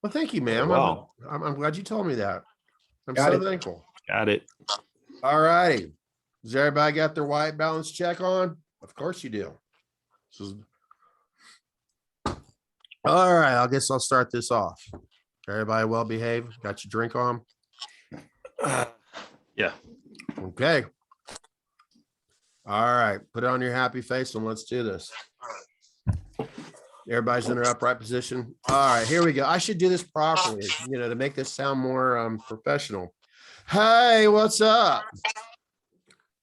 Well, thank you, ma'am. Wow. I'm glad you told me that. I'm Got so it. thankful. Got it. All righty. Does everybody got their white balance check on? Of course you do. All right. I guess I'll start this off. Everybody well behaved? Got your drink on? Yeah. Okay. All right. Put it on your happy face and let's do this. Everybody's in their upright position. All right, here we go. I should do this properly, to make this sound more professional. Hey, what's up?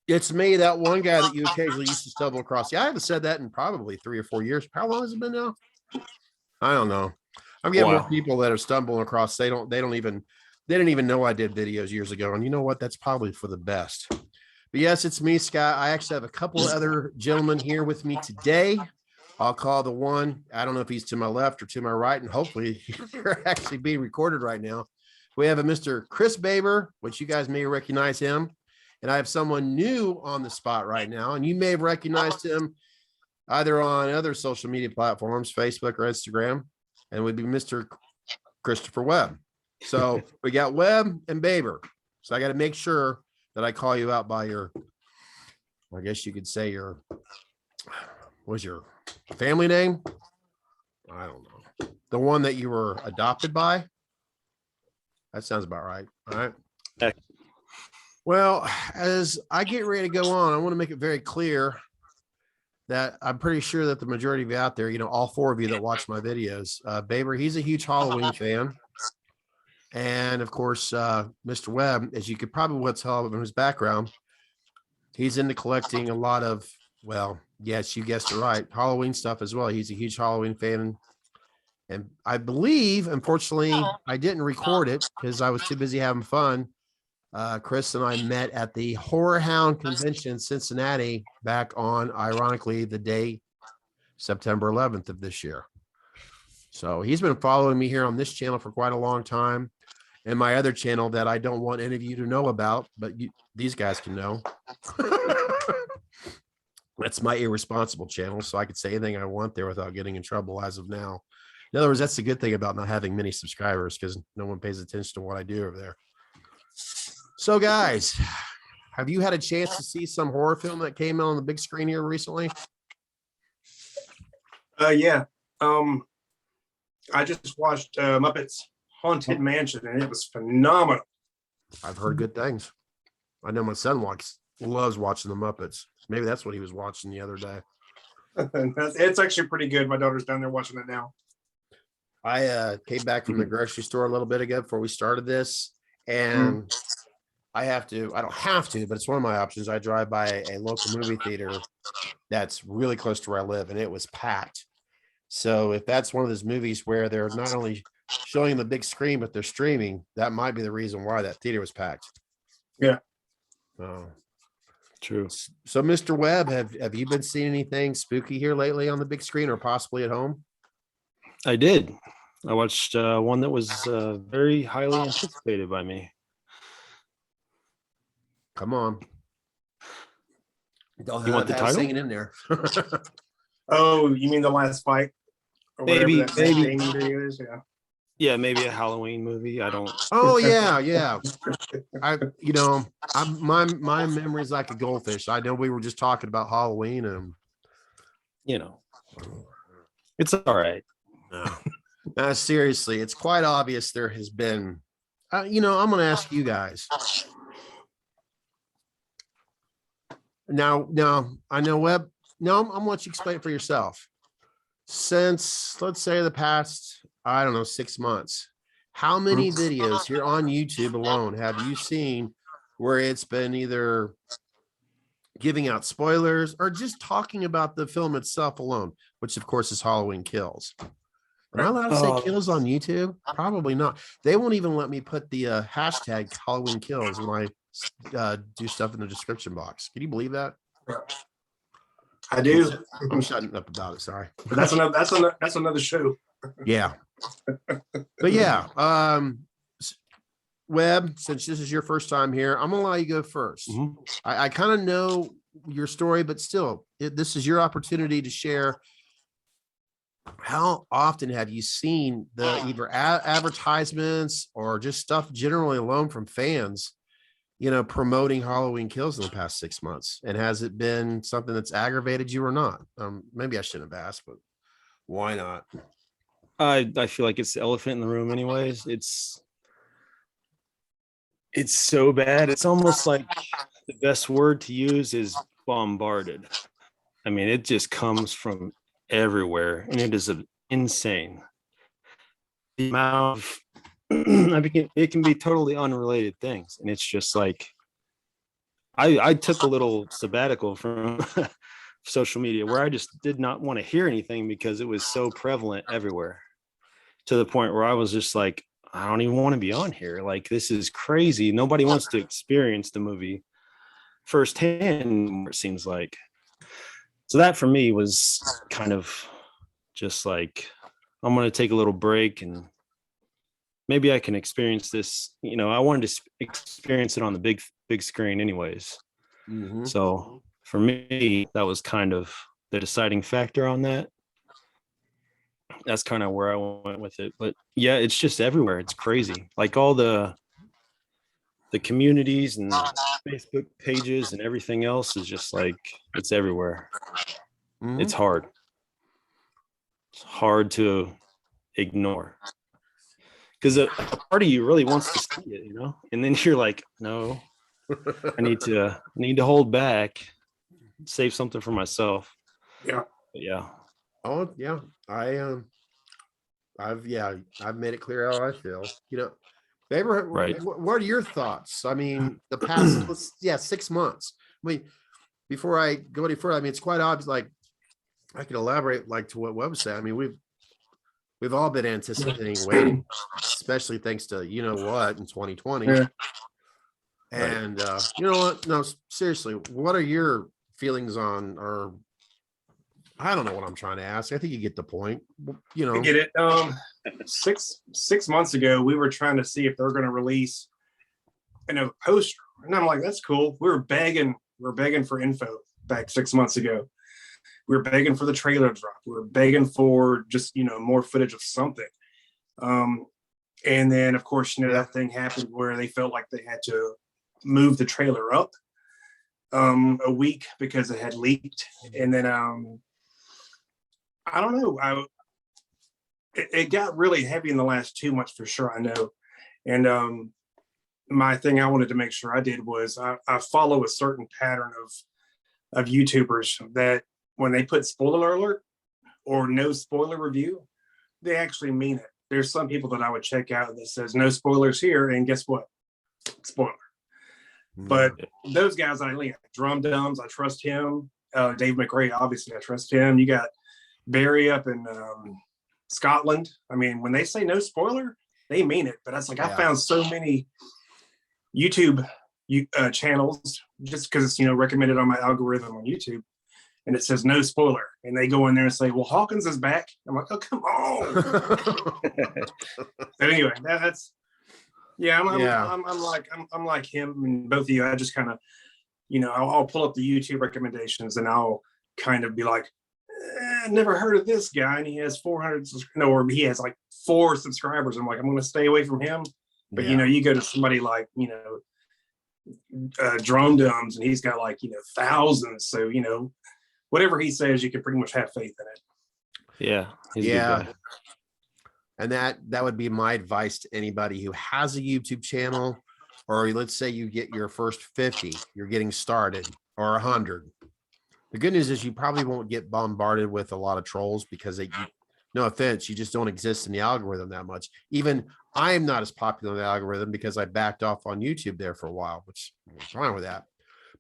It's me, that one guy that you occasionally used to stumble across. Yeah, I haven't said that in probably 3 or 4 years. How long has it been now? I don't know. I'm getting more people that are stumbling across. They didn't even know I did videos years ago. And you know what? That's probably for the best. But yes, it's me, Scott. I actually have a couple of other gentlemen here with me today. I'll call the one. I don't know if he's to my left or to my right, and hopefully you're actually being recorded right now. We have a Mr. Chris Baber, which you guys may recognize him. And I have someone new on the spot right now, and you may have recognized him either on other social media platforms, Facebook or Instagram, and it would be Mr. Christopher Webb. So we got Webb and Baber. So I got to make sure that I call you out by your, I guess you could say what's your family name? I don't know. The one that you were adopted by? That sounds about right. All right. Heck. Well, as I get ready to go on, I want to make it very clear that I'm pretty sure that the majority of you out there, all 4 of you that watch my videos, Baber, he's a huge Halloween fan. And of course, Mr. Webb, as you could probably tell from his background, he's into collecting a lot of, well, yes, you guessed it right, Halloween stuff as well. He's a huge Halloween fan. And I believe, unfortunately, I didn't record it because I was too busy having fun. Chris and I met at the Horror Hound Convention in Cincinnati back on, ironically, the day September 11th of this year. So he's been following me here on this channel for quite a long time. And my other channel that I don't want any of you to know about, but these guys can know. That's my irresponsible channel, so I could say anything I want there without getting in trouble as of now. In other words, that's the good thing about not having many subscribers, because no one pays attention to what I do over there. So guys, have you had a chance to see some horror film that came out on the big screen here recently? Yeah. I just watched Muppets Haunted Mansion, and it was phenomenal. I've heard good things. I know my son loves watching the Muppets. Maybe that's what he was watching the other day. It's actually pretty good. My daughter's down there watching it now. I came back from the grocery store a little bit ago before we started this, and I don't have to, but it's one of my options. I drive by a local movie theater that's really close to where I live, and it was packed. So if that's one of those movies where they're not only showing the big screen, but they're streaming, that might be the reason why that theater was packed. Yeah. Oh, true. So Mr. Webb, have you been seeing anything spooky here lately on the big screen or possibly at home? I did. I watched one that was very highly anticipated by me. Come on. You want the title? Singing in there. Oh, you mean The Last Fight? Or Maybe. Is, yeah. Yeah, maybe a Halloween movie. I don't. Oh yeah. My memory is like a goldfish. I know we were just talking about Halloween, and it's all right. Seriously, it's quite obvious there has been. I'm going to ask you guys. Now, I know Webb. No, I'm going to let you explain it for yourself. Since, let's say, the past, 6 months, how many videos here on YouTube alone have you seen where it's been either giving out spoilers or just talking about the film itself alone, which of course is Halloween Kills? Am I allowed to say kills on YouTube? Probably not. They won't even let me put the hashtag Halloween Kills when I do stuff in the description box. Can you believe that? I do. I'm shutting up about it. Sorry. But that's another show. Yeah. But yeah, Webb, since this is your first time here, I'm gonna allow you to go first. I kind of know your story, but still, this is your opportunity to share how often have you seen the either advertisements or just stuff generally alone from fans, promoting Halloween Kills in the past 6 months? And has it been something that's aggravated you or not? Maybe I shouldn't have asked, but why not? I feel like it's the elephant in the room anyways. It's so bad. It's almost like the best word to use is bombarded. I mean, it just comes from everywhere, and it is insane. The amount of it can be totally unrelated things, and it's just like I took a little sabbatical from social media where I just did not want to hear anything because it was so prevalent everywhere, to the point where I was just like, I don't even want to be on here. Like, this is crazy. Nobody wants to experience the movie firsthand, it seems like. So that for me was kind of just like, I'm going to take a little break and maybe I can experience this. I wanted to experience it on the big screen anyways. Mhm. So for me, that was kind of the deciding factor on that. That's kind of where I went with it. But yeah, it's just everywhere. It's crazy. Like all the communities and Facebook pages and everything else is just like, it's everywhere. Mhm. It's hard. It's hard to ignore because a part of you really wants to see it, and then you're like, no, I need to hold back, save something for myself. Yeah. But yeah. Oh yeah, I've made it clear how I feel. Abraham, Right. what are your thoughts? I mean, the past 6 months. I mean, before I go any further, I mean, it's quite obvious. Like, I can elaborate like to what Webb was saying. I mean, we've all been anticipating waiting, especially thanks to what in 2020. Yeah. And you know what? No, seriously, what are your feelings on, or I don't know what I'm trying to ask. I think you get the point. I get it. 6 months ago, we were trying to see if they're going to release a poster, and I'm like, that's cool. We were begging for info back 6 months ago. We were begging for the trailer to drop. We were begging for just more footage of something. And then of course that thing happened where they felt like they had to move the trailer up a week because it had leaked, and then I don't know. It got really heavy in the last 2 months for sure. I know. And my thing I wanted to make sure I did was I follow a certain pattern of YouTubers that when they put spoiler alert or no spoiler review, they actually mean it. There's some people that I would check out that says no spoilers here, and guess what? Spoiler. But those guys, Drum Dums, I trust him. Dave McRae, obviously, I trust him. You got Barry up in Scotland. I mean, when they say no spoiler, they mean it. But that's like, I found so many YouTube channels just because it's recommended on my algorithm on YouTube, and it says no spoiler, and they go in there and say, well, Hawkins is back. I'm like, oh, come on. But anyway, that's I'm like him and both of you. I just kind of I'll pull up the YouTube recommendations and I'll kind of be like, never heard of this guy, and he has 400 or he has like 4 subscribers. I'm like, I'm going to stay away from him. But you go to somebody like Drone Dums, and he's got like thousands. So whatever he says, you can pretty much have faith in it. Yeah. He's a good guy. And that would be my advice to anybody who has a YouTube channel, or let's say you get your first 50, you're getting started, or 100. The good news is you probably won't get bombarded with a lot of trolls because no offense, you just don't exist in the algorithm that much. Even I am not as popular in the algorithm because I backed off on YouTube there for a while, which I'm fine with that.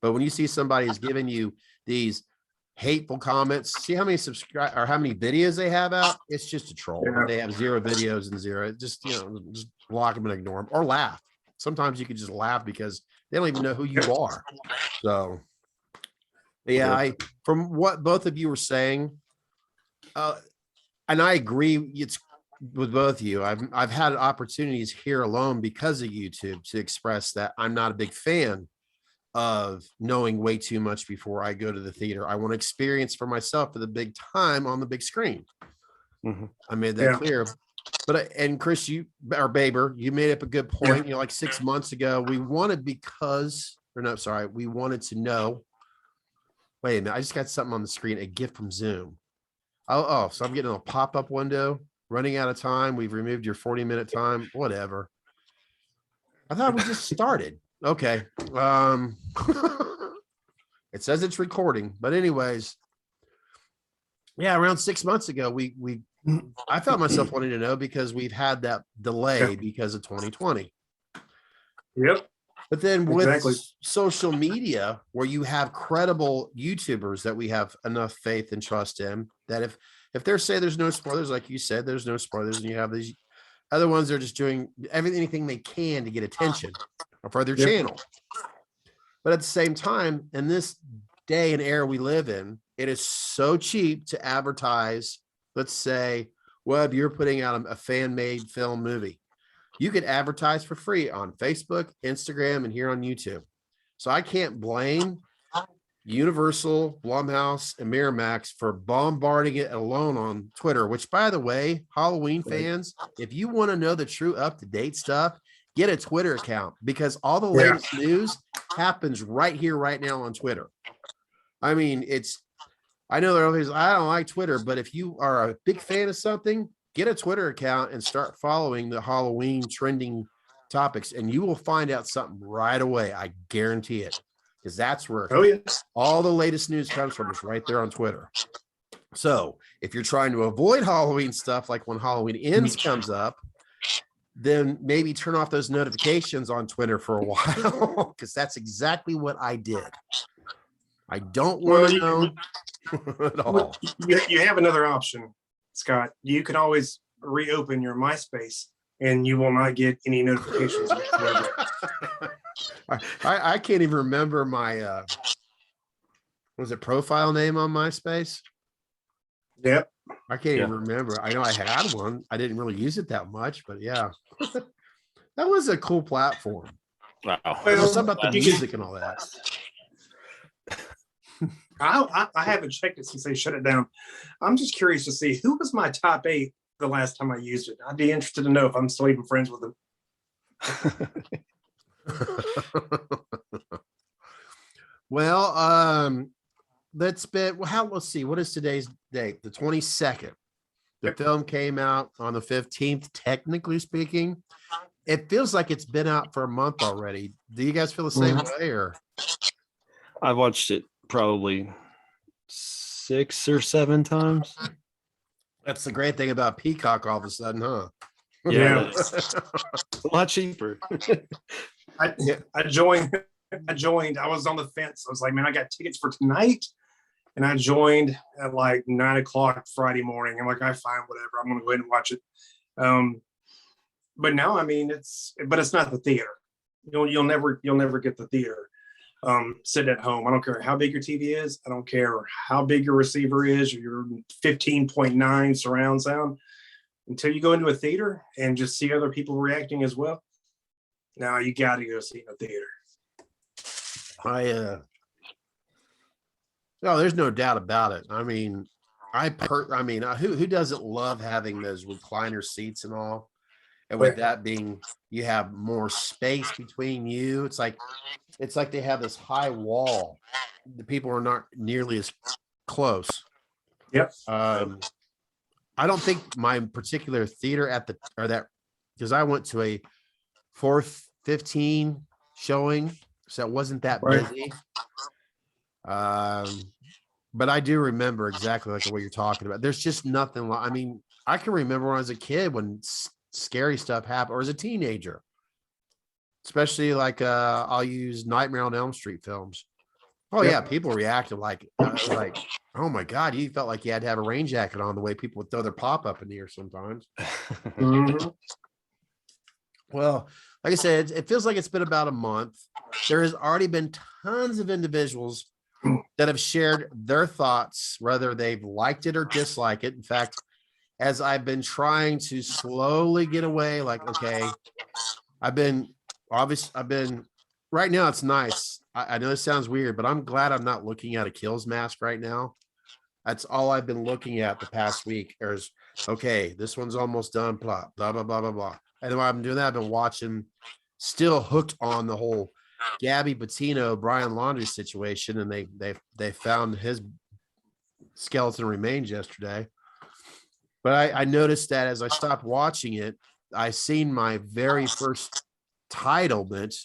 But when you see somebody who's giving you these hateful comments, see how many how many videos they have out. It's just a troll. Yeah. They have 0 videos and 0. Just just block them and ignore them, or laugh. Sometimes you can just laugh because they don't even know who you are. So yeah, from what both of you were saying, and I agree, it's with both of you. I've had opportunities here alone because of YouTube to express that I'm not a big fan of knowing way too much before I go to the theater. I want to experience for myself for the big time on the big screen. Mhm. I made that Yeah. clear. But and Chris, you or Baber, you made up a good point. You know, like 6 months ago, we wanted we wanted to know. Wait a minute, I just got something on the screen, a gift from Zoom. So I'm getting a pop-up window, running out of time. We've removed your 40-minute time, whatever. I thought we just started. Okay. It says it's recording, but anyways, yeah, around 6 months ago, I felt myself wanting to know because we've had that delay because of 2020. Yep. But then with Exactly. social media, where you have credible YouTubers that we have enough faith and trust in, that if they're saying there's no spoilers, like you said, there's no spoilers, and you have these other ones that are just doing anything they can to get attention for their channel. But at the same time, in this day and era we live in, it is so cheap to advertise. Let's say, Webb, you're putting out a fan-made film movie. You could advertise for free on Facebook, Instagram, and here on YouTube. So I can't blame Universal, Blumhouse, and Miramax for bombarding it alone on Twitter, which, by the way, Halloween fans, if you want to know the true up-to-date stuff, get a Twitter account, because all the latest news happens right here, right now on Twitter. I mean, I know there are always, I don't like Twitter, but if you are a big fan of something, get a Twitter account and start following the Halloween trending topics, and you will find out something right away. I guarantee it, because that's where all the latest news comes from, is right there on Twitter. So if you're trying to avoid Halloween stuff, like when Halloween Ends comes up, then maybe turn off those notifications on Twitter for a while, because that's exactly what I did. I don't want to know at all. You have another option, Scott. You can always reopen your MySpace and you will not get any notifications. I can't even remember my was it profile name on MySpace? Yep. I can't even remember. I know I had one. I didn't really use it that much, but yeah. That was a cool platform. Wow. Well, something about the music and all that. I haven't checked it since they shut it down. I'm just curious to see who was my top 8 the last time I used it. I'd be interested to know if I'm still even friends with them. Well, let's see, what is today's date? The 22nd. The film came out on the 15th, technically speaking. It feels like it's been out for a month already. Do you guys feel the same way, or? I watched it probably 6 or 7 times. That's the great thing about Peacock all of a sudden, huh? Yeah. It's a lot cheaper. I joined. I was on the fence. I was like, man, I got tickets for tonight. And I joined at like 9 o'clock Friday morning. I'm like, fine, whatever. I'm going to go ahead and watch it. But now, I mean, it's not the theater. You'll never get the theater. Sitting at home. I don't care how big your TV is. I don't care how big your receiver is, or your 15.9 surround sound. Until you go into a theater and just see other people reacting as well. Now you got to go see it in a theater. No, there's no doubt about it. I mean, who doesn't love having those recliner seats and all? And with that being, you have more space between you. It's like they have this high wall. The people are not nearly as close. Yep. I don't think my particular theater because I went to a 4:15 showing, so it wasn't that busy. But I do remember exactly like what you're talking about. There's just nothing like, I mean, I can remember when I was a kid when scary stuff happened, or as a teenager, especially like I'll use Nightmare on Elm Street films. Oh yeah, people reacted like oh my god, you felt like you had to have a rain jacket on, the way people would throw their pop up in the air sometimes. Well, like I said, it feels like it's been about a month. There has already been tons of individuals that have shared their thoughts, whether they've liked it or disliked it. In fact, as I've been trying to slowly get away, like, okay, right now it's nice. I know this sounds weird, but I'm glad I'm not looking at a Kills mask right now. That's all I've been looking at the past week. okay, this one's almost done, blah, blah, blah, blah, blah, blah. And while I'm doing that, I've been watching, still hooked on the whole Gabby Patino, Brian Laundrie situation, and they found his skeleton remains yesterday. But I noticed that as I stopped watching it, I seen my very first titlement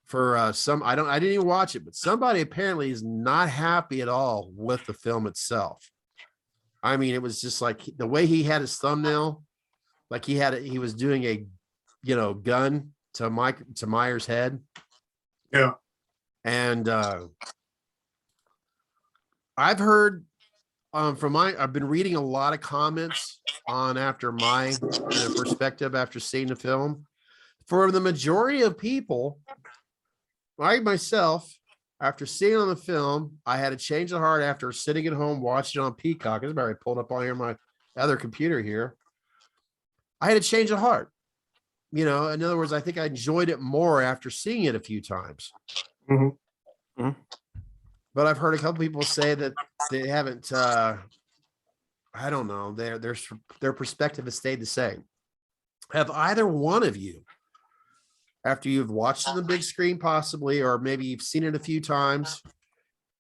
for I didn't even watch it, but somebody apparently is not happy at all with the film itself. I mean, it was just like the way he had his thumbnail, like he was doing a, gun to Myers' head. Yeah. And I've heard I've been reading a lot of comments on after my perspective after seeing the film. For the majority of people, like myself, after seeing on the film, I had a change of heart after sitting at home watching it on Peacock. It's about pulled up on here my other computer here. I had a change of heart. In other words, I think I enjoyed it more after seeing it a few times. Mm-hmm. Mm-hmm. But I've heard a couple people say that they haven't. I don't know. Their perspective has stayed the same. Have either one of you, after you've watched it on the big screen, possibly, or maybe you've seen it a few times,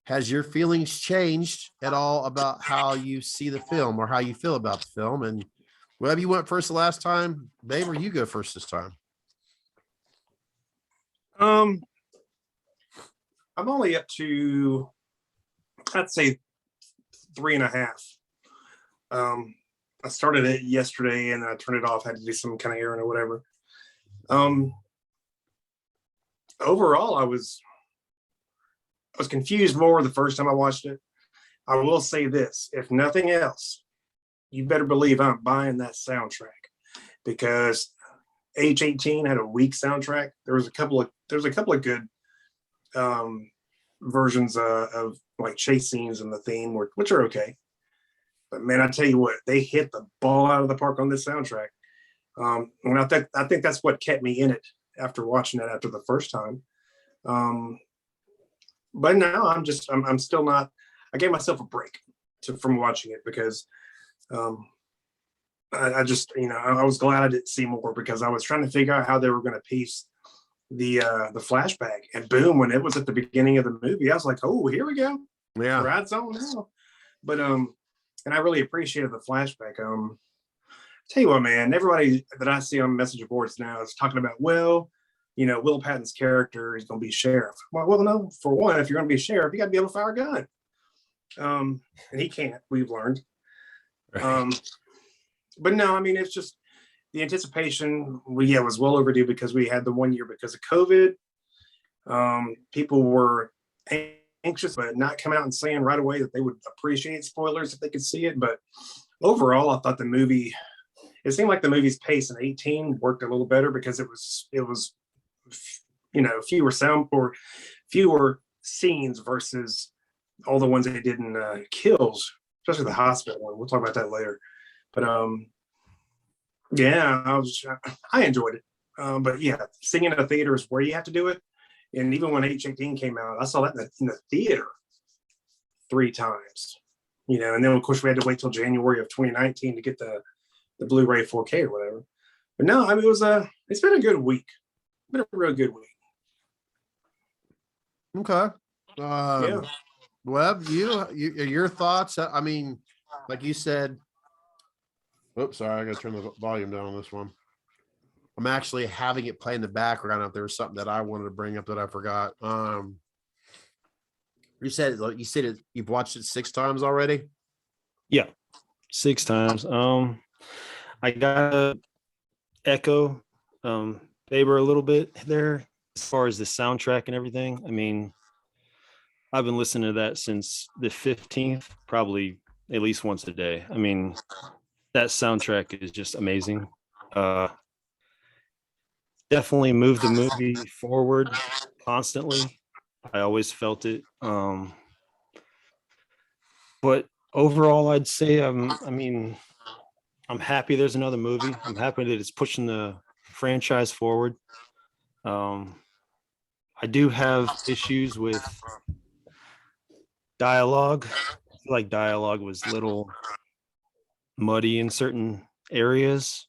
has your feelings changed at all about how you see the film or how you feel about the film? And whether you went first the last time, Babe, or you go first this time. I'm only up to, I'd say 3.5. I started it yesterday and I turned it off, had to do some kind of errand or whatever. Overall, I was confused more the first time I watched it. I will say this, if nothing else, you better believe I'm buying that soundtrack, because H18 had a weak soundtrack. There was a couple of good versions of like chase scenes in the theme, which are okay. But man, I tell you what, they hit the ball out of the park on this soundtrack. And I think that's what kept me in it after watching it after the first time. But now I'm still not. I gave myself a break from watching it because I just, I was glad I didn't see more, because I was trying to figure out how they were going to piece the flashback, and boom, when it was at the beginning of the movie, I was like, oh, here we go. Yeah. Ride's on now. But and I really appreciated the flashback. Tell you what, man, everybody that I see on messenger boards now is talking about, well, Will Patton's character is going to be sheriff. Well, no, for one, if you're going to be sheriff, you got to be able to fire a gun. And he can't, we've learned. Right. But no, I mean, it's just the anticipation, was well overdue, because we had the 1 year because of COVID. People were anxious, but not coming out and saying right away that they would appreciate spoilers if they could see it. But overall, I thought it seemed like the movie's pace in 18 worked a little better, because it was fewer scenes versus all the ones they did in Kills, especially the hospital one. We'll talk about that later. But I enjoyed it. But yeah, seeing in a theater is where you have to do it. And even when H18 came out, I saw that in the theater 3 times. And then of course we had to wait till January of 2019 to get the Blu-ray 4K or whatever. But no, I mean, it's been a good week. Been a real good week. Okay. Webb, your thoughts? I mean, like you said. Oops, sorry, I gotta turn the volume down on this one. I'm actually having it play in the background if there was something that I wanted to bring up that I forgot. You said you've watched it 6 times already? Yeah, 6 times. I gotta echo Faber a little bit there as far as the soundtrack and everything. I mean, I've been listening to that since the 15th, probably at least once a day. I mean, that soundtrack is just amazing. Definitely moved the movie forward constantly. I always felt it. But overall, I'd say I'm happy there's another movie. I'm happy that it's pushing the franchise forward. I do have issues with dialogue. I feel like dialogue was little muddy in certain areas.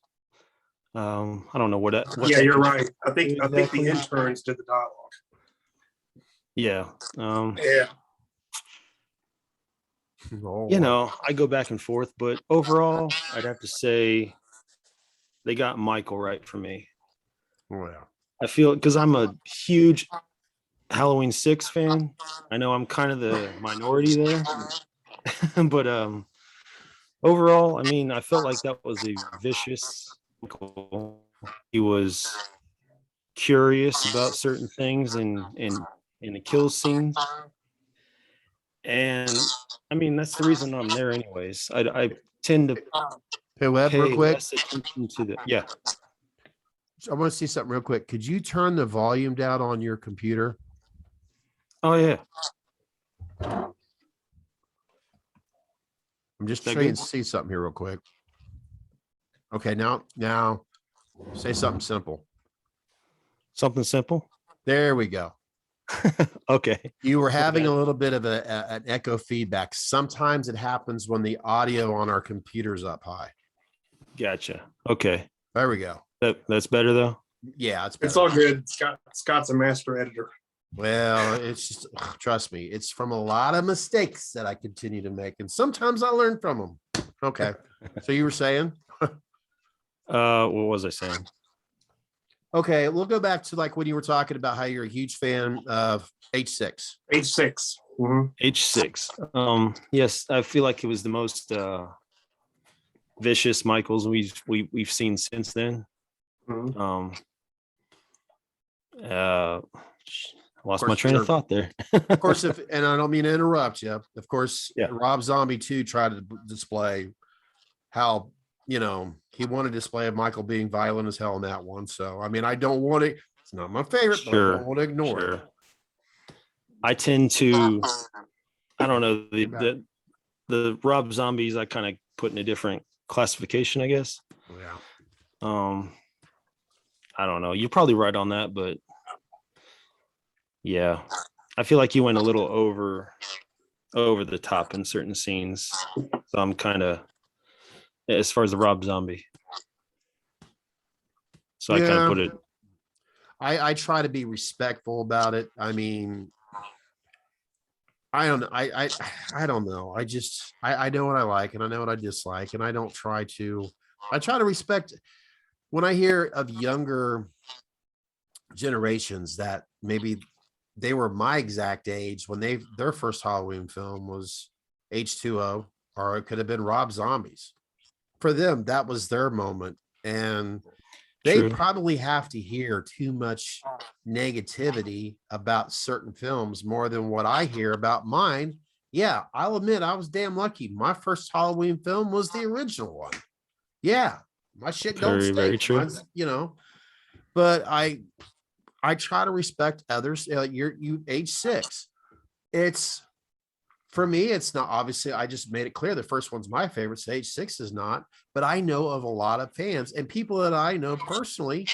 I don't know what Yeah, that you're could right. I think exactly. the interns did the dialogue. Yeah. Yeah. Oh, You wow. know, I go back and forth, but overall, I'd have to say they got Michael right for me. Well, I feel because I'm a huge Halloween 6 fan. I know I'm kind of the minority there, but overall, I mean, I felt like that was a vicious Michael. He was curious about certain things in the kill scenes. And I mean, that's the reason I'm there anyways. I tend to hey, Webb, real pay quick. less attention to the yeah. I want to see something real quick. Could you turn the volume down on your computer? Oh yeah. I'm just Is that trying good? to see something here real quick. Okay, now say something simple. Something simple. There we go. Okay. You were My having bad. a little bit of an echo feedback. Sometimes it happens when the audio on our computer's up high. Gotcha. Okay. There we go. That's better though. Yeah, it's It's better. all good. Scott's a master editor. Well, it's just trust me, it's from a lot of mistakes that I continue to make, and sometimes I learn from them. Okay, so you were saying, What was I saying? okay, we'll go back to like when you were talking about how you're a huge fan of H6. H6. Mhm. H6. Yes, I feel like it was the most vicious Michaels we've seen since then. Mhm. Lost my train of thought there. Of course, and I don't mean to interrupt you. Of course, Yeah. Rob Zombie 2 tried to display how, he wanted to display of Michael being violent as hell in that one. So, I mean, I don't want to, it's not my favorite, but I Sure, don't want to ignore it. I tend to, I don't know, You're back. the Rob Zombies I kind of put in a different classification, I guess. Yeah. I don't know. You're probably right on that, but yeah, I feel like you went a little over the top in certain scenes. So I'm kind of, as far as the Rob Zombie. So I kind of put it. I try to be respectful about it. I mean, I don't know. I don't know. I know what I like and I know what I dislike, and I try to respect when I hear of younger generations that maybe they were my exact age when their first Halloween film was H2O, or it could have been Rob Zombies. For them, that was their moment. And they True. probably have to hear too much negativity about certain films more than what I hear about mine. Yeah, I'll admit I was damn lucky. My first Halloween film was the original one. Yeah, my shit don't Very, very stink. true. Mine's, but I try to respect others. You H6. It's for me, it's not obviously. I just made it clear the first one's my favorite. So H6 is not, but I know of a lot of fans and people that I know personally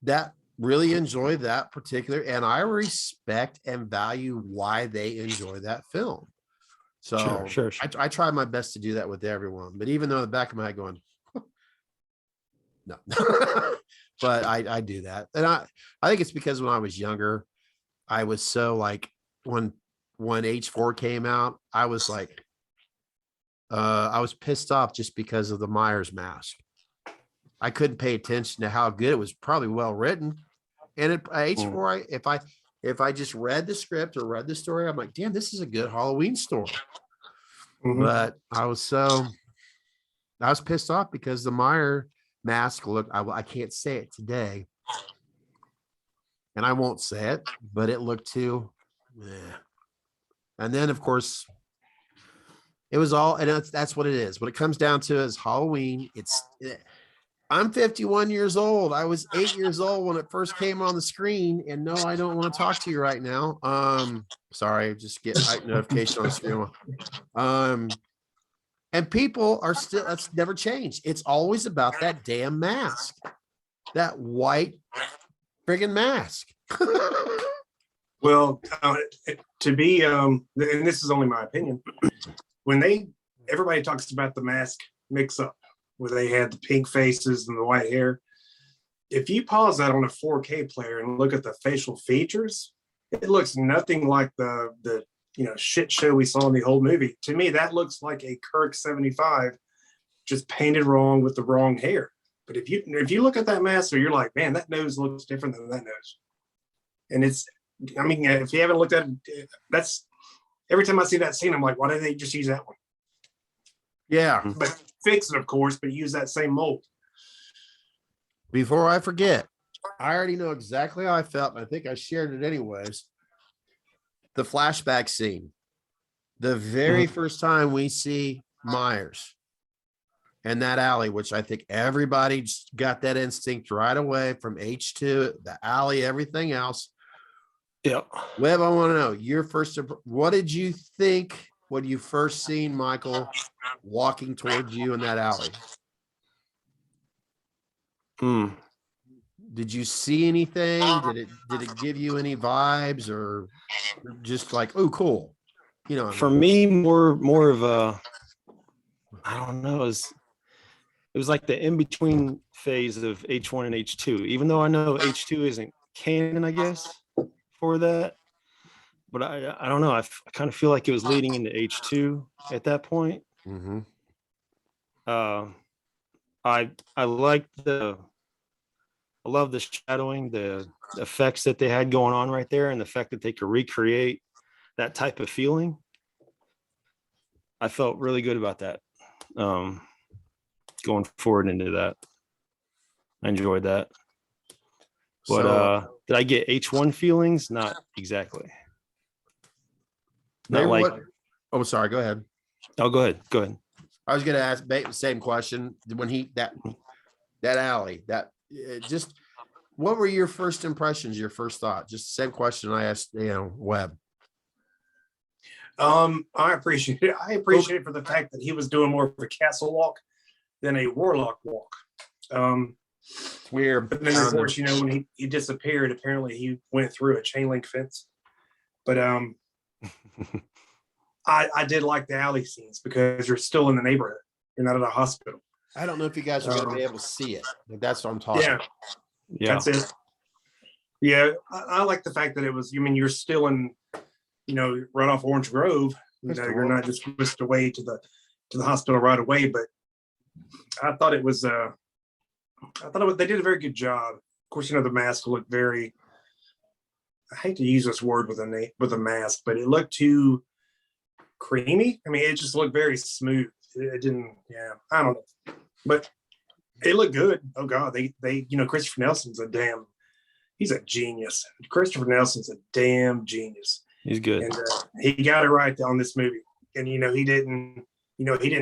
that really enjoy that particular, and I respect and value why they enjoy that film. So Sure. I try my best to do that with everyone. But even though in the back of my head going, no, but I do that. And I think it's because when I was younger, I was so like when H4 came out, I was like, I was pissed off just because of the Myers mask. I couldn't pay attention to how good it was, probably well written. And H4, if I just read the script or read the story, I'm like, damn, this is a good Halloween story. Mhm. But I was pissed off because the Meyer mask looked, I can't say it today, and I won't say it, but it looked too, and then of course it was all, and that's what it is. What it comes down to is Halloween. I'm 51 years old. I was 8 years old when it first came on the screen, and no, I don't want to talk to you right now. Sorry, just get a notification on the screen. And people are still, that's never changed. It's always about that damn mask, that white friggin' mask. Well, to be, and this is only my opinion, when everybody talks about the mask mix up where they had the pink faces and the white hair. If you pause that on a 4K player and look at the facial features, it looks nothing like the shit show we saw in the whole movie. To me, that looks like a Kirk 75 just painted wrong with the wrong hair. But if you look at that master, you're like, man, that nose looks different than that nose. And if you haven't looked at it, that's every time I see that scene, I'm like, why didn't they just use that one? Yeah. But fix it, of course, but use that same mold. Before I forget, I already know exactly how I felt, and I think I shared it anyways. The flashback scene. The very first time we see Myers in that alley, which I think everybody got that instinct right away from H2, the alley, everything else. Yeah. Webb, I want to know your first, what did you think when you first seen Michael walking towards you in that alley? Did you see anything? Did it give you any vibes, or just like, oh, cool? For me, more of a, I don't know, it was like the in-between phase of H1 and H2, even though I know H2 isn't canon, I guess, for that. But I don't know. I kind of feel like it was leading into H2 at that point. Mm-hmm. I love the shadowing, the effects that they had going on right there, and the fact that they could recreate that type of feeling. I felt really good about that. Going forward into that, I enjoyed that. But did I get H1 feelings? Not exactly. Not like. Oh, sorry. Go ahead. Oh, go ahead. Go ahead. I was going to ask the same question when that alley, just what were your first impressions, your first thought? Just the same question I asked, Webb. I appreciate it. I appreciate it for the fact that he was doing more of a castle walk than a warlock walk. Weird. But then, of course, when he disappeared, apparently he went through a chain link fence. But I did like the alley scenes because you're still in the neighborhood. You're not at a hospital. I don't know if you guys are going to be able to see it. That's what I'm talking about. Yeah. That's it. Yeah, I like the fact that it was, you're still in, right off Orange Grove. You're not just whisked away to the hospital right away. But I thought it was, they did a very good job. Of course, the mask looked very, I hate to use this word with a mask, but it looked too creamy. It just looked very smooth. It didn't, I don't know, but it looked good. Oh God, they Christopher Nelson's he's a genius. Christopher Nelson's a damn genius. He's good. And he got it right on this movie. And he didn't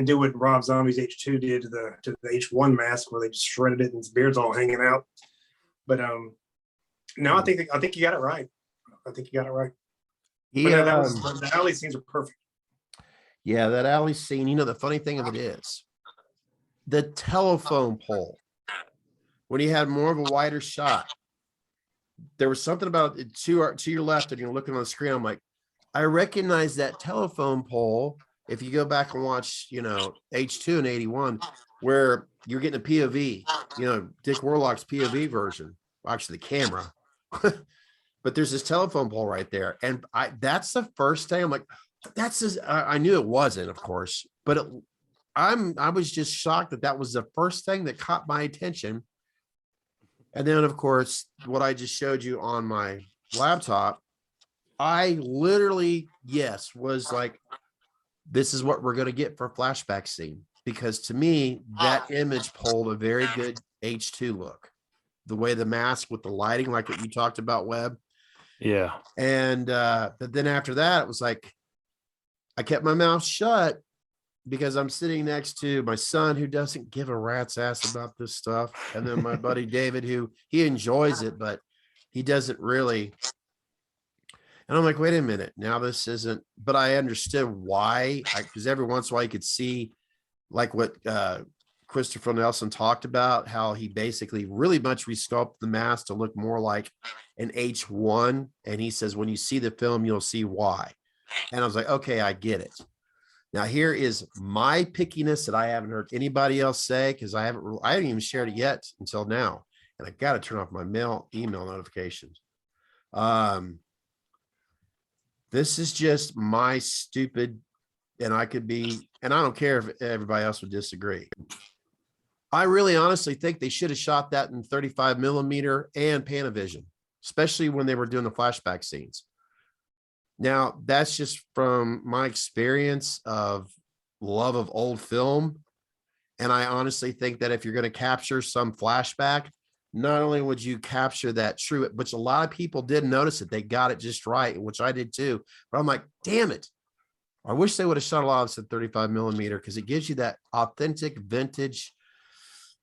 do what Rob Zombie's H2 did to the H1 mask where they just shredded it and his beard's all hanging out. But no, I think you got it right. I think you got it right. The alley scenes are perfect. Yeah, that alley scene, the funny thing of it is the telephone pole, when he had more of a wider shot, there was something about it to your left and you're looking on the screen. I'm like, I recognize that telephone pole. If you go back and watch, H2 and 81, where you're getting a POV, Dick Warlock's POV version, actually the camera, but there's this telephone pole right there. And that's the first thing I'm like, I knew it wasn't, of course, but I was just shocked that was the first thing that caught my attention. And then, of course, what I just showed you on my laptop, I literally, was like, this is what we're going to get for a flashback scene. Because to me, that image pulled a very good H2 look. The way the mask with the lighting, like what you talked about, Webb. Yeah. And but then after that, it was like, I kept my mouth shut because I'm sitting next to my son who doesn't give a rat's ass about this stuff. And then my buddy David, who he enjoys it, but he doesn't really. And I'm like, wait a minute, now this isn't, but I understood why, because every once in a while you could see like what Christopher Nelson talked about, how he basically really much resculpted the mask to look more like an H1. And he says, when you see the film, you'll see why. And I was like, okay, I get it. Now, here is my pickiness that I haven't heard anybody else say, because I haven't even shared it yet until now. And I got to turn off my email notifications. This is just my stupid, and I don't care if everybody else would disagree. I really honestly think they should have shot that in 35 millimeter and Panavision, especially when they were doing the flashback scenes. Now, that's just from my experience of love of old film. And I honestly think that if you're going to capture some flashback, not only would you capture that true, which a lot of people did notice it, they got it just right, which I did too. But I'm like, damn it. I wish they would have shot a lot of this at 35 millimeter, because it gives you that authentic vintage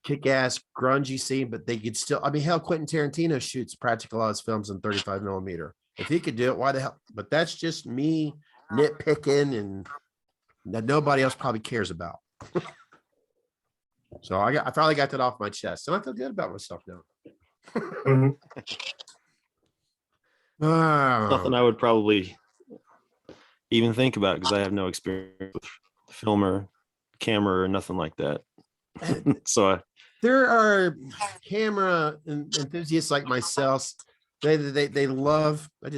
kick-ass grungy scene, but they could still, I mean, hell, Quentin Tarantino shoots practically all his films in 35 millimeter. If he could do it, why the hell? But that's just me nitpicking, and that nobody else probably cares about. So I finally got that off my chest, and I feel good about myself now. Mhm. Nothing I would probably even think about, because I have no experience with film or camera or nothing like that. So there are camera enthusiasts like myself. They love, I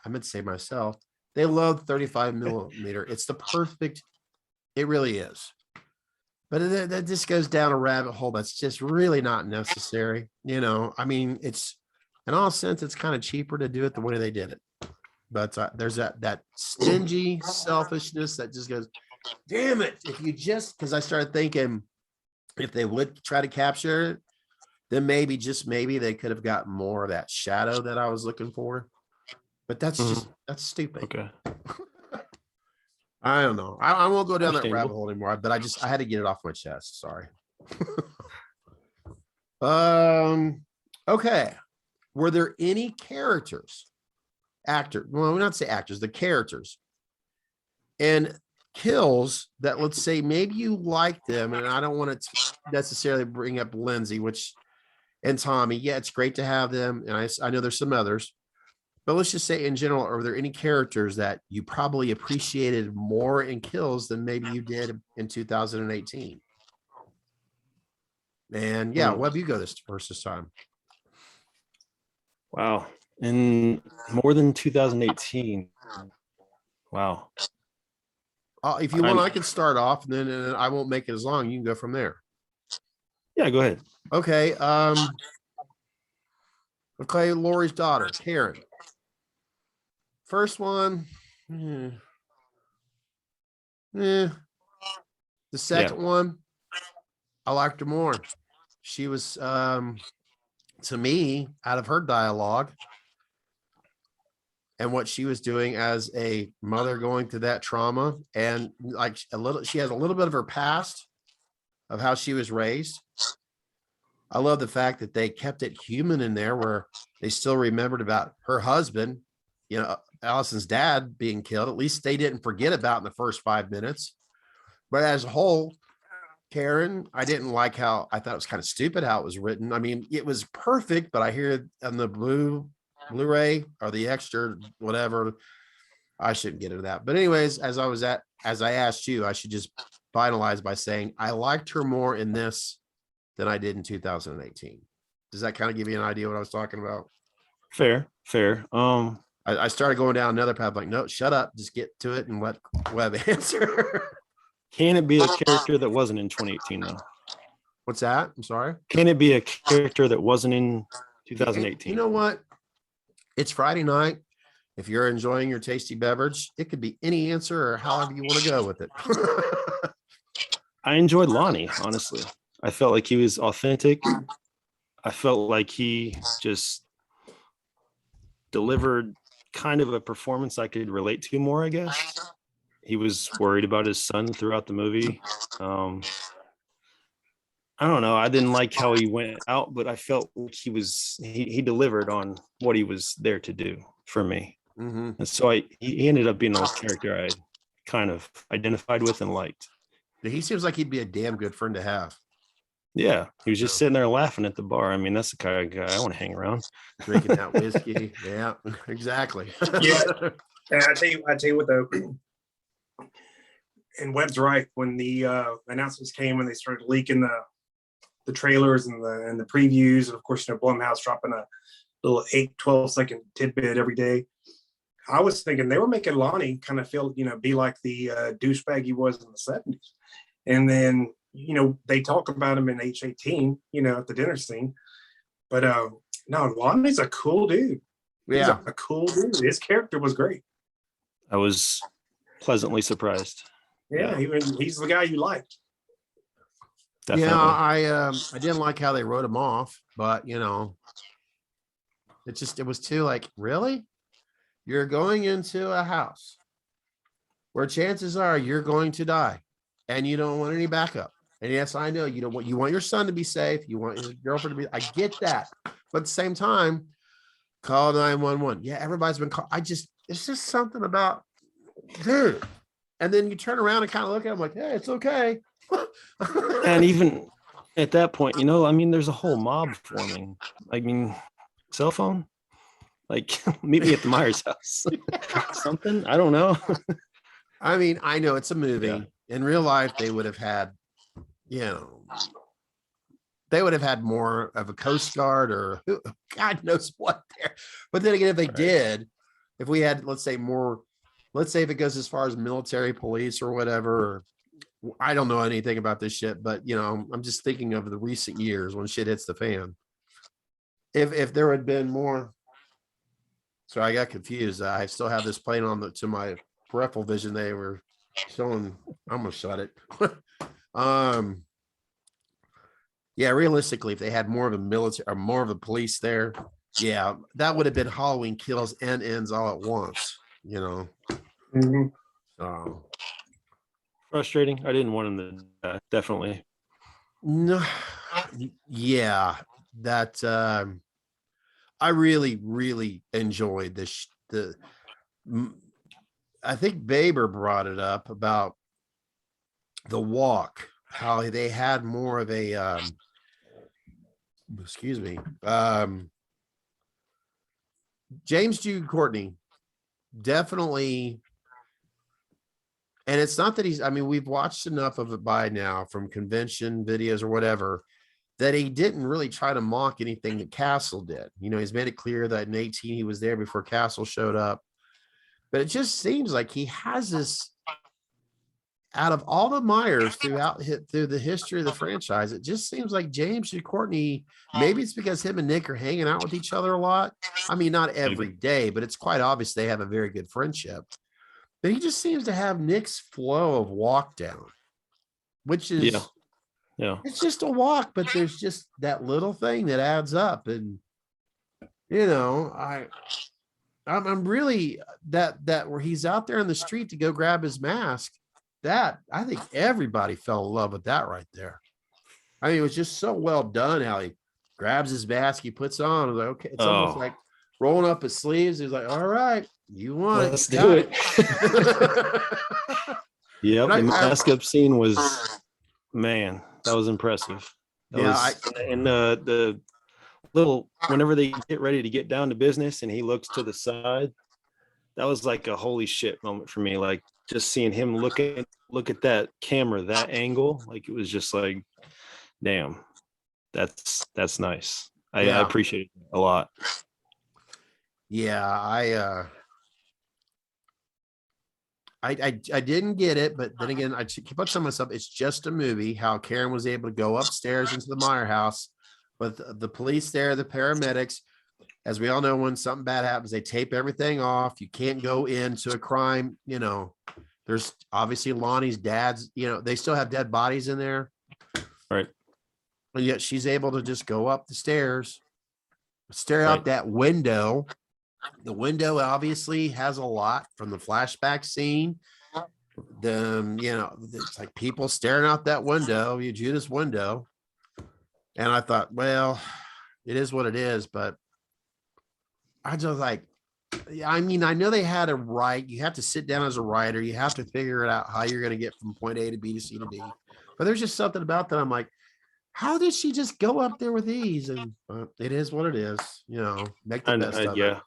meant to say myself, they love 35 millimeter. It's the perfect, it really is. But that just goes down a rabbit hole that's just really not necessary. You know, I mean, it's, in all sense, it's kind of cheaper to do it the way they did it. But there's that stingy selfishness that just goes, damn it. If you just, because I started thinking, if they would try to capture it, then maybe, just maybe, they could have gotten more of that shadow that I was looking for. But that's just, that's stupid. okay. I don't know. I won't go down that Understandable. rabbit hole anymore, but I had to get it off my chest. Sorry. Okay. Were there any characters, well, we not say actors, the characters and kills that, let's say, maybe you like them, and I don't want to necessarily bring up Lindsay, and Tommy. Yeah, it's great to have them, and I know there's some others, but let's just say in general, are there any characters that you probably appreciated more in kills than maybe you did in 2018? And yeah, Webb, you go this time. Wow. In more than 2018. Wow. If you want, I can start off, and then I won't make it as long. You can go from there. Yeah, go ahead. Okay. Okay, Lori's daughter, Karen. First one. The second one, I liked her more. She was, to me, out of her dialogue and what she was doing as a mother going through that trauma, and like she has a little bit of her past of how she was raised. I love the fact that they kept it human in there, where they still remembered about her husband, you know, Allison's dad being killed. At least they didn't forget about in the first 5 minutes. But as a whole, Karen, I didn't like how, I thought it was kind of stupid how it was written. I mean, it was perfect, but I hear on the Blu-ray or the extra, whatever, I shouldn't get into that. But anyways, as I asked you, I should just finalize by saying I liked her more in this than I did in 2018. Does that kind of give you an idea what I was talking about? Fair. I started going down another path, like, no, shut up, just get to it and let Webb answer. Can it be a character that wasn't in 2018 though? What's that? I'm sorry. Can it be a character that wasn't in 2018? You know what? It's Friday night. If you're enjoying your tasty beverage, it could be any answer or however you want to go with it. I enjoyed Lonnie, honestly. I felt like he was authentic. I felt like he just delivered kind of a performance I could relate to more, I guess. He was worried about his son throughout the movie. I don't know. I didn't like how he went out, but I felt like he delivered on what he was there to do for me. Mm-hmm. And so he ended up being a character I kind of identified with and liked. He seems like he'd be a damn good friend to have. Yeah, he was just sitting there laughing at the bar. I mean, that's the kind of guy I want to hang around. Drinking that whiskey. Yeah, exactly. Yeah. And I tell you what, though, And Webb's right. When the announcements came and they started leaking the trailers and the previews, and of course, Blumhouse dropping a little 8-12 second tidbit every day. I was thinking they were making Lonnie kind of feel, be like the douchebag he was in the 70s. And then, they talk about him in H-18, at the dinner scene. But no, Lonnie's a cool dude. He's a cool dude. His character was great. I was pleasantly surprised. Yeah, he's the guy you liked. Definitely. Yeah, I didn't like how they wrote him off, but it was too like, really? You're going into a house where chances are you're going to die and you don't want any backup. And yes, I know you want your son to be safe. You want your girlfriend to be, I get that. But at the same time, call 911. Yeah, everybody's been called. It's just something about, dude. And then you turn around and kind of look at him like, hey, it's okay. And even at that point, there's a whole mob forming. Cell phone? Like, meet me at the Myers house. Something? I don't know. I know it's a movie. Yeah. In real life, they would have had, they would have had more of a Coast Guard or God knows what there. But then again, if they did, if we had, let's say if it goes as far as military police or whatever, I don't know anything about this shit, but I'm just thinking of the recent years when shit hits the fan. If there had been more. So I got confused. I still have this playing on to my peripheral vision. They were showing. I'm gonna shut it. Yeah, realistically, if they had more of a military or more of a police there, yeah, that would have been Halloween kills and ends all at once. Mhm. Frustrating. I didn't want him to definitely. No, yeah, that. I really, really enjoyed this. I think Baber brought it up about the walk, how they had more of a, excuse me, James Jude Courtney definitely. And it's not that we've watched enough of it by now from convention videos or whatever, that he didn't really try to mock anything that Castle did. He's made it clear that in 18 he was there before Castle showed up. But it just seems like he has this, out of all the Myers through the history of the franchise, it just seems like James and Courtney, maybe it's because him and Nick are hanging out with each other a lot. Not every day, but it's quite obvious they have a very good friendship. But he just seems to have Nick's flow of walk down, which is, yeah, it's just a walk, but there's just that little thing that adds up. And, I'm really that where he's out there in the street to go grab his mask, that I think everybody fell in love with that right there. It was just so well done how he grabs his mask, he puts on. I was like, okay, it's almost like rolling up his sleeves. He's like, all right, you want let's it. do it. Yep, But the mask up scene was, man, that was impressive. And the little, whenever they get ready to get down to business and he looks to the side, that was like a holy shit moment for me. Like just seeing him look at that camera, that angle, like it was just like, damn, that's nice. I appreciate it a lot. Yeah, I didn't get it, but then again, I keep on telling myself it's just a movie. How Karen was able to go upstairs into the Meyer house with the police there, the paramedics. As we all know, when something bad happens, they tape everything off. You can't go into a crime. There's obviously Lonnie's dad's. They still have dead bodies in there, right? And yet she's able to just go up the stairs, stare out that window. The window obviously has a lot from the flashback scene. It's like people staring out that window, Judith's window. And I thought, well, it is what it is, but I just like, I know they had a write. You have to sit down as a writer. You have to figure it out how you're going to get from point A to B to C to D. But there's just something about that. I'm like, how did she just go up there with ease? And it is what it is, make the best of it.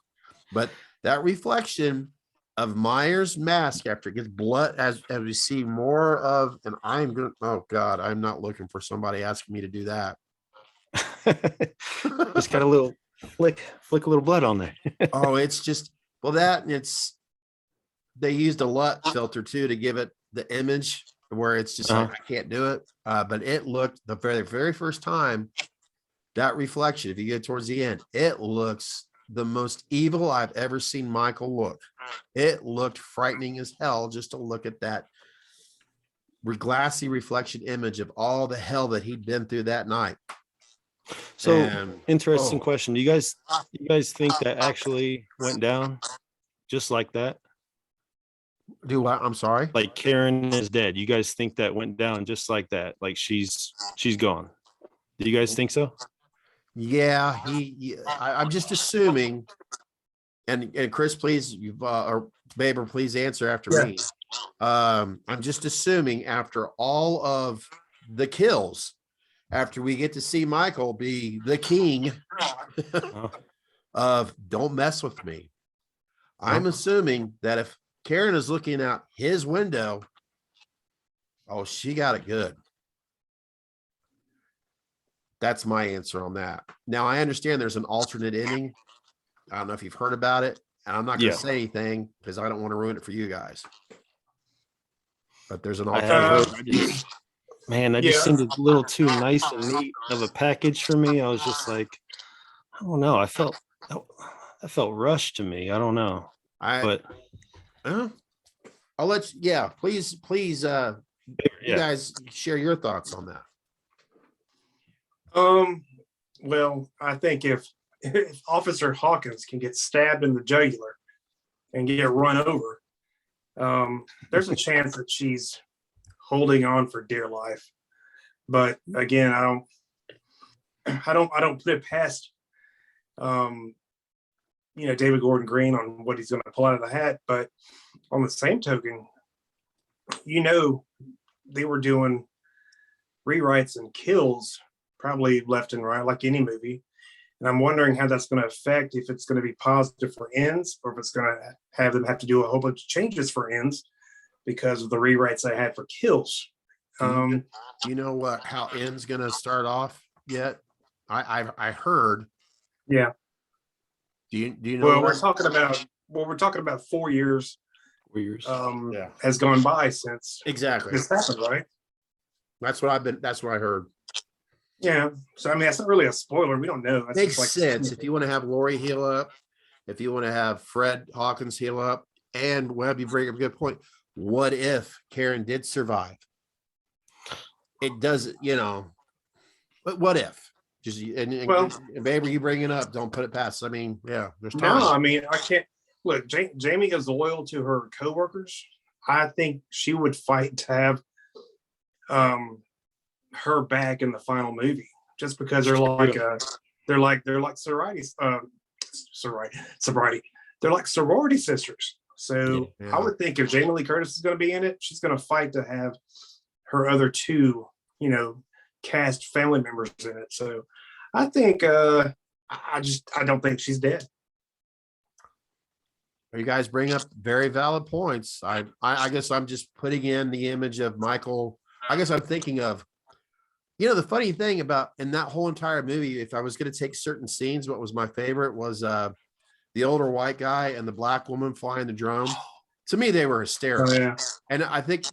But that reflection of Myers' mask after it gets blood as we see more of, and I'm gonna, oh God, I'm not looking for somebody asking me to do that. Just got a little flick a little blood on there. Oh, it's just, well, that, and they used a LUT filter too to give it the image where it's just like, I can't do it. But it looked the very first time, that reflection, if you get towards the end, it looks the most evil I've ever seen Michael look. It looked frightening as hell just to look at that glassy reflection image of all the hell that he'd been through that night. So And, interesting question. Do you guys think that actually went down just like that? Do what? I'm sorry. Like Karen is dead. You guys think that went down just like that? Like she's gone. Do you guys think so? Yeah, I'm just assuming, and Chris, please, or Baber, please answer after me. I'm just assuming after all of the kills, after we get to see Michael be the king of don't mess with me, I'm assuming that if Karen is looking out his window, oh, she got it good. That's my answer on that. Now, I understand there's an alternate ending. I don't know if you've heard about it, and I'm not going to say anything because I don't want to ruin it for you guys. But there's an alternate. That just seemed a little too nice and neat of a package for me. I was just like, I don't know. I felt rushed to me. I don't know. But I'll let you, please, you guys share your thoughts on that. Well, I think if Officer Hawkins can get stabbed in the jugular and get run over, there's a chance that she's holding on for dear life. But again, I don't put it past David Gordon Green on what he's going to pull out of the hat. But on the same token, they were doing rewrites and kills probably left and right, like any movie. And I'm wondering how that's going to affect, if it's going to be positive for ends, or if it's going to have them have to do a whole bunch of changes for ends because of the rewrites they had for kills. Do you know what, how ends going to start off yet? I heard. Yeah. Do you know? Well, we're talking about 4 years. 4 years. Has gone by since exactly this happened, right? That's what I heard. Yeah. So I mean, that's not really a spoiler. We don't know. That's Makes just sense. If you want to have Lori heal up, if you want to have Fred Hawkins heal up, and Webb, you bring up a good point. What if Karen did survive? It does, but what if? Just and Baby, you bring it up. Don't put it past. I mean, there's time. No, I mean, I can't look. Jamie is loyal to her coworkers. I think she would fight to have her back in the final movie, just because they're like sororities, sobriety. They're like sorority sisters. So I would think if Jamie Lee Curtis is going to be in it, she's going to fight to have her other two, cast family members in it. So I think I don't think she's dead. You guys bring up very valid points. I guess I'm just putting in the image of Michael. I guess I'm thinking of, the funny thing about in that whole entire movie, if I was going to take certain scenes, what was my favorite was the older white guy and the black woman flying the drone. To me, they were hysterical. Oh, yeah. And I think,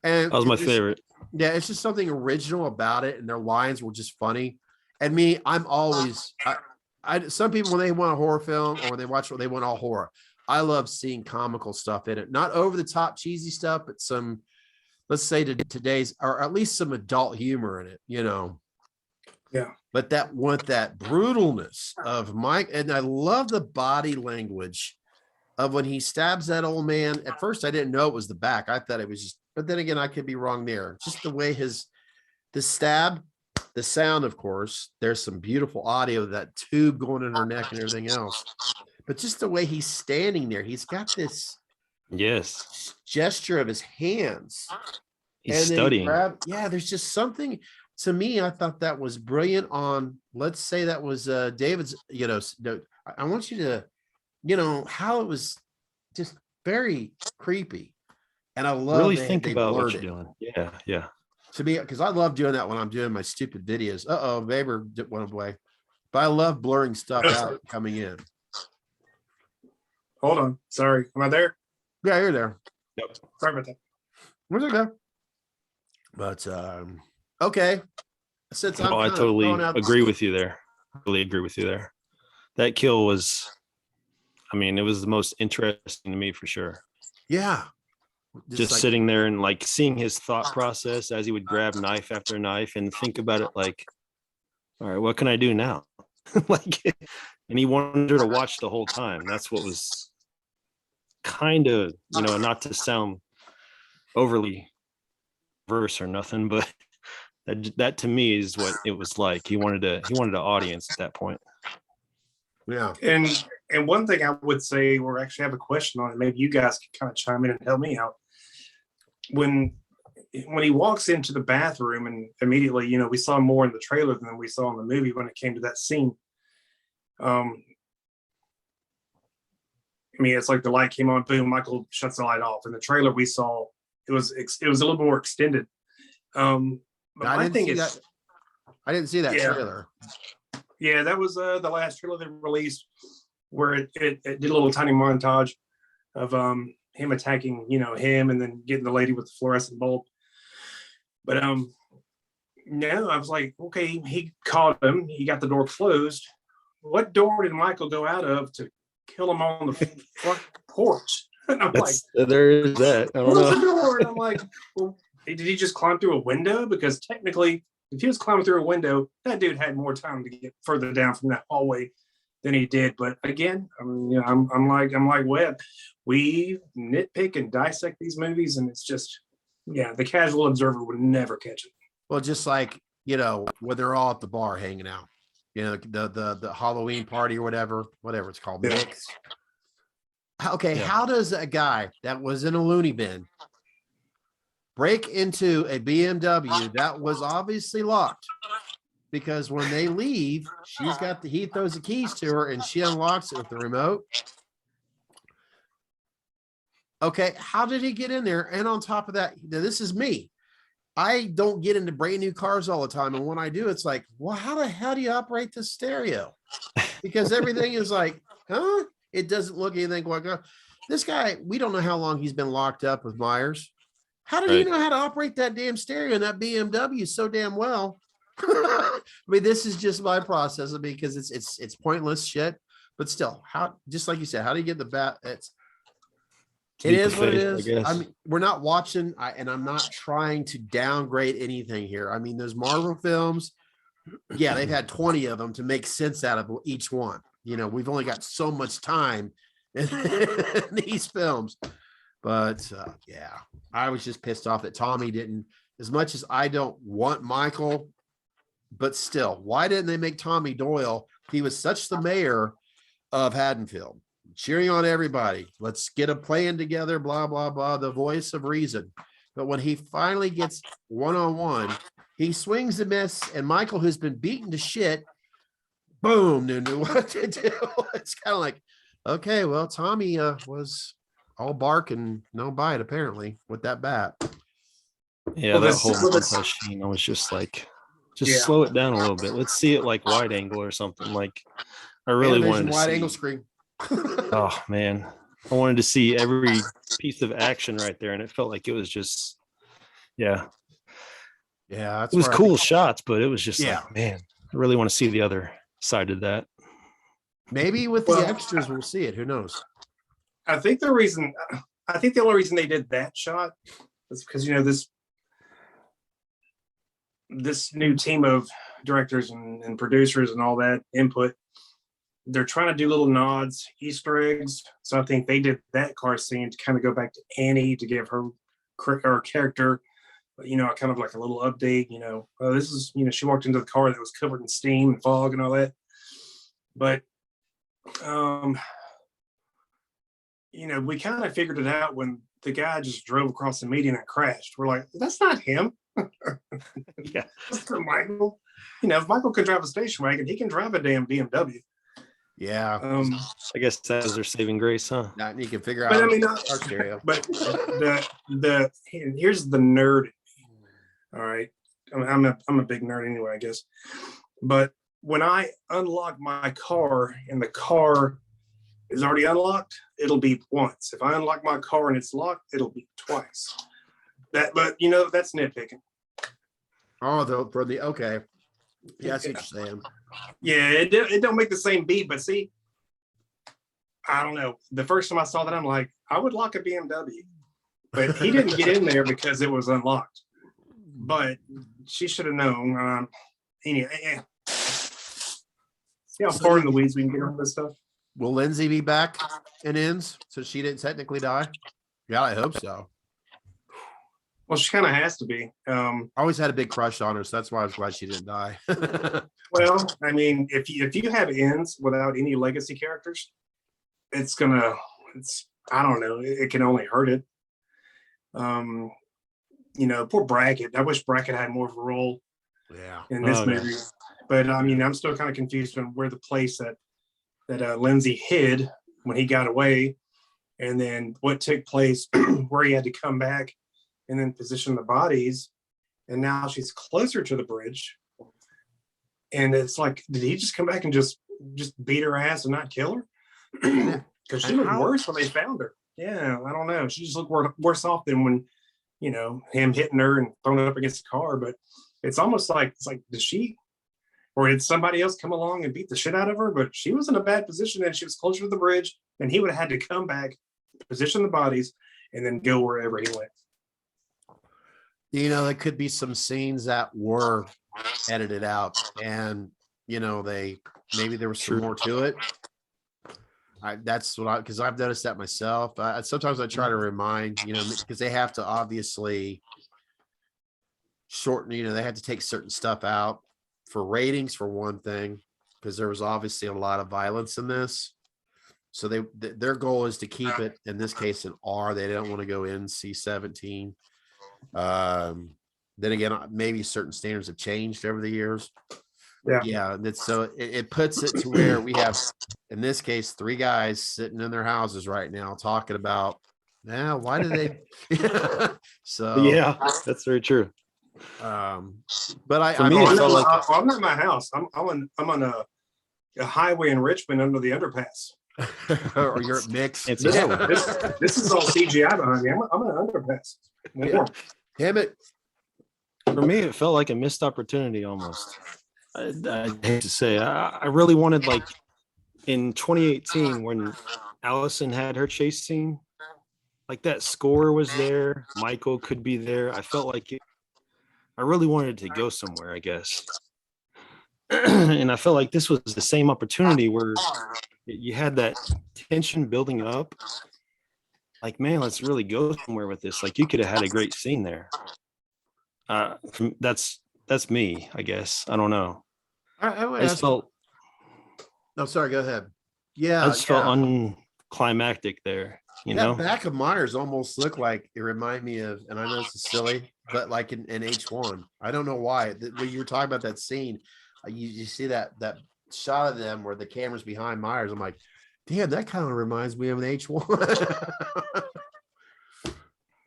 that was my favorite. Yeah, it's just something original about it, and their lines were just funny. And me, I'm always, some people, when they want a horror film or they want all horror, I love seeing comical stuff in it. Not over the top cheesy stuff, but some, let's say today's, or at least some adult humor in it, Yeah. But that brutalness of Mike, and I love the body language of when he stabs that old man. At first, I didn't know it was the back. I thought it was just, but then again, I could be wrong there. Just the way the stab, the sound, of course, there's some beautiful audio, that tube going in her neck and everything else. But just the way he's standing there, he's got this gesture of his hands. He's studying. There's just something, to me, I thought that was brilliant on, let's say that was David's, I want you to, how it was just very creepy. And I love Really they, think they about what blurred you're it doing. Yeah, yeah. to me because I love doing that when I'm doing my stupid videos. Weber went away. But I love blurring stuff out coming in. Hold on. Sorry. Am I there? Yeah, you're there. Yep. Sorry about that. Where's it go? But okay. Since I'm No, I kind of totally throwing out agree with you there. Really agree with you there. That kill was, I mean, it was the most interesting to me for sure. yeah. Just like, sitting there and like seeing his thought process as he would grab knife after knife and think about it like, all right, what can I do now? Like, and he wanted her to watch the whole time. That's what was kind of, not to sound overly verse or nothing, but that to me is what it was like. He wanted an audience at that point. yeah. And one thing I would say, or actually have a question on it, maybe you guys can kind of chime in and help me out. When he walks into the bathroom and immediately, we saw more in the trailer than we saw in the movie when it came to that scene. I mean, it's like the light came on, boom, Michael shuts the light off. In the trailer we saw, it was a little more extended. But I didn't see that trailer. Yeah, that was the last trailer they released, where it did a little tiny montage of him attacking, him, and then getting the lady with the fluorescent bulb. But no, I was like, okay, he caught him. He got the door closed. What door did Michael go out of to kill him on the front porch? And I'm like, there is that. I don't where's the know. door? And I'm like, well, did he just climb through a window? Because technically, if he was climbing through a window, that dude had more time to get further down from that hallway than he did. But again, I'm like Webb. We nitpick and dissect these movies, and it's just, the casual observer would never catch it. Well, just like, when they're all at the bar hanging out, the Halloween party or whatever it's called. Yeah. Mix. Okay. Yeah. How does a guy that was in a loony bin break into a BMW that was obviously locked? Because when they leave, he throws the keys to her and she unlocks it with the remote. Okay, how did he get in there? And on top of that, this is me. I don't get into brand new cars all the time. And when I do, it's like, well, how the hell do you operate this stereo? Because everything is like, huh? It doesn't look anything like this guy. We don't know how long he's been locked up with Myers. How did he know how to operate that damn stereo in that BMW so damn well? I mean, this is just my process because it's pointless shit. But still, just like you said, how do you get the bat? It is what it is. I mean, we're not watching, and I'm not trying to downgrade anything here. I mean, those Marvel films, yeah, they've had 20 of them to make sense out of each one. We've only got so much time in these films. But yeah, I was just pissed off that Tommy didn't, as much as I don't want Michael, but still, why didn't they make Tommy Doyle? He was such the mayor of Haddonfield, cheering on everybody. Let's get a plan together, blah, blah, blah, the voice of reason. But when he finally gets one-on-one, he swings a miss, and Michael, who's been beaten to shit, boom, knew what to do. It's kind of like, okay, well, Tommy was all bark and no bite, apparently, with that bat. Yeah, that whole montage scene, I was just like, slow it down a little bit. Let's see it like wide angle or something. Like, I really wanted to wide see. Angle screen. Oh man, I wanted to see every piece of action right there, and it felt like it was just, yeah, that's it was cool shots, but it was just like, man, I really want to see the other side of that. Maybe with the extras, we'll see it. Who knows? I think the only reason they did that shot is because this new team of directors and producers and all that input, they're trying to do little nods, Easter eggs. So I think they did that car scene to kind of go back to Annie to give her character, kind of like a little update. This is, she walked into the car that was covered in steam and fog and all that. But we kind of figured it out when the guy just drove across the median and crashed. We're like, that's not him. Yeah, that's Michael. If Michael can drive a station wagon, he can drive a damn BMW. Yeah. I guess that was their saving grace, huh? Now you can figure but I out mean, our stereo. but here's the nerd. All right, I'm a big nerd anyway, I guess. But when I unlock my car and the car is already unlocked, it'll beep once. If I unlock my car and it's locked, it'll beep twice. But that's nitpicking. Oh, for the okay. Yeah, I see what you're saying. Yeah, it don't make the same beat, but see, I don't know. The first time I saw that, I'm like, I would lock a BMW, but he didn't get in there because it was unlocked. But she should have known. Anyway, see how far in the weeds we can get on this stuff. Will Lindsay be back in ends so she didn't technically die? Yeah, I hope so. Well, she kind of has to be. I always had a big crush on her, so that's why I was glad she didn't die. Well, I mean, if you have ends without any legacy characters, it's I don't know, it can only hurt it. Poor Brackett. I wish Brackett had more of a role in this movie. But I mean, I'm still kind of confused on where the place that Lindsay hid when he got away, and then what took place where he had to come back and then position the bodies, and now she's closer to the bridge. And it's like, did he just come back and just beat her ass and not kill her? Because she looked worse when they found her. Yeah, I don't know. She just looked worse off than when, him hitting her and throwing her up against the car. But it's almost like, did she, or did somebody else come along and beat the shit out of her? But she was in a bad position and she was closer to the bridge, and he would have had to come back, position the bodies, and then go wherever he went. There could be some scenes that were edited out, and maybe there was some more to it. Because I've noticed that myself. Sometimes I try to remind, because they have to obviously shorten, they had to take certain stuff out for ratings for one thing, because there was obviously a lot of violence in this. So their goal is to keep it, in this case, an R. They don't want to go NC-17. Then again, maybe certain standards have changed over the years. Yeah. It puts it to where we have, in this case, 3 guys sitting in their houses right now talking about, why did they? So yeah, that's very true. But For me, it felt like I'm not in my house. I'm on a highway in Richmond under the underpass. or you're mixed. It's This is all CGI behind me. I'm in an underpass. Yeah. Damn it. For me, it felt like a missed opportunity almost. I hate to say, I really wanted, like, in 2018 when Allison had her chase scene, like, that score was there. Michael could be there. I felt like I really wanted to go somewhere, I guess. And I felt like this was the same opportunity where you had that tension building up. Like, man, let's really go somewhere with this. Like, you could have had a great scene there. That's me, I guess. I don't know. I just felt. No, sorry. Go ahead. Yeah, I just felt unclimactic there. That back of Myers almost looked like, it reminded me of, and I know this is silly, but like in H1. I don't know why. When you were talking about that scene, you see that shot of them where the camera's behind Myers. I'm like, damn, that kind of reminds me of an H1.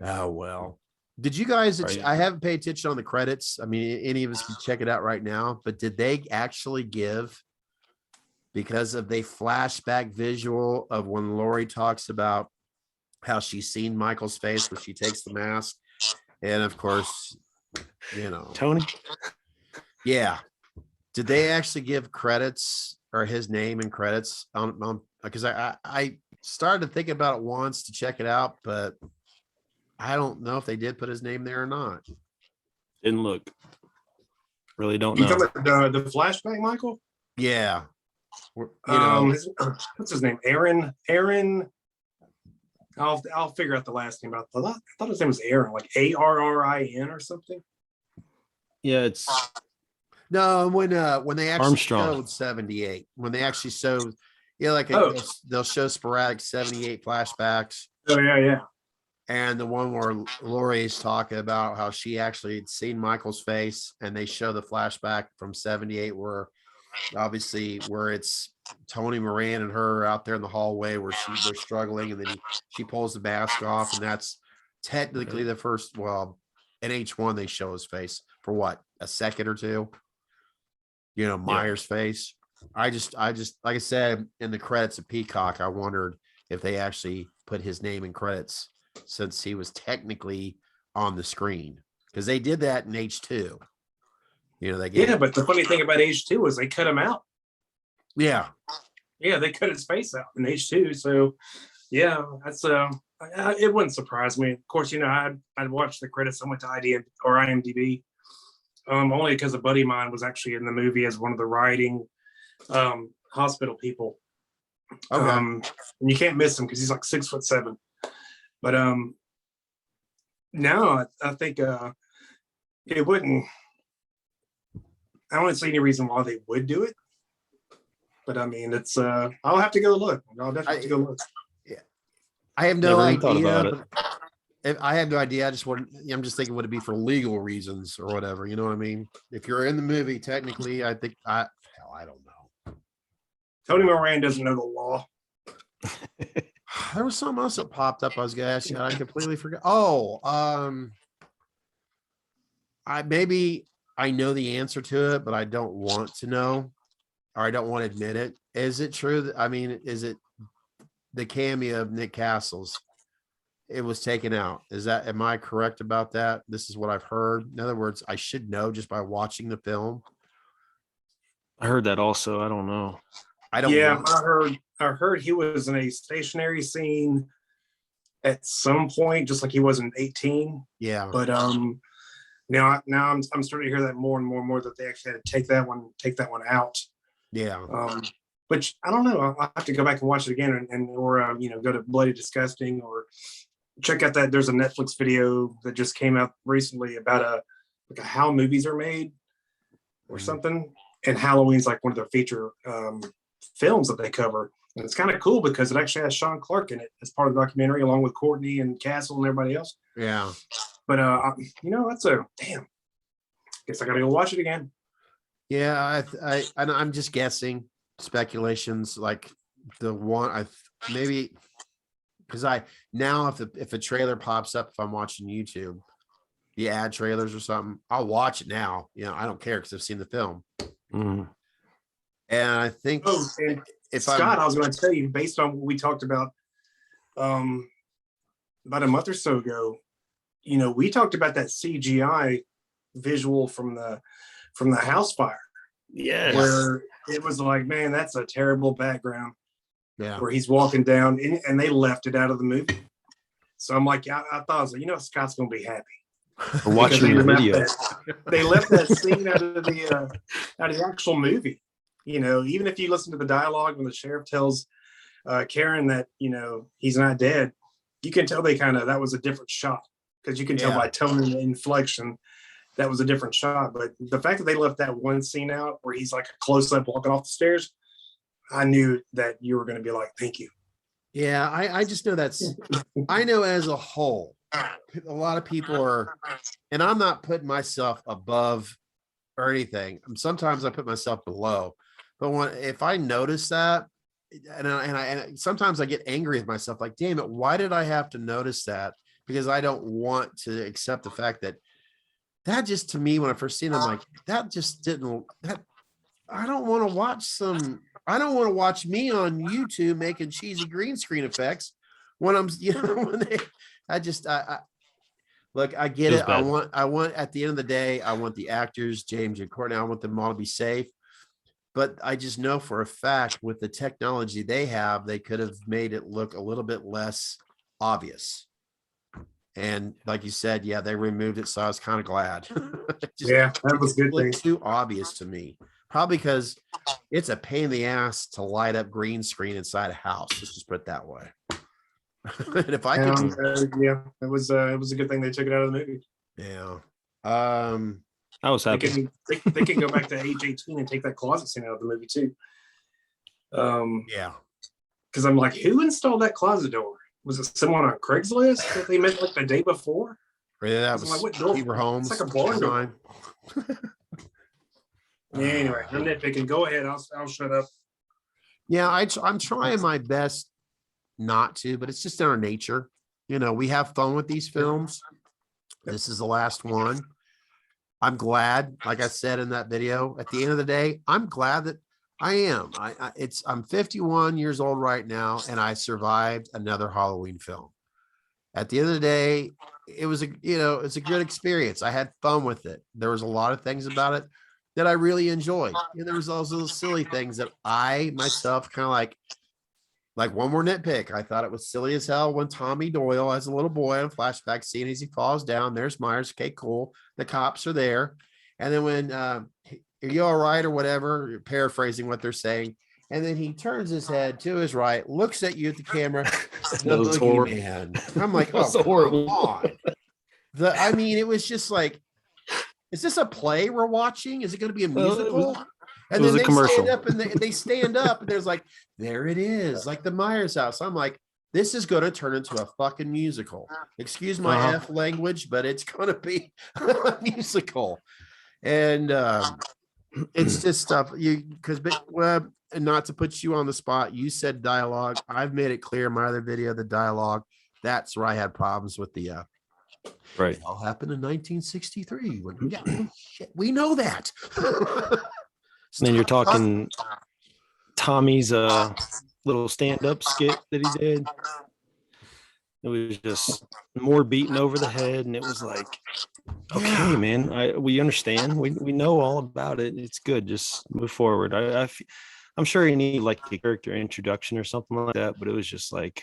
Oh well. Did you guys? I haven't paid attention on the credits. I mean, any of us can check it out right now. But did they actually give, because of the flashback visual of when Lori talks about how she's seen Michael's face where she takes the mask, and of course, Tony? Yeah. Did they actually give credits or his name and credits on because I started thinking about it once to check it out, but I don't know if they did put his name there or not. Didn't look. Really don't You know. talking about the flashback, Michael? Yeah. What's his name? Aaron. I'll figure out the last name. I thought his name was Aaron, like ARRIN or something. Yeah, it's no. When they actually Armstrong. showed 78, when they actually showed, they'll show sporadic 78 flashbacks. Oh yeah. And the one where Lori's talking about how she actually had seen Michael's face, and they show the flashback from 78 where obviously where it's Tony Moran and her out there in the hallway where they're struggling, and then she pulls the mask off, and that's technically the first. Well, in H1 they show his face for what, a second or two. You know, Myers' face. I just like I said in the credits of Peacock, I wondered if they actually put his name in credits since he was technically on the screen, because they did that in H2. You know, they gave but the funny thing about H2 was they cut him out. Yeah, they cut his face out in H2. So yeah, that's it wouldn't surprise me. Of course, you know, I'd watched the credits. I went to IMDb, only because a buddy of mine was actually in the movie as one of the writing hospital people. okay. And you can't miss him because he's like 6'7". But no, I think it wouldn't. I don't see any reason why they would do it. But I mean, it's I'll have to go look. I'll definitely have to go look. I have no Never even thought idea. about it. I have no idea. I'm just thinking, would it be for legal reasons or whatever? You know what I mean? If you're in the movie, technically, I think I don't know. Tony Moran doesn't know the law. There was something else that popped up. I was gonna ask you, and I completely forgot. Oh, I know the answer to it, but I don't want to know, or I don't want to admit it. Is it true that, I mean, is it the cameo of Nick Castles? It was taken out. Am I correct about that? This is what I've heard. In other words, I should know just by watching the film. I heard that also. I don't know. I don't. Yeah, I heard he was in a stationary scene at some point, just like he was in 18. Yeah. But now I'm starting to hear that more and more that they actually had to take that one out. Yeah. Which I don't know. I'll have to go back and watch it again, or you know, go to Bloody Disgusting, or check out that. There's a Netflix video that just came out recently about how movies are made or something. And Halloween's like one of their feature films that they cover. And it's kind of cool because it actually has Sean Clark in it as part of the documentary, along with Courtney and Castle and everybody else. Yeah. But you know, that's a damn. Guess I gotta go watch it again. Yeah. I'm just guessing, speculations, like the one maybe because if a trailer pops up, if I'm watching YouTube, the ad trailers or something, I'll watch it now. You know, I don't care because I've seen the film. Mm. And I think if Scott, I was going to tell you, based on what we talked about about a month or so ago, you know, we talked about that CGI visual from the house fire. Yes. Where it was like, man, that's a terrible background. Yeah. Where he's walking down, and they left it out of the movie. So I'm like, I thought, I was like, you know, Scott's going to be happy. For watching the video. They left that scene out of the actual movie. You know, even if you listen to the dialogue when the sheriff tells Karen that, you know, he's not dead, you can tell that was a different shot, because you can tell by tone and inflection that was a different shot. But the fact that they left that one scene out where he's like a close up walking off the stairs, I knew that you were going to be like, thank you. Yeah, I just know I know as a whole, a lot of people are, and I'm not putting myself above or anything. Sometimes I put myself below, but if I notice that, and sometimes I get angry with myself, like, damn it, why did I have to notice that? Because I don't want to accept the fact that just, to me, when I first seen it, I'm like, that just didn't, I don't want to watch me on YouTube making cheesy green screen effects when I'm, you know, look, I get it. I want, at the end of the day, I want the actors, James and Courtney, I want them all to be safe. But I just know for a fact, with the technology they have, they could have made it look a little bit less obvious. And like you said, yeah, they removed it, so I was kind of glad. That was good. Looked too obvious to me. Probably because it's a pain in the ass to light up green screen inside a house. Let's just put it that way. And if I could, it was a good thing they took it out of the movie. Yeah. I was happy. They can go back to age 18 and take that closet scene out of the movie too. Yeah. Because I'm like, who installed that closet door? Was it someone on Craigslist that they met like the day before? Yeah, that was like, Beaver Homes. It's like a barn door. Yeah, anyway, I'm nitpicking. Go ahead. I'll shut up. Yeah, I'm trying my best not to, but it's just in our nature. You know, we have fun with these films. This is the last one. I'm glad, like I said in that video, at the end of the day, I'm glad that I am. I'm 51 years old right now, and I survived another Halloween film. At the end of the day, it was it's a good experience. I had fun with it. There was a lot of things about it that I really enjoyed. And there was also those silly things that I myself kind of like one more nitpick. I thought it was silly as hell when Tommy Doyle, as a little boy in a flashback scene, as he falls down, there's Myers. Okay, cool. The cops are there. And then when are you all right or whatever, paraphrasing what they're saying. And then he turns his head to his right, looks at you at the camera, the That was horrible. boogeyman. I'm like, That was oh, horrible. come on. I mean, it was just like, is this a play we're watching? Is it going to be a Well, musical? it was a commercial. Stand up and they stand up and there's like, there it is, like the Myers house. I'm like, this is going to turn into a fucking musical. Excuse my F language, but it's going to be a musical. And it's just stuff and not to put you on the spot, you said dialogue. I've made it clear in my other video, the dialogue. That's where I had problems with the Right. it all happened in 1963. Shit, we know that. And then you're talking Tommy's little stand-up skit that he did. It was just more beaten over the head, and it was like, okay, man, we understand. We know all about it. It's good. Just move forward. I'm sure you need like a character introduction or something like that, but it was just like,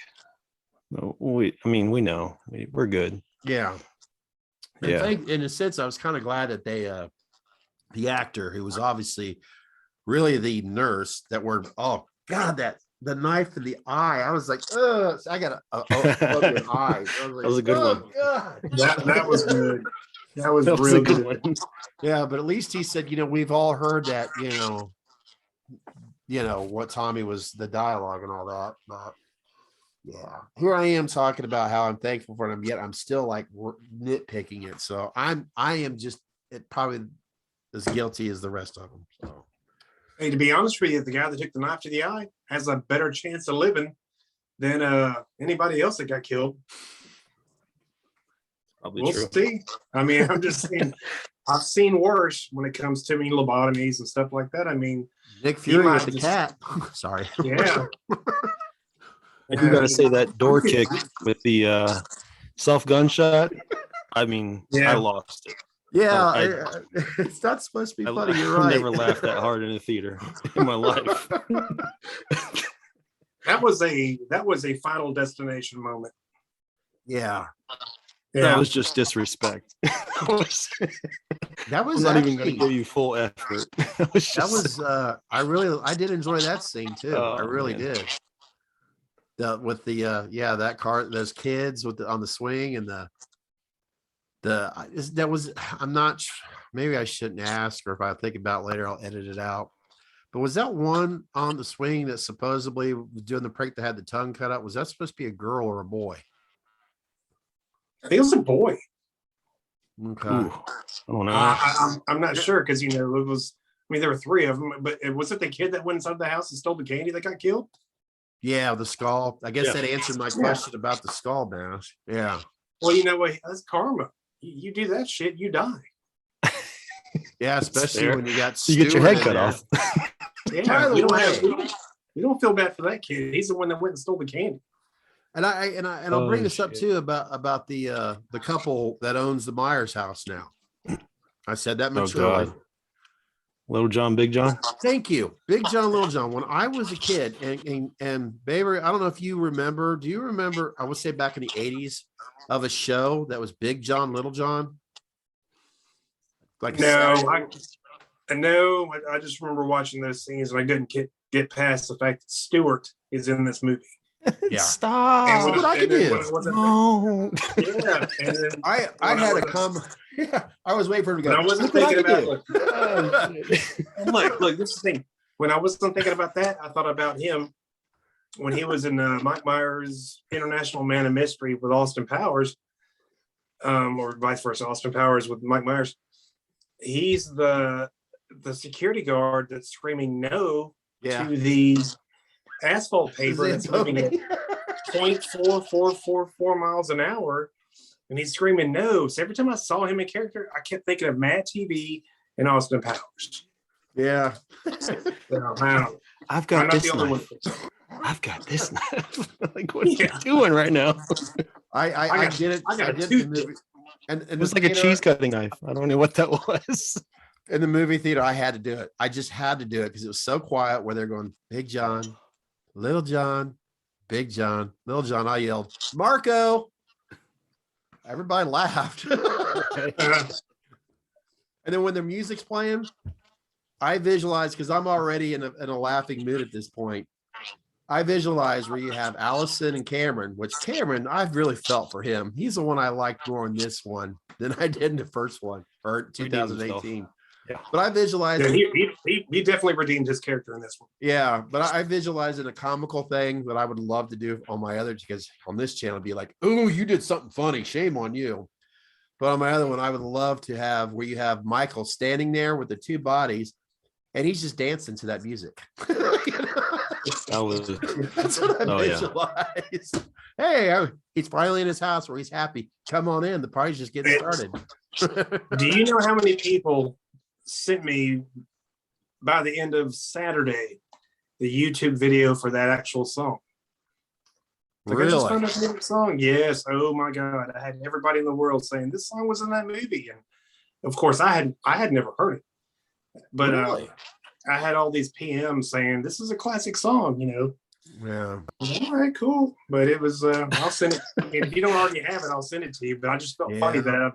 we know we're good. Yeah. Yeah. In a sense, I was kind of glad that they, the actor who was obviously really the nurse, that were, oh God, that the knife to the eye. I was like, oh, I got an eye. That was a good one. God. That was good. That was That was real a good good. one. Yeah, but at least he said, we've all heard that, what Tommy was, the dialogue and all that. But yeah, here I am talking about how I'm thankful for them, yet I'm still like nitpicking it. So I am just probably as guilty as the rest of them. So Hey, to be honest with you, the guy that took the knife to the eye has a better chance of living than anybody else that got killed. Probably We'll true. see. I mean, I'm just saying, I've seen worse when it comes to lobotomies and stuff like that. I mean, Nick Fury might with the just- cat. Sorry. yeah. I do gotta say that door kick with the self gunshot. I mean, Yeah. I lost it. Yeah, it's not supposed to be funny. You're I right. never laughed that hard in a theater in my life. That was a Final Destination moment. Yeah, That was just disrespect. that was I'm not even going actually, to give you full effort. That was I did enjoy that scene too. Oh, I really man. did. With the that car, those kids on the swing and I'm not, maybe I shouldn't ask, or if I think about it later, I'll edit it out. But was that one on the swing that supposedly was doing the prank that had the tongue cut out? Was that supposed to be a girl or a boy? I think it was a boy. Okay. Ooh, I don't know. I'm not sure because it was. I mean, there were three of them, but was it the kid that went inside the house and stole the candy that got killed? Yeah, the skull. I guess Yeah. that answered my question about the skull mask. Yeah. Well, you know what? That's karma. You do that shit, you die. Yeah, especially fair. when you got You get your Stewart head in cut there. off. Yeah, By the way- we don't feel bad for that kid. He's the one that went and stole the candy. And I'll bring this up shit. too about the couple that owns the Myers house now. I said that Oh, maturely. God. Little John, Big John. Thank you. Big John, Little John. When I was a kid, and baby, I don't know if you remember, do you remember, I would say back in the 80s, of a show that was Big John, Little John? Like No, I just remember watching those scenes and I couldn't get past the fact that Stewart is in this movie. Yeah. Stop. And when what I and can then do. when it wasn't- No. yeah, and then I when had I to was- come. Yeah, I was waiting for him to when go. I wasn't "Look what thinking I can about do." look, this is the thing. When I wasn't thinking about that, I thought about him when he was in Mike Myers' International Man of Mystery with Austin Powers, or vice versa, Austin Powers with Mike Myers. He's the security guard that's screaming no Yeah. to the asphalt paver that's moving at 0.4444 miles an hour, and he's screaming no. So every time I saw him in character, I kept thinking of Mad TV and Austin Powers. Yeah. So, I've I'm got not this the only one. knife. I've got this knife. Like, what are you doing right now? I did it. I got a did the toothpick. movie. And It was like a cheese cutting knife. I don't know what that was. in the movie theater. I had to do it. I just had to do it because it was so quiet where they're going, Big John, Little John, Big John, Little John. I yelled, Marco. Everybody laughed. And then when the music's playing, I visualize, because I'm already in a laughing mood at this point. I visualize where you have Allison and Cameron, which Cameron, I've really felt for him. He's the one I liked more in this one than I did in the first one, or 2018. Yeah. But I visualize Yeah, he definitely redeemed his character in this one. yeah, but I visualize it a comical thing that I would love to do on my other, because on this channel it'd be like, oh, you did something funny, shame on you. But on my other one, I would love to have where you have Michael standing there with the two bodies and he's just dancing to that music. You know? That's what I visualize. Hey, he's finally in his house where he's happy. Come on in. The party's just getting started. Do you know how many people sent me by the end of Saturday the YouTube video for that actual song? Like, I just found out the song. Yes. Oh my God. I had everybody in the world saying this song was in that movie. And of course I had never heard it. But I had all these PMs saying this is a classic song, you know. Yeah. All right, cool. But it was I'll send it. If you don't already have it, I'll send it to you. But I just felt funny that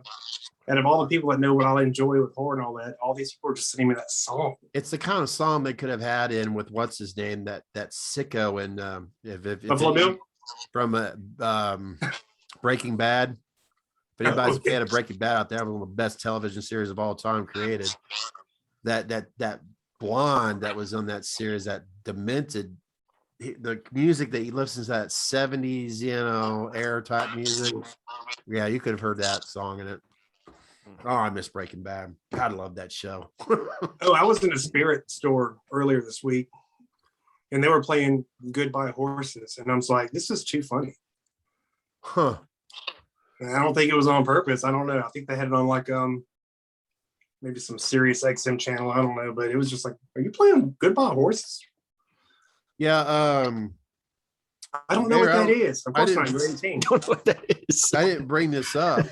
out of all the people that know what I'll enjoy with horror and all that, all these people are just sending me that song. It's the kind of song they could have had in with what's his name, that sicko and Buffalo Bill from Breaking Bad. If anybody's a fan of Breaking Bad out there, one of the best television series of all time created. That blonde that was on that series, that demented, the music that he listens to, that 70s, you know, air type music. Yeah, you could have heard that song in it. Oh, I miss Breaking Bad. God, I love that show. Oh, I was in a spirit store earlier this week and they were playing Goodbye Horses. And I was like, this is too funny. Huh. And I don't think it was on purpose. I don't know. I think they had it on like maybe some Sirius XM channel. I don't know, but it was just like, are you playing Goodbye Horses? Yeah. I don't know what that is. Of course not. Don't know what that is. I didn't bring this up.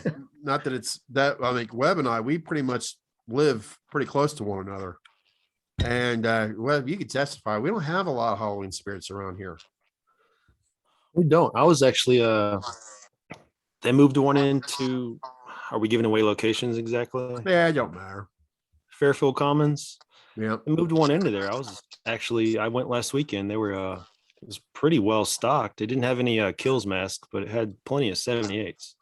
Not that it's that. I think Webb and I, we pretty much live pretty close to one another. And Webb, you could testify. We don't have a lot of Halloween spirits around here. We don't. I was actually they moved one into, are we giving away locations exactly? Yeah, it don't matter. Fairfield Commons. Yeah. They moved one into there. I went last weekend. They were it was pretty well stocked. It didn't have any kills mask, but it had plenty of 78s.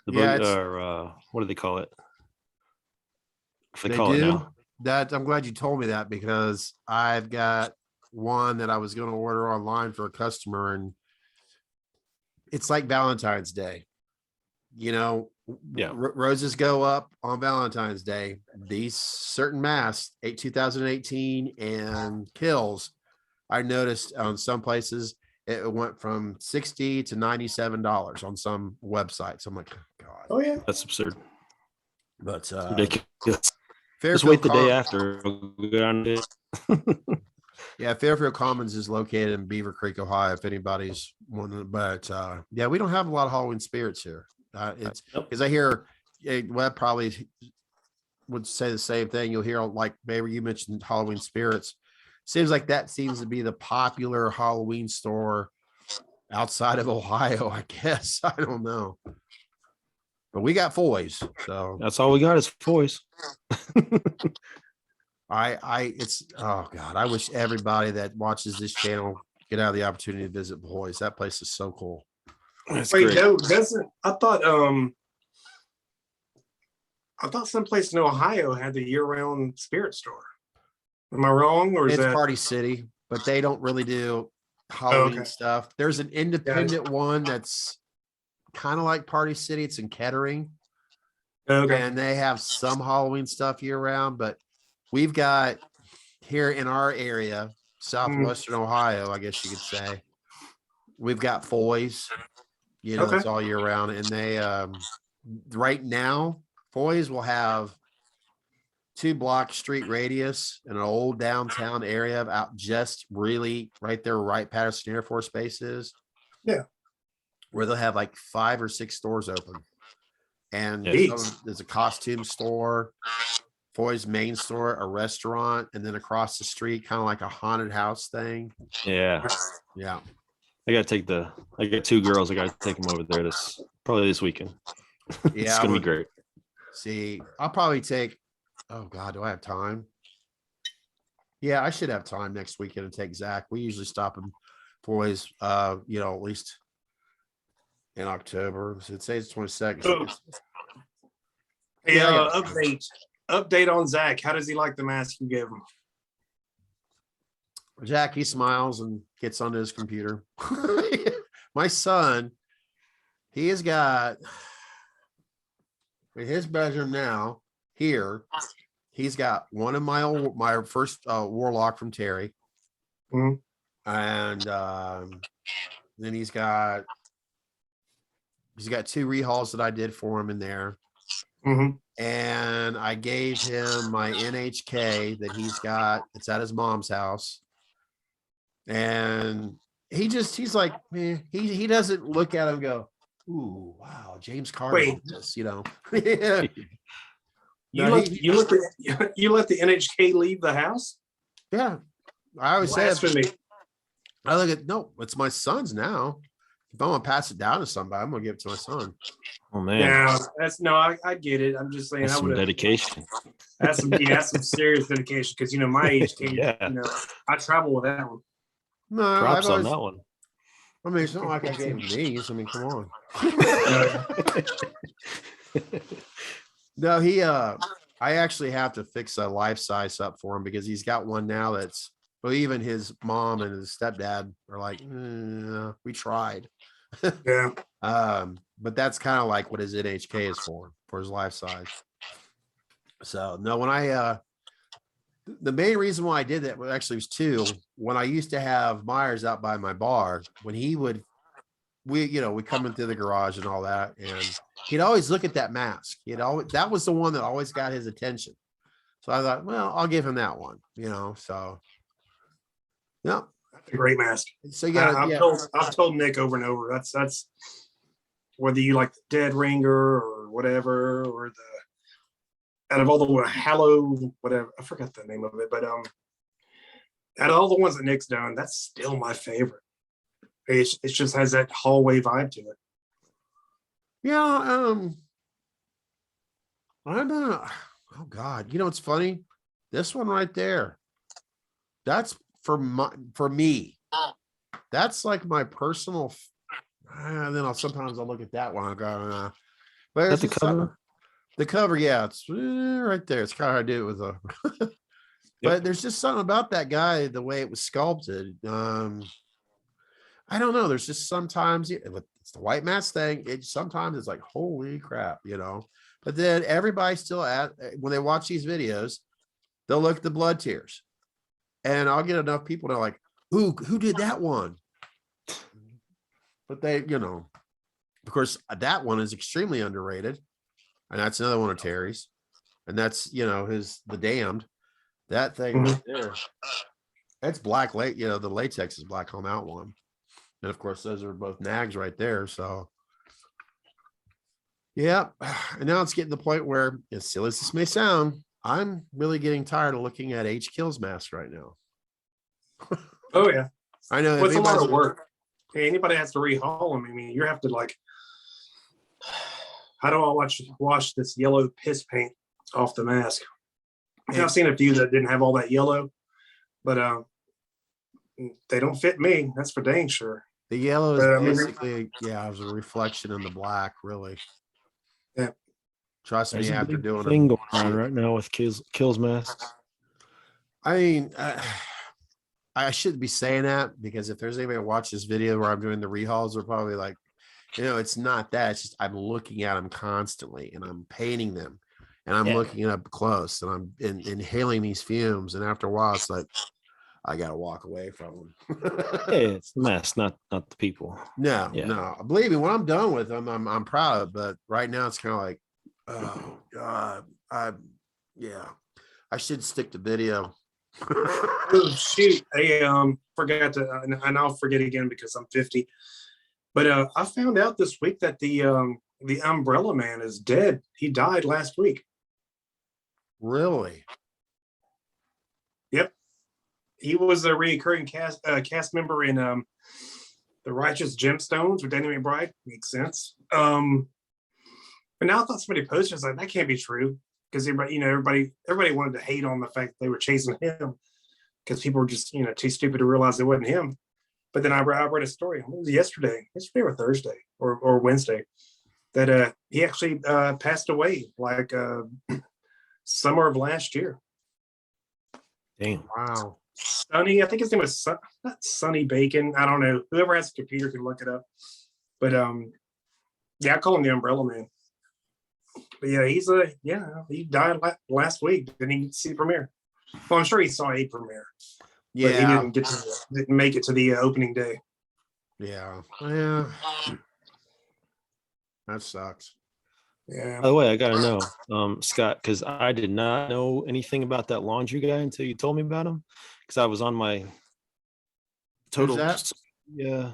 What do they call it? They do that. I'm glad you told me that, because I've got one that I was going to order online for a customer, and it's like Valentine's Day. You know, yeah, roses go up on Valentine's Day. These certain masks, 2018 and kills, I noticed on some places it went from $60 to $97 on some websites. I'm like, God. Oh yeah, that's absurd. But ridiculous. Fairfield Just wait the day after. Yeah, Fairfield Commons is located in Beaver Creek, Ohio, if anybody's wondering. But yeah, we don't have a lot of Halloween spirits here. It's because I hear Webb probably would say the same thing. You'll hear, like, maybe you mentioned Halloween spirits. Seems like that seems to be the popular Halloween store outside of Ohio, I guess. I don't know. But we got Foy's, so that's all we got is Foy's. It's, oh God, I wish everybody that watches this channel could have the opportunity to visit Boys. That place is so cool. That's wait, great. I thought someplace in Ohio had the year-round spirit store. Am I wrong, or is It's that Party City, but they don't really do Halloween stuff. There's an independent one that's kind of like Party City. It's in Kettering, and they have some Halloween stuff year round. But we've got here in our area, southwestern Ohio, I guess you could say. We've got Foy's, you know, Okay. it's all year round. And they, right now, Foy's will have 2-block street radius in an old downtown area out just really right there, right Patterson Air Force Base is. Yeah. Where they'll have like 5 or 6 stores open. And Yeah. there's a costume store, Foy's main store, a restaurant, and then across the street, kind of like a haunted house thing. Yeah. Yeah. I got 2 girls. I got to take them over there probably this weekend. Yeah. It's going to be great. See, I'll probably take, oh God, do I have time? Yeah, I should have time next weekend to take Zach. We usually stop in Foy's, you know, at least in October. So it says 22nd. Oh. Hey, Yeah, I got update on Zach. How does he like the mask you gave him? Jack, he smiles and gets onto his computer. My son, he has got in his bedroom now here. He's got one of my first warlock from Terry. Mhm. And then he's got 2 rehauls that I did for him in there. Mhm. And I gave him my NHK that he's got. It's at his mom's house. And he's like, man, he doesn't look at him and go, ooh, wow, James Carter Wait. did this, you know. Yeah. You No, let the NHK leave the house? Yeah. I always say, Blasphemy. I look at, no, it's my son's now. If I'm gonna pass it down to somebody, I'm gonna give it to my son. Oh man, Yeah, I get it. I'm just saying, that's I some would have. dedication. That's some serious dedication because my age came. Yeah. I travel with that one. No, Props on that one. I mean, it's not like I gave him these. I mean, come on. No, I actually have to fix a life size up for him because he's got one now that's, well, even his mom and his stepdad are like, we tried. Yeah. But that's kind of like what his NHK is for his life size. So no, when the main reason why I did that actually was 2. When I used to have Myers out by my bar, when we come into the garage and all that, and he'd always look at that mask. That was the one that always got his attention. So I thought, well, I'll give him that one, so. Yeah. That's a great mask. So yeah, I've told Nick over and over, that's whether you like the Dead Ringer or whatever, or out of all the Hallow, whatever, I forgot the name of it, but out of all the ones that Nick's done, that's still my favorite. It just has that hallway vibe to it. Yeah. I'm not, oh God, it's funny. This one right there, that's for me. That's like my personal, and then sometimes I'll look at that one. I go, but it's the cover. The cover, yeah, it's right there. It's kind of how I do it with a. But there's just something about that guy, the way it was sculpted. I don't know. There's just sometimes it's the white mask thing. Sometimes it's like, holy crap, But then everybody still when they watch these videos, they'll look at the blood tears, and I'll get enough people to like, who did that one? But they, of course, that one is extremely underrated. And that's another one of Terry's. And that's, the Damned. That thing right there. That's black, the latex is black on that one. And of course, those are both nags right there. So, yeah. And now it's getting to the point where, as silly as this may sound, I'm really getting tired of looking at H Kills mask right now. Oh, yeah. I know. It's a lot of work. Hey, anybody has to rehaul them. I mean, you have to how do I wash this yellow piss paint off the mask? I've seen a few that didn't have all that yellow, but they don't fit me. That's for dang sure. The yellow is basically, it was a reflection in the black, really. Yeah. Trust me, after doing thing going on right now with kills masks. I mean, I shouldn't be saying that, because if there's anybody who watch this video where I'm doing the rehauls, they're probably like, it's not that. It's just I'm looking at them constantly, and I'm painting them, and I'm looking up close, and I'm inhaling these fumes. And after a while, it's like, I got to walk away from them. Yeah, it's the mess, not the people. No, Yeah. no. Believe me, when I'm done with them, I'm proud of it. But right now it's kind of like, oh God, yeah, I should stick to video. Oh, shoot, I forgot to, and I'll forget again because I'm 50. But I found out this week that the Umbrella Man is dead. He died last week. Really? Yep, he was a recurring cast member in The Righteous Gemstones with Danny McBride. Makes sense. But now I thought somebody posted, it's like that can't be true because everybody wanted to hate on the fact that they were chasing him because people were just too stupid to realize it wasn't him. But then I read a story. It was yesterday or Thursday or Wednesday that he actually passed away like summer of last year. Damn. Wow. Sonny, I think his name was not Sonny Bacon. I don't know. Whoever has a computer can look it up. But yeah, I call him the Umbrella Man. But yeah, he died last week. Didn't even see the premiere. Well, I'm sure he saw a premiere. But he Yeah. didn't make it to the opening day. Yeah. That sucks. Yeah. By the way, I gotta know, Scott, because I did not know anything about that laundry guy until you told me about him. Because I was on my total, that? yeah,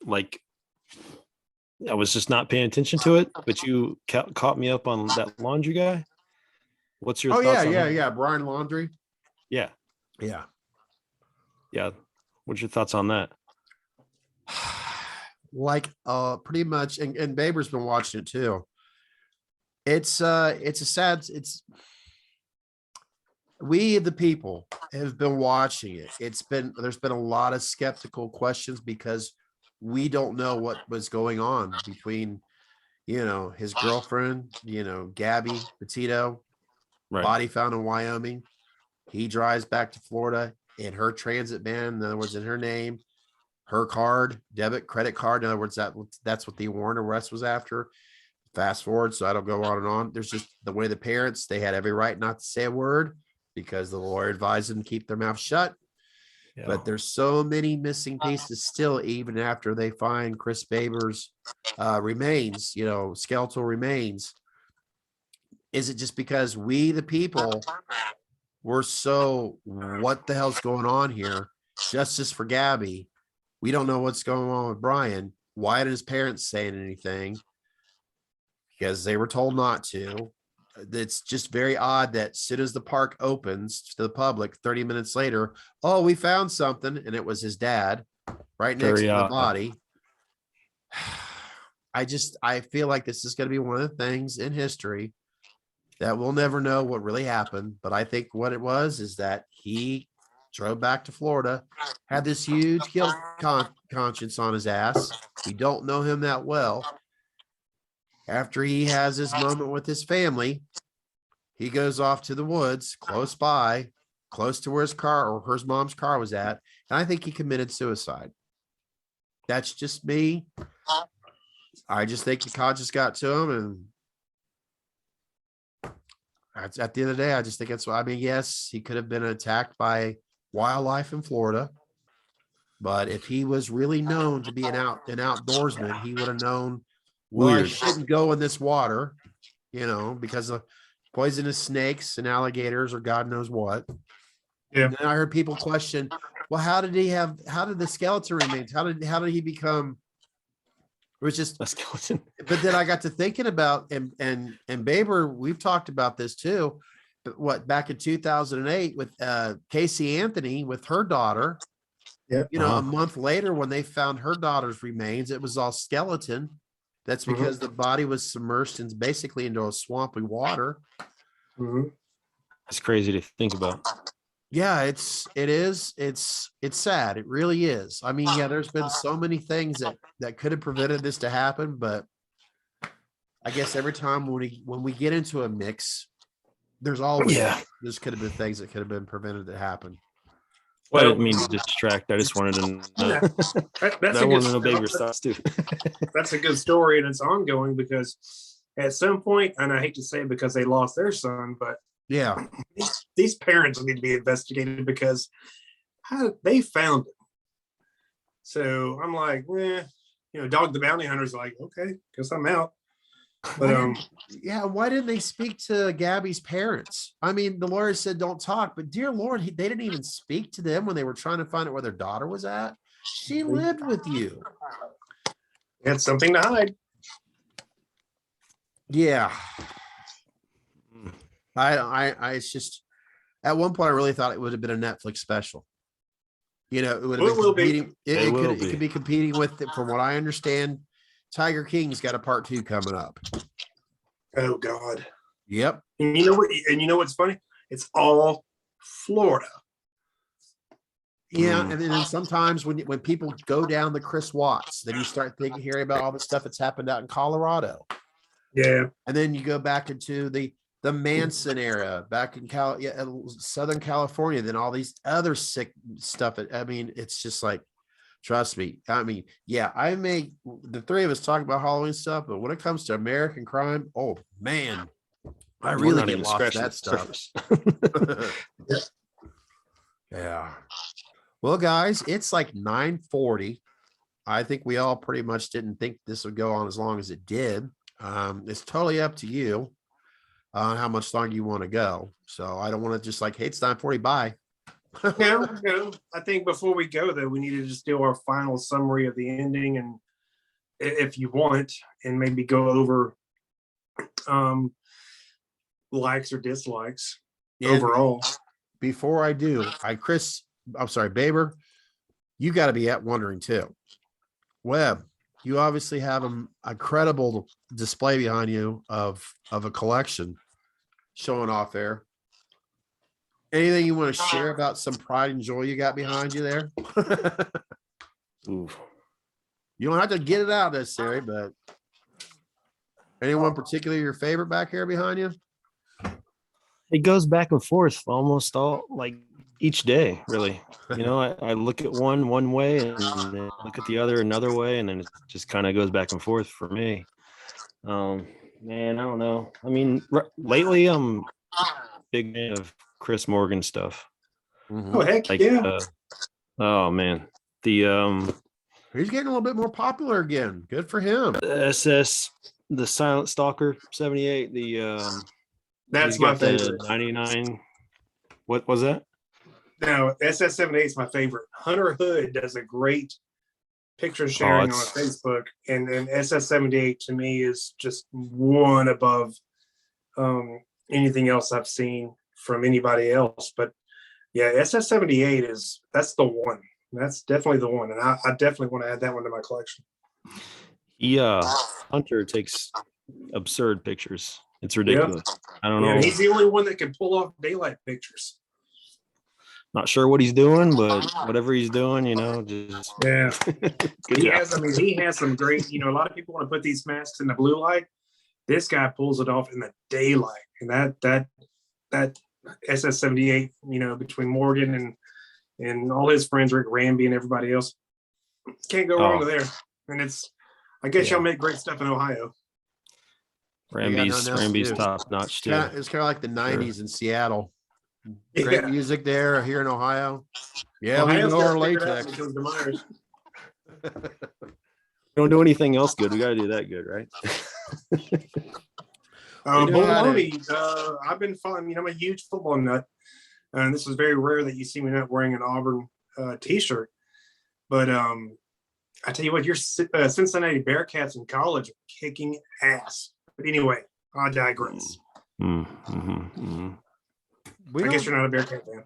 like I was just not paying attention to it. But you caught me up on that laundry guy. What's your Oh thoughts yeah, on him? yeah. Brian Laundrie. Yeah, Yeah. yeah. What's your thoughts on that? Like pretty much, and Baber's been watching it too. It's a sad, we the people have been watching it. There's been a lot of skeptical questions because we don't know what was going on between his girlfriend, Gabby Petito, Right. body found in Wyoming. He drives back to Florida in her transit van, in other words, in her name, her card, credit card. In other words, that's what the warrant arrest was after. Fast forward, so I don't go on and on. There's just the way the parents, they had every right not to say a word because the lawyer advised them to keep their mouth shut. Yeah. But there's so many missing pieces still, even after they find Chris Baber's remains, skeletal remains. Is it just because we, the people, were so, what the hell's going on here? Justice for Gabby. We don't know what's going on with Brian. Why did his parents saying anything? Because they were told not to. It's just very odd that as soon as the park opens to the public, 30 minutes later, oh, we found something, and it was his dad right next to the body. I feel like this is going to be one of the things in history that we'll never know what really happened. But I think what it was is that he drove back to Florida, had this huge guilt conscience on his ass. We don't know him that well. After he has his moment with his family, he goes off to the woods close by, close to where his car or his mom's car was at. And I think he committed suicide. That's just me. I just think the conscience got to him. And at the end of the day, I just think that's what I mean. Yes, he could have been attacked by wildlife in Florida. But if he was really known to be an outdoorsman, he would have known, well, I shouldn't go in this water, because of poisonous snakes and alligators or God knows what. Yeah. And then I heard people question, well, how did the skeleton remains? How did he become? It was just a skeleton. But then I got to thinking about, and Baber, we've talked about this too. But back in 2008 with Casey Anthony with her daughter. Yeah. A month later when they found her daughter's remains, it was all skeleton. That's because the body was submerged basically into a swampy water. It's crazy to think about. Yeah, it's sad. It really is. I mean, yeah, there's been so many things that could have prevented this to happen, but I guess every time when we get into a mix, there's always this could have been things that could have been prevented to happen. Well, I didn't mean to distract. I just wanted to know. That's I want to know Baber's thoughts too. That's a good story, and it's ongoing because at some point, and I hate to say it because they lost their son, but yeah, these parents need to be investigated because how they found him. So I'm like, Dog the Bounty Hunter's like, okay, guess I'm out. But why didn't they speak to Gabby's parents? I mean, the lawyer said don't talk, but dear Lord, they didn't even speak to them when they were trying to find out where their daughter was at. She lived with you. had something to hide. Yeah. It's just, at one point I really thought it would have been a Netflix special. It would have been competing. It could be competing with it. From what I understand, Tiger King's got a part 2 coming up. Oh God. Yep. And you know what's funny? It's all Florida. Yeah, and then sometimes when people go down the Chris Watts, then you start hearing about all the stuff that's happened out in Colorado. Yeah. And then you go back into the Manson era back in Southern California, then all these other sick stuff. I mean, it's just like, trust me. I mean, yeah, the three of us talk about Halloween stuff, but when it comes to American crime, oh man, I really get lost that stuff. Yeah. Well, guys, it's like 9:40. I think we all pretty much didn't think this would go on as long as it did. It's totally up to you on how much longer you want to go. So I don't want to just like, hey, it's 9:40, bye. No. I think before we go, though, we need to just do our final summary of the ending, and if you want, and maybe go over likes or dislikes overall. Before I do, I'm sorry, Baber, you got to be wondering too. Webb, you obviously have a credible display behind you of a collection showing off there. Anything you want to share about some pride and joy you got behind you there? Ooh. You don't have to get it out necessarily, but anyone particularly your favorite back here behind you? It goes back and forth almost all like each day, really. I look at one way and then look at the other another way, and then it just kind of goes back and forth for me. Man, I don't know. I mean, lately I'm big fan of Chris Morgan stuff. Oh heck Like, yeah! Oh man, he's getting a little bit more popular again. Good for him. The Silent Stalker 78. That's my favorite. 99. What was that? No, SS78 is my favorite. Hunter Hood does a great picture sharing on Facebook, and SS78 to me is just one above anything else I've seen from anybody else. But yeah, SS78 that's the one. That's definitely the one, and I definitely want to add that one to my collection. Hunter takes absurd pictures. It's ridiculous. I don't know. And he's the only one that can pull off daylight pictures. Not sure what he's doing, but whatever he's doing, just yeah. He has some great. A lot of people want to put these masks in the blue light. This guy pulls it off in the daylight, and that SS78, between Morgan and all his friends, Rick Ramby and everybody else, can't go wrong with there. And I guess y'all make great stuff in Ohio. Ramby's top notch too. It's kind of like the 90s in Seattle. Great music there here in Ohio. Yeah, we know our latex. Don't do anything else good. We got to do that good, right? Bologna. I've been following. I'm a huge football nut, and this is very rare that you see me not wearing an Auburn T-shirt. But I tell you what, your Cincinnati Bearcats in college are kicking ass. But anyway, I digress. I guess you're not a Bearcat fan.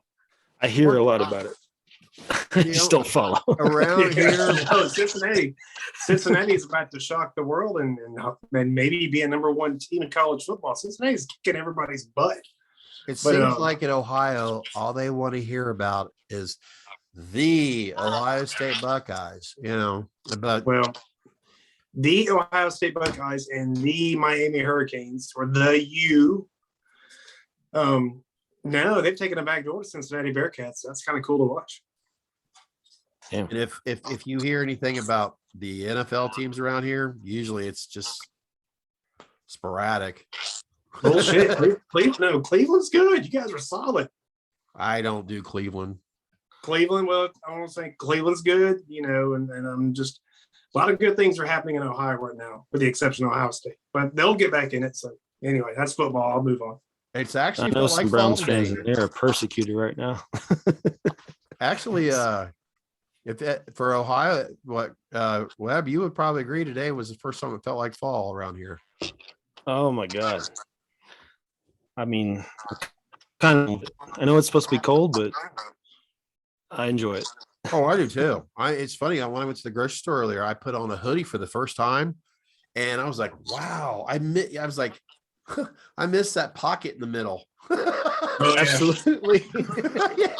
I hear a lot about it. I just don't follow. Around here. No, Cincinnati is about to shock the world and maybe be a #1 team in college football. Cincinnati's kicking everybody's butt. It seems like in Ohio, all they want to hear about is the Ohio State Buckeyes, Well, the Ohio State Buckeyes and the Miami Hurricanes, or the U. No, they've taken a back door to Cincinnati Bearcats. That's kind of cool to watch. Damn. And if you hear anything about the NFL teams around here, usually it's just sporadic. Bullshit. Cleveland's good. You guys are solid. I don't do Cleveland. Cleveland, well, I want to say Cleveland's good, and I'm just a lot of good things are happening in Ohio right now, with the exception of Ohio State. But they'll get back in it. So anyway, that's football. I'll move on. It's I actually know felt some like Browns fall fans today. and they're persecuted right now. Actually, if that, for Ohio, Webb, you would probably agree today was the first time it felt like fall around here. Oh my God. I mean, I know it's supposed to be cold, but I enjoy it. Oh, I do too. It's funny. When I went to the grocery store earlier, I put on a hoodie for the first time, and I was like, "Wow!" I was like, "I missed that pocket in the middle." Oh, yeah. Absolutely. Yeah.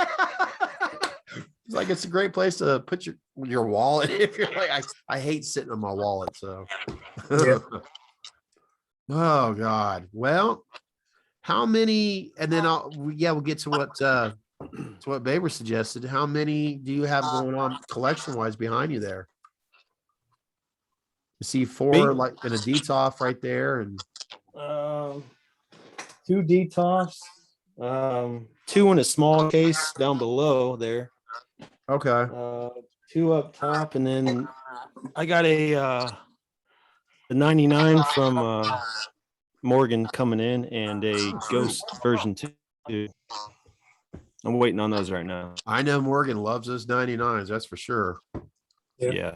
It's like it's a great place to put your wallet. If you're like, I hate sitting on my wallet. So, Yeah. oh God. Well, how many? And then we'll get to what Baber suggested. How many do you have going on collection wise behind you there? You see four like in a detox right there, and 2 detox, 2 in a small case down below there, okay. 2 up top, and then I got the 99 from Morgan coming in, and a ghost version 2. I'm waiting on those right now. I know Morgan loves those 99s, that's for sure. Yeah.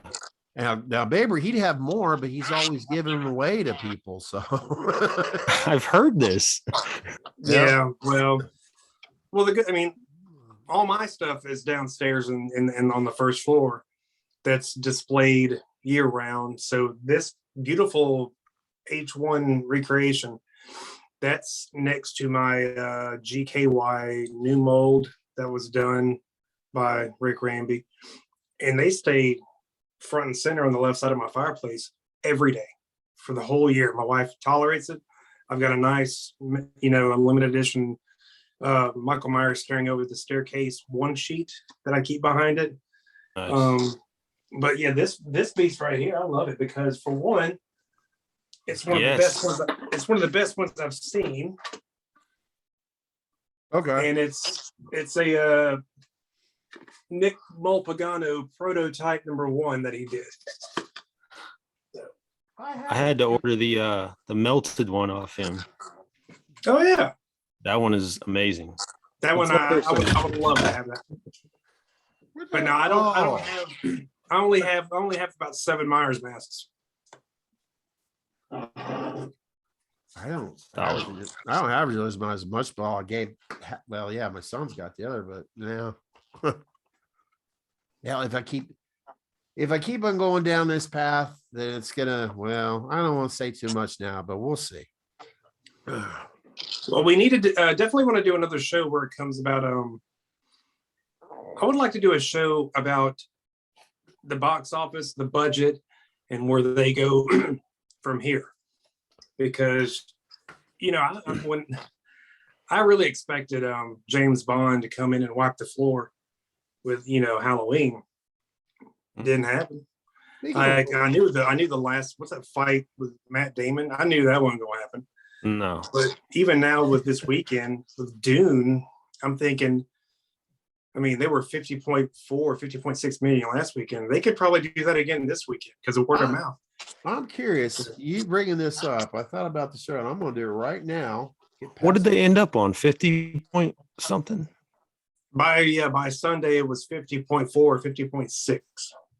Yeah. Now Baber, he'd have more, but he's always giving them away to people. So I've heard this. Yeah. Well, all my stuff is downstairs and on the first floor that's displayed year round. So this beautiful H1 recreation, that's next to my GKY new mold that was done by Rick Ramby. And they stay front and center on the left side of my fireplace every day for the whole year. My wife tolerates it. I've got a nice, a limited edition Michael Myers Staring Over the Staircase one sheet that I keep behind it. Nice. But yeah, this piece right here, I love it because for one, it's one of the best ones. It's one of the best ones I've seen. okay. And it's a Nick Mulpagano prototype #1 that he did. I had to order the melted one off him. Oh yeah, That one is amazing. that one I would love to have that. But no, I don't have. I only have about 7 Myers masks. I don't have really as much ball. I gave, well, yeah, my son's got the other, but yeah. Yeah, if I keep on going down this path, then it's gonna, well, I don't want to say too much now, but we'll see. Well, we needed to definitely want to do another show where it comes about. I would like to do a show about the box office, the budget, and where they go from here. Because, when I really expected James Bond to come in and wipe the floor with, Halloween. Didn't happen. I knew the last, what's that fight with Matt Damon? I knew that wasn't going to happen. No. But even now with this weekend with Dune, I'm thinking, they were 50.6 million last weekend. They could probably do that again this weekend because of word of mouth. I'm curious, you bringing this up. I thought about the show and I'm going to do it right now. What did they end up on? 50 point something? By Sunday, it was 50.4, 50.6.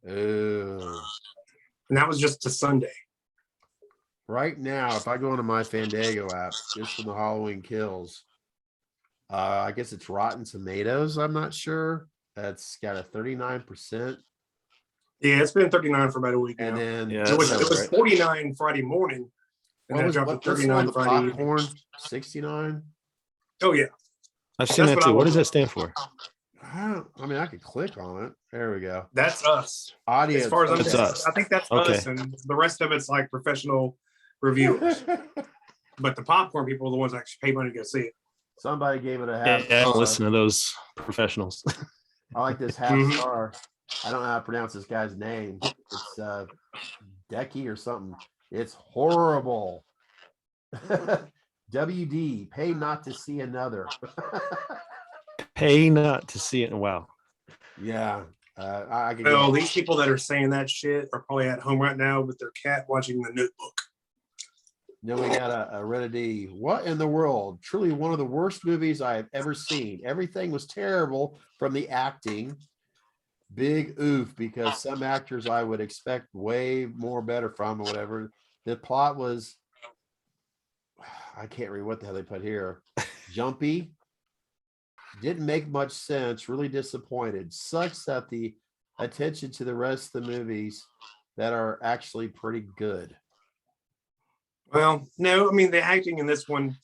Oh. And that was just a Sunday. Right now, if I go into my Fandango app, just from the Halloween Kills, I guess it's Rotten Tomatoes. I'm not sure. That's got a 39%. Yeah, it's been 39 for about a week And now. then It was 49 Friday morning. And then it dropped to 39 Friday. Popcorn 69. Oh yeah. I've seen that too. What does that stand for? I could click on it. There we go. That's us. Audience. As far as I'm That's concerned, us. I think that's Okay. us, and the rest of it's like professional reviewers. But the popcorn people are the ones that actually pay money to go see it. Somebody gave it a Yeah, half. I don't star. listen to those professionals. I like this half Mhm. star. I don't know how to pronounce this guy's name. It's Decky or something. It's horrible. WD, pay not to see another. Pay not to see it. Wow. Yeah. I could Well, go. these people that are saying that shit are probably at home right now with their cat watching The Notebook. Then we got a Reddit. What in the world? Truly one of the worst movies I have ever seen. Everything was terrible from the acting. Big oof, because some actors I would expect way more better from or whatever. The plot was, I can't read what the hell they put here. Jumpy. Didn't make much sense. Really disappointed. Sucks that the attention to the rest of the movies that are actually pretty good. Well, no, I mean the acting in this one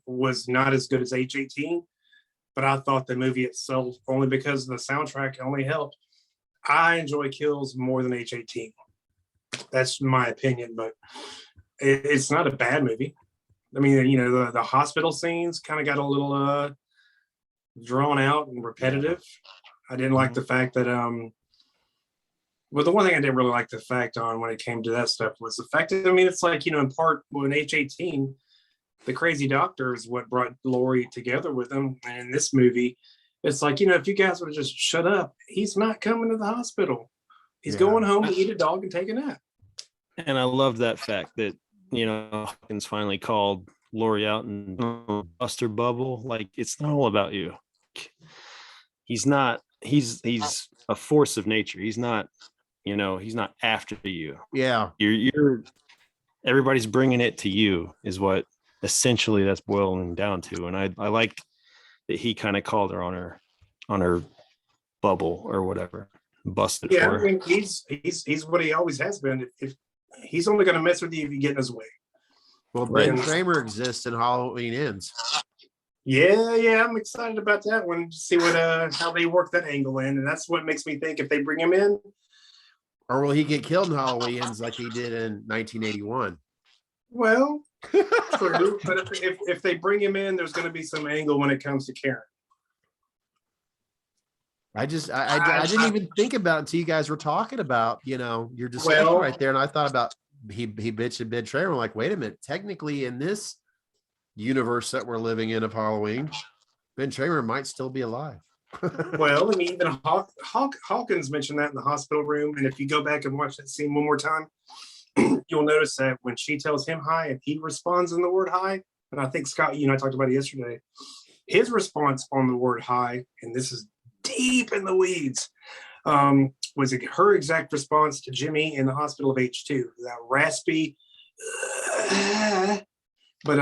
was not as good as H18, but I thought the movie itself, only because the soundtrack only helped. I enjoy Kills more than H18. That's my opinion, but it's not a bad movie. I mean, you know, the hospital scenes kind of got a little drawn out and repetitive. I didn't like the fact that well, the one thing I didn't really like the fact on when it came to that stuff was the fact that, I mean, it's like, you know, in part when H18, the crazy doctor is what brought Lori together with him. And in this movie, it's like, you know, if you guys would have just shut up, he's not coming to the hospital. He's going home to eat a dog and take a nap. And I love that fact that, you know, Hawkins finally called Lori out and bust her bubble. Like, it's not all about you. He's not, he's a force of nature. He's not, you know, he's not after you. Yeah. You're everybody's bringing it to you is what essentially that's boiling down to. And I like that he kind of called her on her bubble or whatever, busted Yeah, for I her. mean, he's what he always has been. If he's only going to mess with you if you get in his way. Well, Right. Ben Kramer exists in Halloween Ends. Yeah, I'm excited about that one. See what how they work that angle in, and that's what makes me think if they bring him in, Or will he get killed in Halloween Ends like he did in 1981? well, true. But if they bring him in, there's going to be some angle when it comes to Karen. I didn't even think about it until you guys were talking about, you know, your discussion Well- right there. And I thought about he mentioned Ben Tramer. I'm like, wait a minute. Technically, in this universe that we're living in of Halloween, Ben Tramer might still be alive. Well, I mean, even Hawkins mentioned that in the hospital room. And if you go back and watch that scene one more time, you'll notice that when she tells him hi and he responds in the word hi, and I think Scott, you and I talked about it yesterday, his response on the word hi, and this is deep in the weeds, was her exact response to Jimmy in the hospital of H2, that raspy, but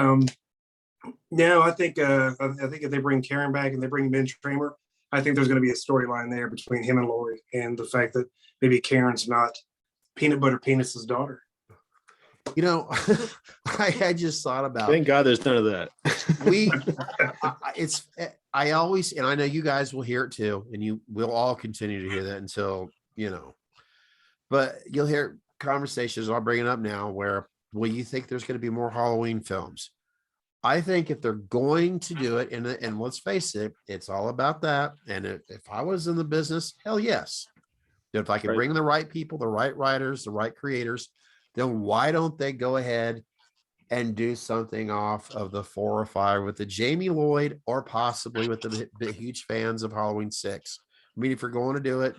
no, I think if they bring Karen back and they bring Ben Tramer, I think there's going to be a storyline there between him and Lori, and the fact that maybe Karen's not Peanut Butter Penis's daughter. You know, I just thought about Thank God there's none of that. I always, and I know you guys will hear it too, and you will all continue to hear that until, you know, but you'll hear conversations, I'll bring it up now, where, well, you think there's going to be more Halloween films? I think if they're going to do it, and let's face it, it's all about that. And if I was in the business, hell yes. If I can bring the right people, the right writers, the right creators, then why don't they go ahead and do something off of the 4 or 5 with the Jamie Lloyd, or possibly with the huge fans of Halloween 6? I mean, if you're going to do it,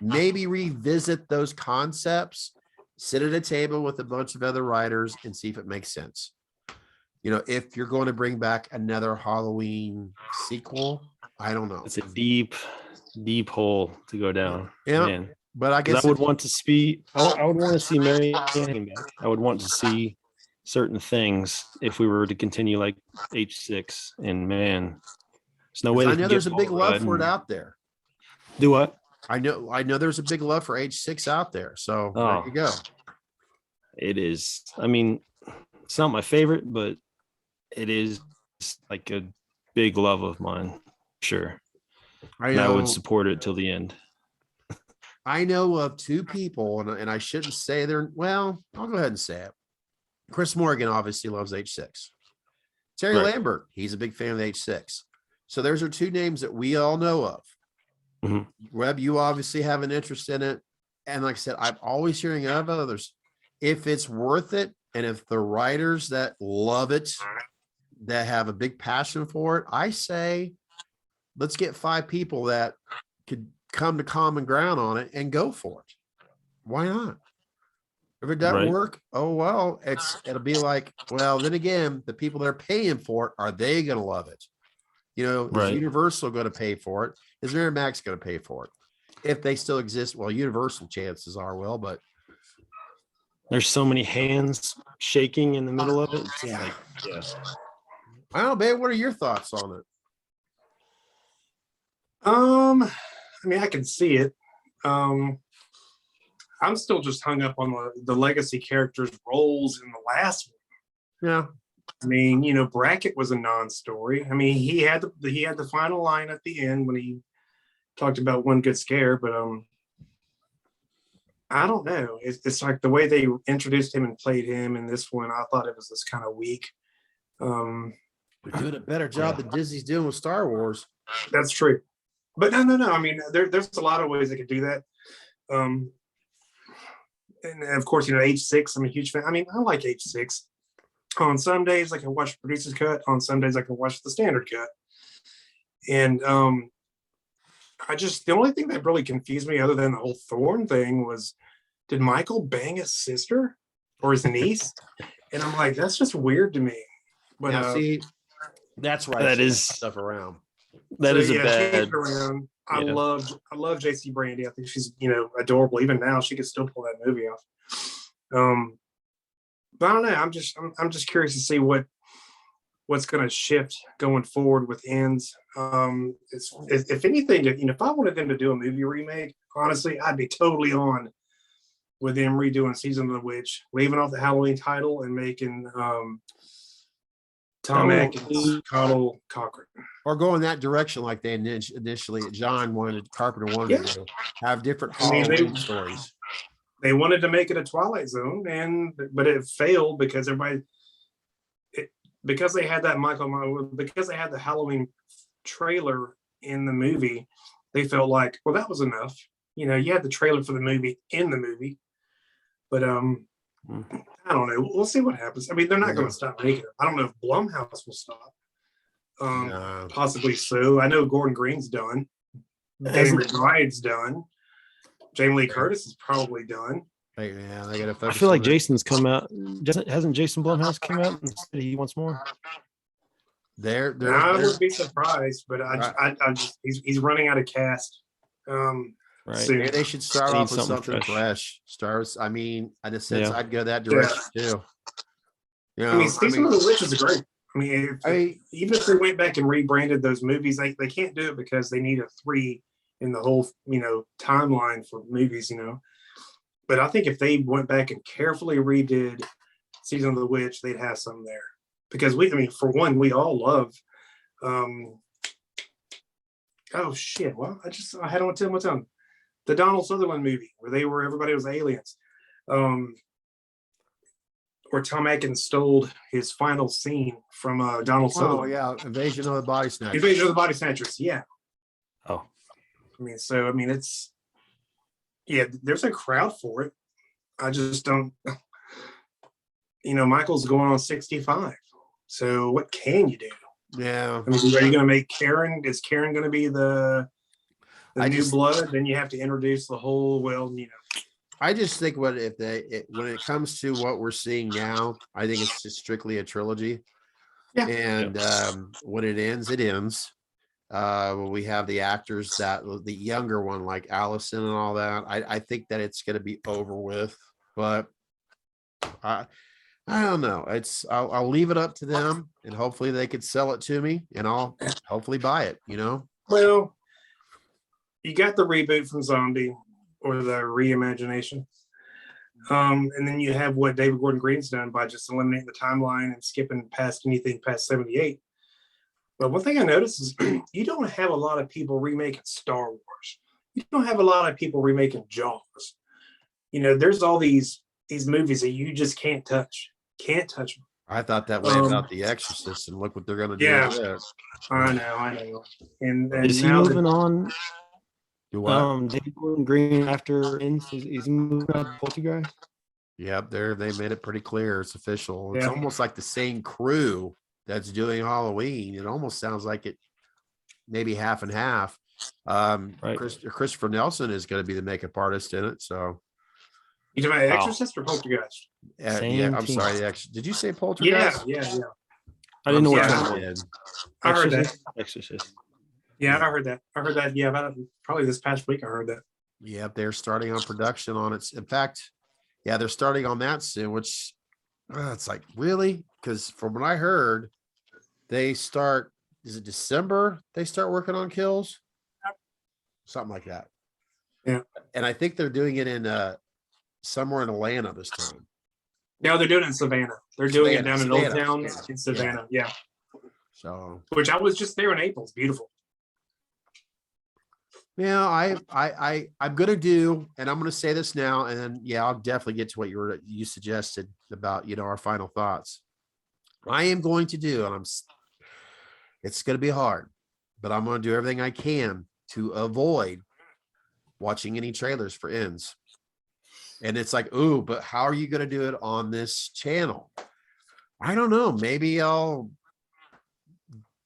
maybe revisit those concepts, sit at a table with a bunch of other writers and see if it makes sense. You know, if you're going to bring back another Halloween sequel, I don't know. It's a deep hole to go down. Yeah. Man. But I guess I would want to see. I would want to see Mary Ann back. I would want to see certain things if we were to continue like H6. And man, there's no way. I know there's a big love for it out there. Do what? I know there's a big love for H6 out there. So there you go. It is. I mean, it's not my favorite, but it is like a big love of mine. Sure. I would support it till the end. I know of 2 people, and I shouldn't say well, I'll go ahead and say it. Chris Morgan obviously loves H6. Terry Lambert, he's a big fan of H6. So those are 2 names that we all know of. Mm-hmm. Webb, you obviously have an interest in it. And like I said, I'm always hearing of others. If it's worth it, and if the writers that love it, that have a big passion for it, I say let's get 5 people that could come to common ground on it and go for it. Why not? If it doesn't Right. work, oh well, it'll be like, well, then again, the people that are paying for it, are they going to love it? You know, is Right. Universal going to pay for it? Is Miramax going to pay for it? If they still exist, well, Universal chances are well, but There's so many hands shaking in the middle of it. It's yeah. like, yeah. I don't know, babe. What are your thoughts on it? I mean, I can see it. I'm still just hung up on the legacy characters' roles in the last one. Yeah. I mean, you know, Brackett was a non-story. I mean, he had the final line at the end when he talked about one good scare, but I don't know. It's like the way they introduced him and played him in this one. I thought it was just kind of weak. They're doing a better job than Disney's doing with Star Wars. That's true. But no. I mean, there's a lot of ways they could do that. And of course, you know, H6, I'm a huge fan. I mean, I like H6. On some days I can watch the producer's cut. On some days I can watch the standard cut. And the only thing that really confused me other than the whole Thorn thing was, did Michael bang his sister or his niece? And I'm like, that's just weird to me. But Now, see, that's why That is- stuff around. That is a change bad. it around. I yeah. love JC Brandy. I think she's, you know, adorable. Even now, she could still pull that movie off. But I don't know. I'm just curious to see what's going to shift going forward with ends. If anything, you know, if I wanted them to do a movie remake, honestly, I'd be totally on with them redoing Season of the Witch, leaving off the Halloween title and making Tom Atkins Connell Cochran. Or go in that direction like they initially, Carpenter wanted to do, have different Halloween stories. They wanted to make it a Twilight Zone, but it failed because because they had the Halloween trailer in the movie. They felt like, well, that was enough. You know, you had the trailer for the movie in the movie, but I don't know. We'll see what happens. I mean, they're not going to stop making it. I don't know if Blumhouse will stop. Possibly so. I know Gordon Green's done. Danny McBride's done. Jamie Lee Curtis is probably done. Yeah, they got to. I feel like Jason's come out. Hasn't Jason Blumhouse come out and said he wants more? I would be surprised, but he's running out of cast. Right. soon. Maybe they should start Need off with something something fresh. fresh. I mean, in a sense, Yeah. I'd go that direction too. You know, I mean, Season of the Witch is great. I mean, I even if they went back and rebranded those movies, they can't do it because they need a 3 in the whole, timeline for movies, But I think if they went back and carefully redid Season of the Witch, they'd have some there. Because for one, we all love oh shit. Well, I had on the tip of my tongue. The Donald Sutherland movie where everybody was aliens. Where Tom Atkins stole his final scene from Donald Sutherland. oh yeah, Invasion of the Body Snatchers. Invasion of the Body Snatchers, yeah. Oh, It's there's a crowd for it. I just don't. Michael's going on 65. So what can you do? Yeah, I mean, are you going to make Karen? Is Karen going to be the new blood? Then you have to introduce the whole. I just think when it comes to what we're seeing now, I think it's just strictly a trilogy. Yeah. And when it ends, it ends. We have the actors the younger one, like Allison and all that. I think that it's going to be over with, but I don't know. I'll leave it up to them, and hopefully they could sell it to me, and I'll hopefully buy it. Well, you got the reboot from Zombie or the reimagination. And then you have what David Gordon Green's done by just eliminating the timeline and skipping past anything past 78. But one thing I noticed is you don't have a lot of people remaking Star Wars. You don't have a lot of people remaking Jaws. There's all these movies that you just can't touch. Can't touch them. I thought that way about The Exorcist, and look what they're going to do. Yeah. with it. I know. And is he now moving on? Do what? David Gordon Green after ends, is he moving on to Poltergeist? Yep, they made it pretty clear. It's official. It's Yeah. almost like the same crew that's doing Halloween. It almost sounds like it maybe half and half. Right. Christopher Nelson is going to be the makeup artist in it. So You talking about Wow. Exorcist or Poltergeist? yeah, Same I'm team. sorry. Did you say Yeah, Poltergeist? yeah. I didn't know I'm which sorry, one I it was. did. I heard that. Exorcist. Yeah, I heard that. Yeah, about probably this past week. I heard that. Yep, they're starting on production on it. In fact, yeah, they're starting on that soon, which it's like, really? Because from what I heard, they start, is it December? They start working on Kills? Something like that. Yeah. And I think they're doing it in somewhere in Atlanta this time. No, they're doing it in Savannah. They're doing it down in Old Savannah, Town Savannah. in Savannah. Yeah. So Which I was just there in April. It's beautiful. yeah, I'm gonna do, and I'm gonna say this now, and then yeah, I'll definitely get to what you suggested about, our final thoughts. I am going to do, and it's gonna be hard, but I'm gonna do everything I can to avoid watching any trailers for ends. And it's like, ooh, but how are you gonna do it on this channel? I don't know. Maybe I'll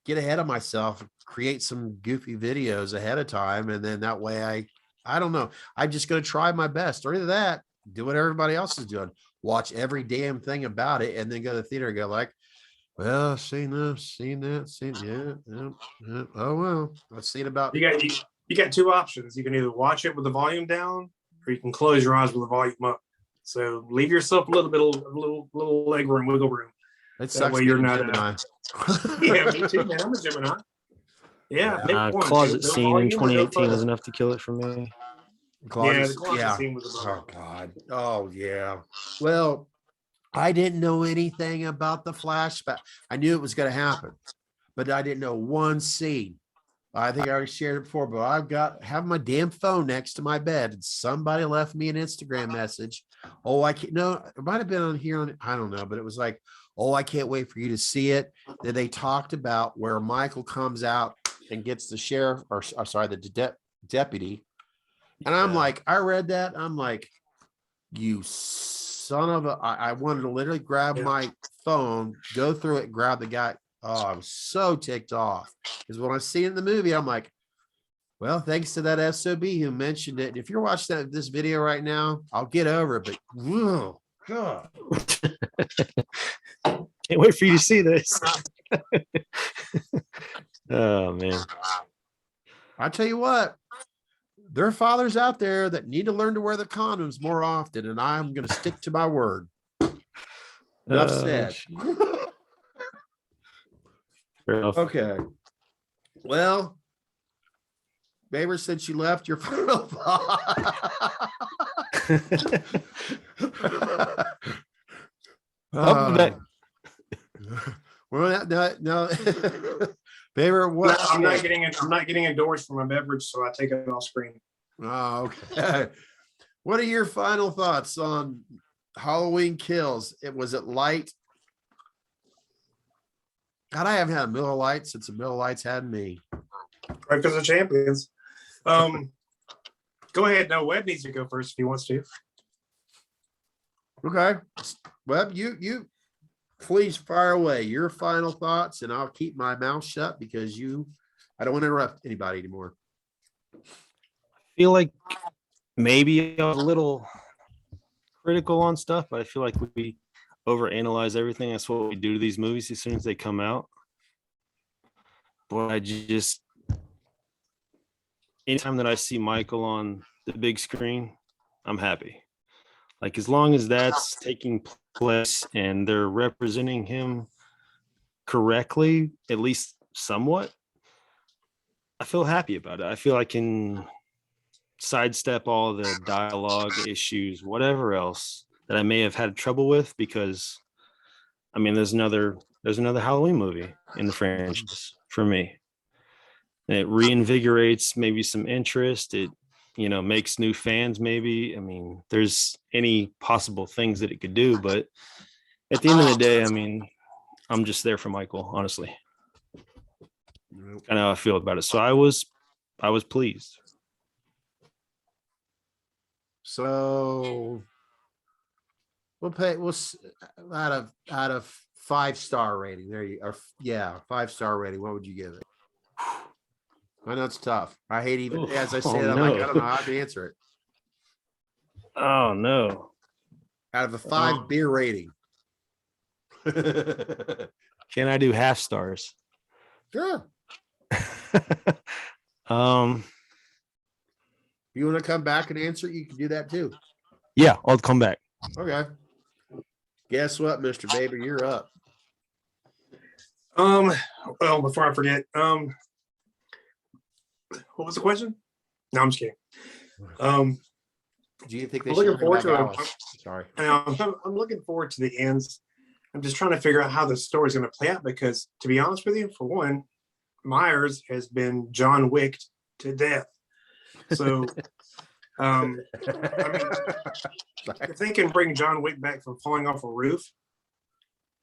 get ahead of myself, create some goofy videos ahead of time, and then that way I don't know. I'm just going to try my best, or either that, do what everybody else is doing, watch every damn thing about it, and then go to the theater and go like, well, I've seen this, seen that, yeah. Oh well, I've seen about. You got two options. You can either watch it with the volume down, or you can close your eyes with the volume up. So leave yourself a little leg room, wiggle room. It That sucks way being you're a not. Gemini. Yeah, me too, man. I'm a Gemini. Yeah, pick one. Closet Go scene in volume or go 2018 was photo. enough to kill it for me. Yeah, the closet scene was a Oh God. Oh yeah. Well, I didn't know anything about the flashback. I knew it was going to happen, but I didn't know one scene. I think I already shared it before, but have my damn phone next to my bed, and somebody left me an Instagram message. Oh, I can't. No, it might have been on here. I don't know, but it was like, oh, I can't wait for you to see it. Then they talked about where Michael comes out and gets the sheriff, or sorry, the deputy. And I'm like, I read that. I'm like, you son of a, I wanted to literally grab my phone, go through it, grab the guy. Oh, I was so ticked off because when I see it in the movie, I'm like, well, thanks to that SOB who mentioned it. If you're watching this video right now, I'll get over it. But whoa, God. Can't wait for you to see this. Oh man. I tell you what, there are fathers out there that need to learn to wear the condoms more often, and I'm going to stick to my word. Enough said. Fair enough. Okay. Well, Baber, since you left your final thought. Well, no. Baber, what? I'm not getting endorsed for my beverage, so I take it off screen. Oh, okay. What are your final thoughts on Halloween Kills? Was it light? God, I haven't had a Miller Lite since the Miller Lights had me. Right, because of champions. Go ahead. No, Webb needs to go first if he wants to. Okay. Webb, you please fire away your final thoughts, and I'll keep my mouth shut because I don't want to interrupt anybody anymore. Feel like maybe I was a little critical on stuff, but I feel like we overanalyze everything. That's what we do to these movies as soon as they come out. But anytime that I see Michael on the big screen, I'm happy. Like, as long as that's taking place and they're representing him correctly, at least somewhat, I feel happy about it. I feel I can sidestep all the dialogue issues, whatever else that I may have had trouble with, because I mean, there's another Halloween movie in the franchise for me. And it reinvigorates maybe some interest. It, makes new fans maybe. I mean, there's any possible things that it could do, but at the end of the day, I mean, I'm just there for Michael, honestly. I know how I feel about it. So I was pleased. So we'll out of 5-star rating. There you are. Yeah, 5-star rating. What would you give it? I know it's tough. I hate even Oof. as I Oh, say that, I'm like, I no. don't know how to answer it. Oh no. Out of a 5 beer rating. Can I do half stars? Sure. um, If you want to come back and answer, you can do that too. yeah, I'll come back. Okay. Guess what, Mr. Baby? You're up. Well, before I forget, what was the question? No, I'm just kidding. Do you think they I'm should looking bring forward back to it. Alice? Sorry. I'm looking forward to the ends. I'm just trying to figure out how the story's going to play out because, to be honest with you, for one, Myers has been John Wicked to death. So, I mean, if they can bring John Wick back from falling off a roof,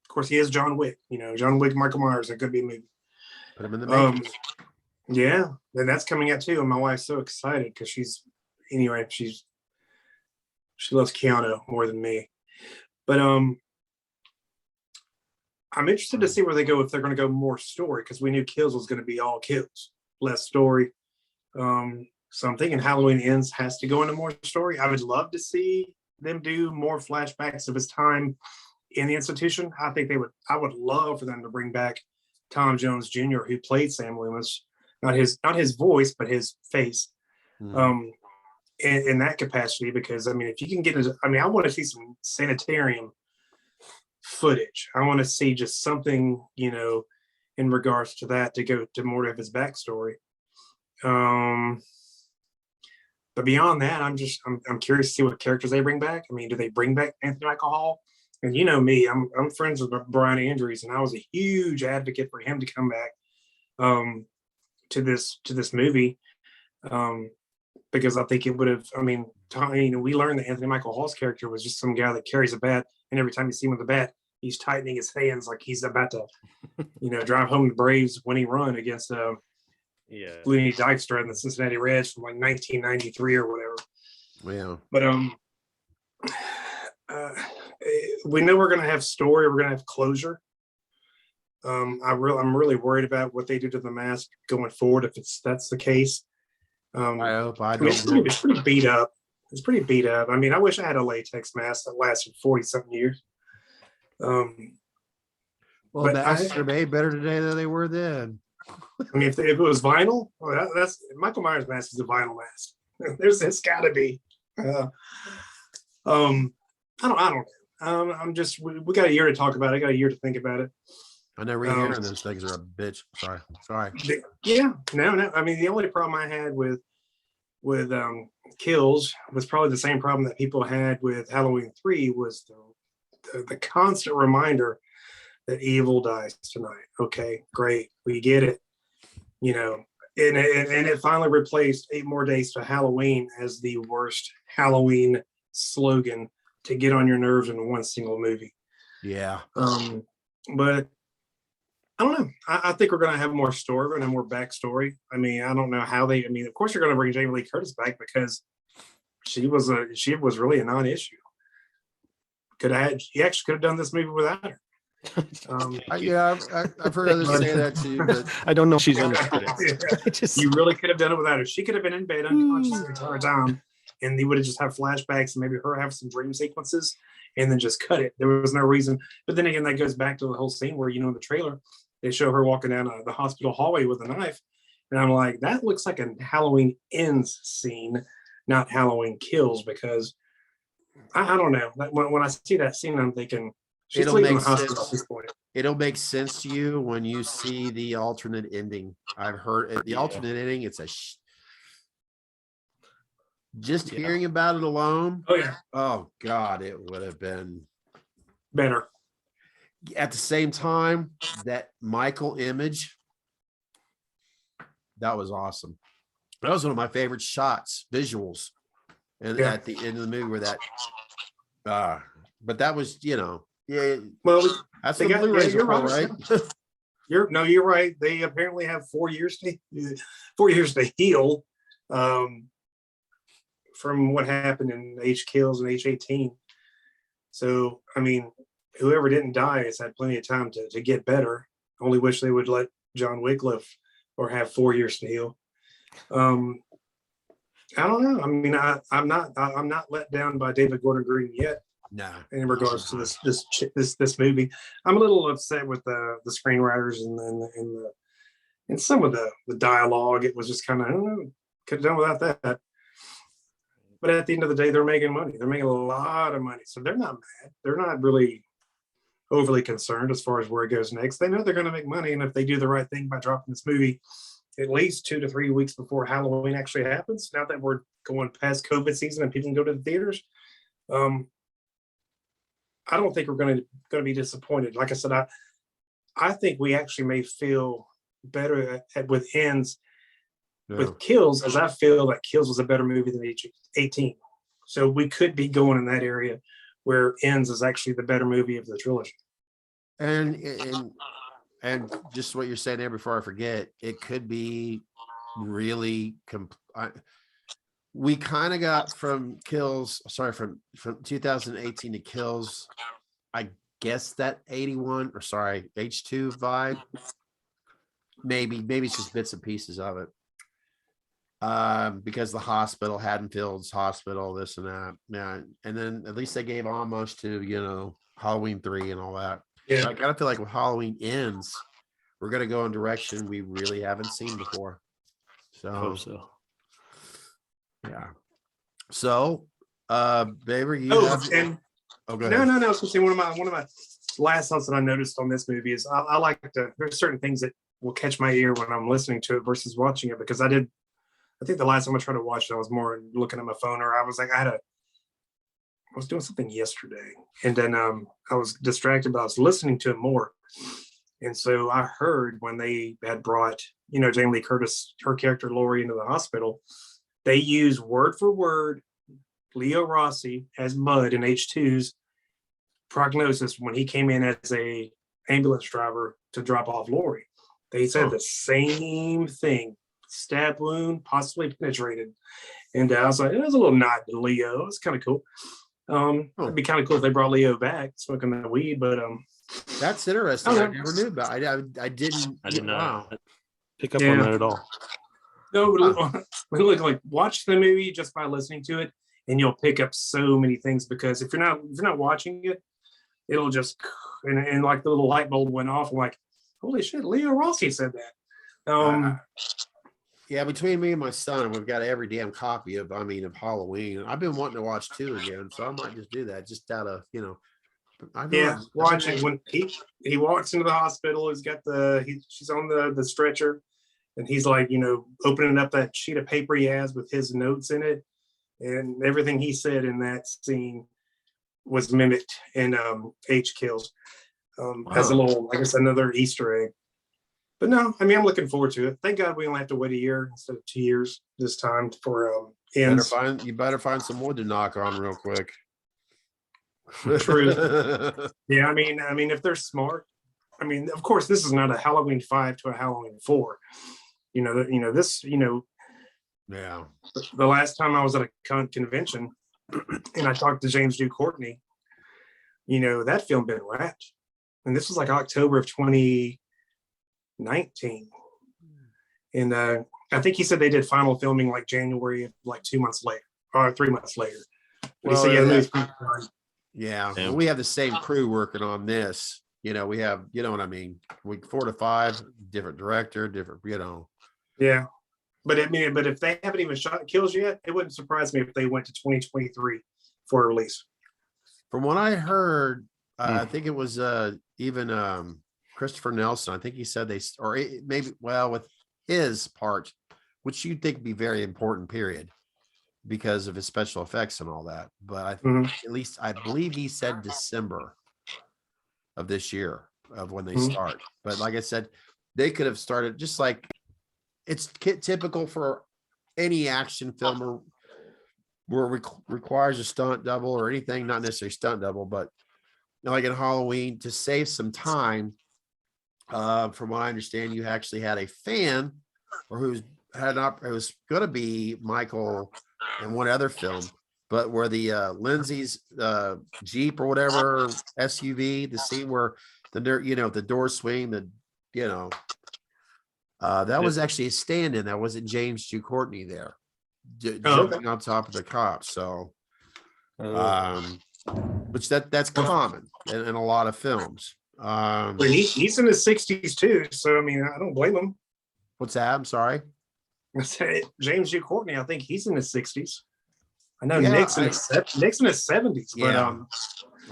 of course, he is John Wick. You know, John Wick, Michael Myers, it could be a movie. Put him in the making. Yeah, and that's coming out too. And my wife's so excited because she loves Keanu more than me. But I'm interested to see where they go if they're going to go more story because we knew Kills was going to be all kills, less story. So I'm thinking Halloween Ends has to go into more story. I would love to see them do more flashbacks of his time in the institution. I think they would. I would love for them to bring back Tom Jones Jr., who played Sam Loomis, not his voice, but his face. In that capacity, because I mean, if you can get I mean, I want to see some sanitarium footage. I want to see just something, you know, in regards to that to go to more of his backstory. But beyond that, I'm curious to see what characters they bring back. I mean, do they bring back Anthony Michael Hall? And you know me, I'm friends with Brian Andrews, and I was a huge advocate for him to come back to this movie. Because I think it would have, I mean, we learned that Anthony Michael Hall's character was just some guy that carries a bat, and every time you see him with a bat, he's tightening his hands like he's about to, you know, drive home the Braves winning run against Looney Dykstra and the Cincinnati Reds from like 1993 or whatever. Yeah. But we know we're going to have story, we're going to have closure. I'm really worried about what they do to the mask going forward if that's the case. I hope I mean, don't. it's pretty beat up. It's pretty beat up. I mean, I wish I had a latex mask that lasted 40-something years. Well, but masks are made better today than they were then. I mean, if it was vinyl, well, that's Michael Myers mask is a vinyl mask. It's got to be. I don't know. I'm just we got a year to talk about it. I got a year to think about it. I know rehearing those things are a bitch. Sorry. Yeah, no. I mean, the only problem I had with Kills was probably the same problem that people had with Halloween 3 was the constant reminder that evil dies tonight. Okay, great, we get it. You know, and it finally replaced 8 More Days to Halloween as the worst Halloween slogan to get on your nerves in one single movie. Yeah. But I don't know. I think we're going to have more story. We're going to have more backstory. I mean, I don't know how I mean, of course, you're going to bring Jamie Lee Curtis back because she was really a non-issue. He actually could have done this movie without her. I've heard others say that too, but I don't know if she's understood it. You really could have done it without her. She could have been in bed unconscious the entire time, and they would have just had flashbacks and maybe her have some dream sequences and then just cut it. There was no reason. But then again, that goes back to the whole scene where, you know, in the trailer, they show her walking down the hospital hallway with a knife. And I'm like, that looks like a Halloween Ends scene, not Halloween Kills, because I don't know. When I see that scene, I'm thinking, she's leaving the hospital at this point. It'll make sense to you when you see the alternate ending. I've heard the alternate ending. It's just hearing about it alone. Oh yeah. Oh God, it would have been Better. At the same time, that Michael image, that was awesome. That was one of my favorite shots, visuals, and at the end of the movie where that. But that was, you know, yeah. Well, that's the Blu-rays you're right. You're right. They apparently have 4 years to heal from what happened in H Kills and H18. So, I mean, whoever didn't die has had plenty of time to get better. Only wish they would let John Wick live or have 4 years to heal. I don't know. I mean, I'm not let down by David Gordon Green yet No. in regards to this movie. I'm a little upset with the screenwriters and some of the dialogue. It was just kind of, I don't know, could have done without that. But at the end of the day, they're making money. They're making a lot of money, so they're not mad. They're not really overly concerned as far as where it goes next. They know they're going to make money, and if they do the right thing by dropping this movie at least 2 to 3 weeks before Halloween actually happens, now that we're going past COVID season and people can go to the theaters, I don't think we're going to be disappointed. Like I said, I think we actually may feel better with Ends with Kills, as I feel that Kills was a better movie than 18. So we could be going in that area where Ends is actually the better movie of the trilogy. And just what you're saying there before I forget, it could be really we kind of got from 2018 to Kills, I guess that 81 or sorry, H2 vibe. Maybe it's just bits and pieces of it. Because the hospital, Haddonfield's hospital, this and that. Yeah. And then at least they gave almost to, Halloween 3 and all that. Yeah. I kind of feel like with Halloween Ends, we're going to go in direction we really haven't seen before. I hope so. Yeah. So, Baber, you Oh, have... and Oh, go ahead. no. I was gonna say one of my last thoughts that I noticed on this movie is I like there's certain things that will catch my ear when I'm listening to it versus watching it, because I think the last time I tried to watch it, I was more looking at my phone, or I was like, I was doing something yesterday, and then I was distracted, but I was listening to it more. And so I heard when they had brought, Jamie Lee Curtis, her character Lori, into the hospital, they use word for word Leo Rossi as Mud in H2's prognosis when he came in as a ambulance driver to drop off Lori. They said the same thing: stab wound, possibly penetrated. And I was like, it was a little nod to Leo. It's kind of cool. It'd be kind of cool if they brought Leo back smoking the weed, but that's interesting. I never knew about. I didn't. I did not Wow. pick up on that at all. No, like watch the movie just by listening to it, and you'll pick up so many things, because if you're not watching it, it'll just and like the little light bulb went off. I'm like, holy shit, Leo Rossi said that. Yeah, between me and my son, we've got every damn copy of Halloween. I've been wanting to watch 2 again, so I might just do that, just out of watch it when he walks into the hospital. He's got she's on the stretcher, and he's like, opening up that sheet of paper he has with his notes in it, and everything he said in that scene was mimicked in H Kills, as a little, I guess, another Easter egg. But no, I'm looking forward to it. Thank God we only have to wait a year instead of 2 years this time for Ends. You better find some wood to knock on real quick. True. Yeah, I mean, if they're smart, of course, this is not a Halloween 5 to a Halloween 4. This. Yeah. The last time I was at a convention, and I talked to James Dew Courtney, that film been wrapped, and this was like October of 2019, and I think he said they did final filming like January, like 2 months later or 3 months later. But he said, yeah, well, we have the same crew working on this. We have, what I mean? 4 to 5, different director, different, Yeah, but but if they haven't even shot Kills yet, it wouldn't surprise me if they went to 2023 for a release. From what I heard, I think it was even Christopher Nelson. I think he said with his part, which you'd think would be very important, period, because of his special effects and all that. But at least I believe he said December of this year of when they start. But like I said, they could have started just like it's typical for any action film where it requires a stunt double or anything, not necessarily stunt double, but like in Halloween, to save some time. From what I understand, you actually had a fan, or it was going to be Michael in one other film, but where the Lindsay's Jeep or whatever SUV, the scene where the door swing, That was actually a stand-in. That wasn't James Q. Courtney there, Oh, jumping on top of the cops. So, Oh. which that's common in a lot of films. but he's in his 60s too. So I mean, I don't blame him. What's that? I'm sorry. I said James G. Courtney. I think he's in his 60s. I know Yeah, Nick's in his 70s, but Yeah.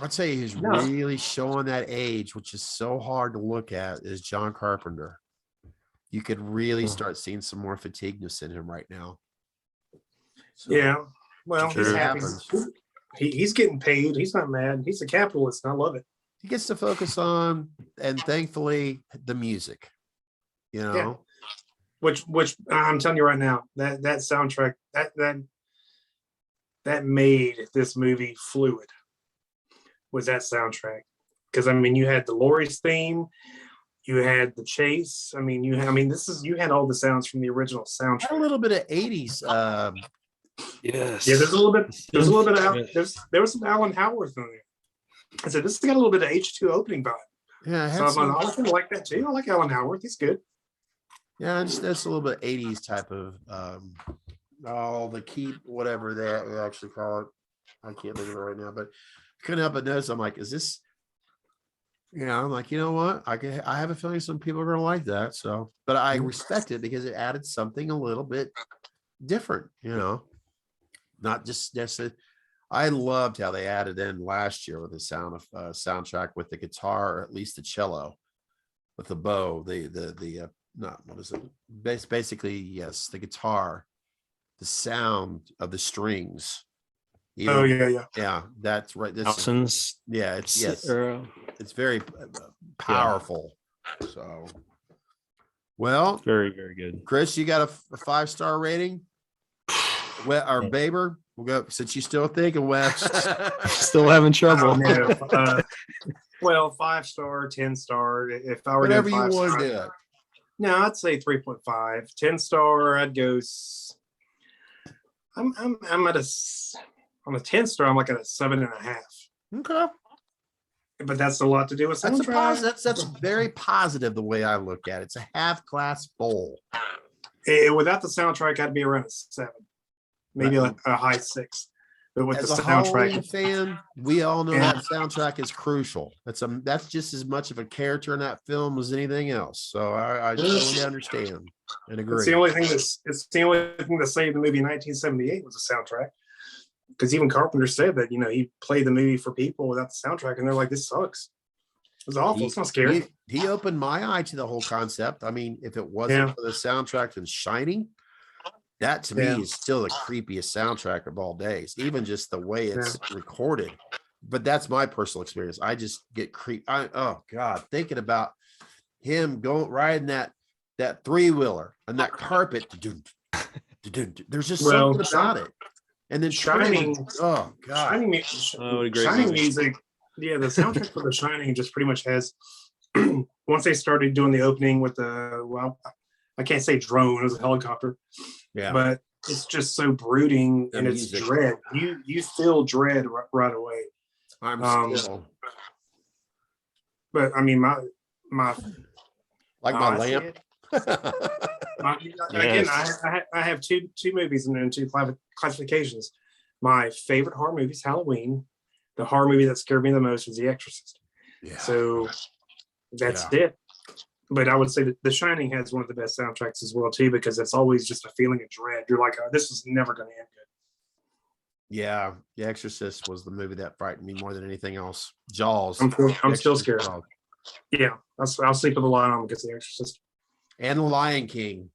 I'd say he's No. really showing that age, which is so hard to look at, is John Carpenter. You could really start seeing some more fatigueness in him right now. So, yeah. Well, Sure. he's happy. Happens. He's getting paid. He's not mad. He's a capitalist. And I love it. he gets to focus on, and thankfully, the music. You know, Yeah. Which I'm telling you right now, that soundtrack that made this movie fluid was that soundtrack. Because I mean, you had the Laurie's theme, you had the chase. I mean, you had all the sounds from the original soundtrack. a little bit of 80s. Yes. Yeah, there's a little bit of there was some Alan Howarth in there. I said this has got a little bit of H2 opening vibe. Yeah, So I'm like, I kind of like that too. I like Alan Howarth. He's good. yeah, that's a little bit 80s type of the key, whatever they actually call it. I can't think of it right now, but couldn't help but notice. I'm like, is this? I'm like, you know what? I have a feeling some people are gonna like that. So, but I respect it because it added something a little bit different. Not just necessarily. I loved how they added in last year with the soundtrack with the guitar, or at least the cello, with the bow, not what is it? Basically, yes, the guitar, the sound of the strings. Oh yeah. Yeah, that's right. Nelson's. Yeah, it's very powerful. So, well, Very, very good. Chris, you got a 5-star rating? Well, or Baber, we'll go since you still thinking Wes. Still having trouble. Well, 5-star, 10-star. If I were Whatever doing you want 5-star, to do it. no, I'd say 3.5. 10-star, I'd go. I'm at on a 10-star. I'm like at a 7.5. Okay. But that's a lot to do with That's a soundtrack. positive. That's very positive the way I look at it. It's a half-class bowl. Without the soundtrack, I'd be around a 7, maybe Right. a high 6. But with As the a Halloween soundtrack, fan, we all know Yeah. that soundtrack is crucial. That's just as much of a character in that film as anything else. So I totally understand and agree. it's the only thing that saved the movie in 1978 was the soundtrack. Because even Carpenter said that he played the movie for people without the soundtrack, and they're like, "This sucks. It's awful. It's not scary." He opened my eye to the whole concept. I mean, if it wasn't for the soundtrack and Shining, that to me is still the creepiest soundtrack of all days. Even just the way it's recorded. But that's my personal experience. I just get creeped. Oh God, thinking about him riding that 3-wheeler and that carpet. There's just something about it. And then Shining. Oh God. Shining music. Yeah, the soundtrack for The Shining just pretty much has. Once they started doing the opening with I can't say drone, it was a helicopter. Yeah, but it's just so brooding and it's dread. You feel dread right away. I'm still. But I mean, my like my lamp. Again, I have two movies and two classifications. My favorite horror movie is Halloween. The horror movie that scared me the most was The Exorcist. Yeah. So that's it. But I would say that The Shining has one of the best soundtracks as well too, because it's always just a feeling of dread. You're like, this is never going to end good. Yeah, The Exorcist was the movie that frightened me more than anything else. Jaws. I'm still scared. Yeah, I'll sleep with a light on because The Exorcist. And The Lion King.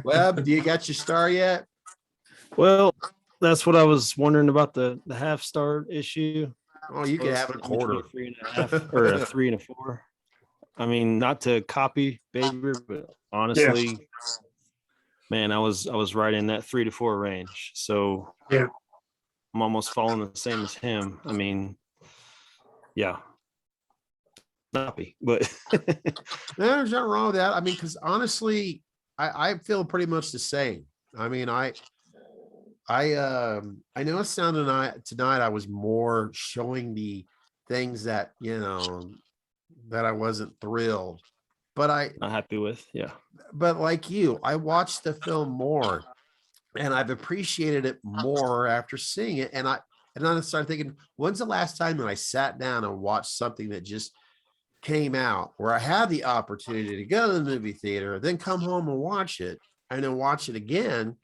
Webb, do you got your star yet? Well, that's what I was wondering about the half-star issue. Oh, you could have a quarter. 3.5 or a 3 and a 4. I mean, not to copy Baber, but honestly, man, I was right in that 3 to 4 range. So yeah, I'm almost falling the same as him. I mean, yeah. Happy, but there's nothing wrong with that. I mean, because honestly, I feel pretty much the same. I mean, I know it sounded tonight I was more showing the things that that I wasn't thrilled. But Not happy with. Yeah. but like you, I watched the film more and I've appreciated it more after seeing it. And I started thinking, when's the last time that I sat down and watched something that just came out where I had the opportunity to go to the movie theater, then come home and watch it, and then watch it again?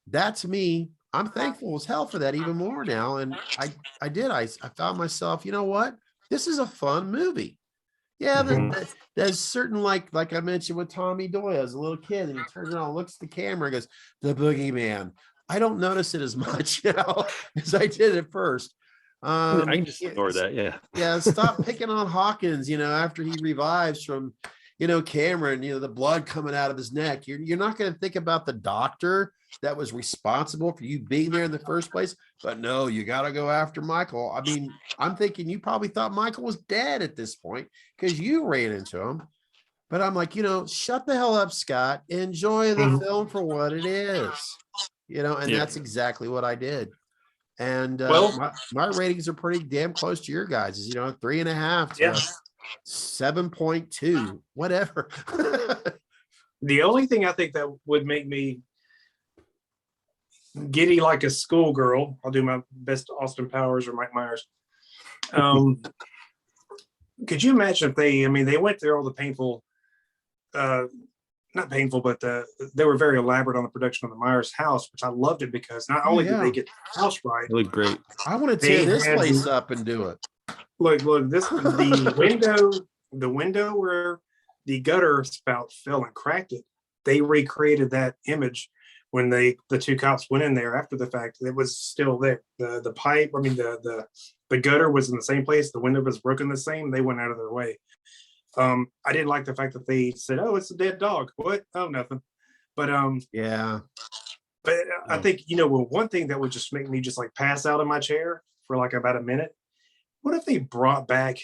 That's me. I'm thankful as hell for that even more now. And I found myself, you know what? This is a fun movie. Yeah, Mhm. there's certain like I mentioned with Tommy Doyle as a little kid, and he turns around, looks at the camera, and goes, "The boogeyman." I don't notice it as much now as I did at first. I can just Yeah, ignore that. Yeah. yeah, stop picking on Hawkins, after he revives from, Cameron, the blood coming out of his neck. You're not going to think about the doctor that was responsible for you being there in the first place. But no, you got to go after Michael. I mean, I'm thinking you probably thought Michael was dead at this point because you ran into him. But I'm like, shut the hell up, Scott. Enjoy the Mhm. film for what it is, and Yeah. that's exactly what I did. And Well, my ratings are pretty damn close to your guys's, 3.5 yeah. to 7.2, whatever. The only thing I think that would make me giddy like a schoolgirl, I'll do my best Austin Powers or Mike Myers. Could you imagine if they went through all the painful, not painful, but they were very elaborate on the production of the Myers house, which I loved it because not Oh, only did they yeah. get the house right, It looked great. I want to They tear this had place the- up and do it. look, the window where the gutter spout fell and cracked it. They recreated that image when the two cops went in there after the fact. It was still there. The pipe, the gutter was in the same place. The window was broken the same. They went out of their way. I didn't like the fact that they said, "Oh, it's a dead dog." What? Oh, nothing. But Yeah. I think one thing that would just make me just like pass out in my chair for like about a minute. What if they brought back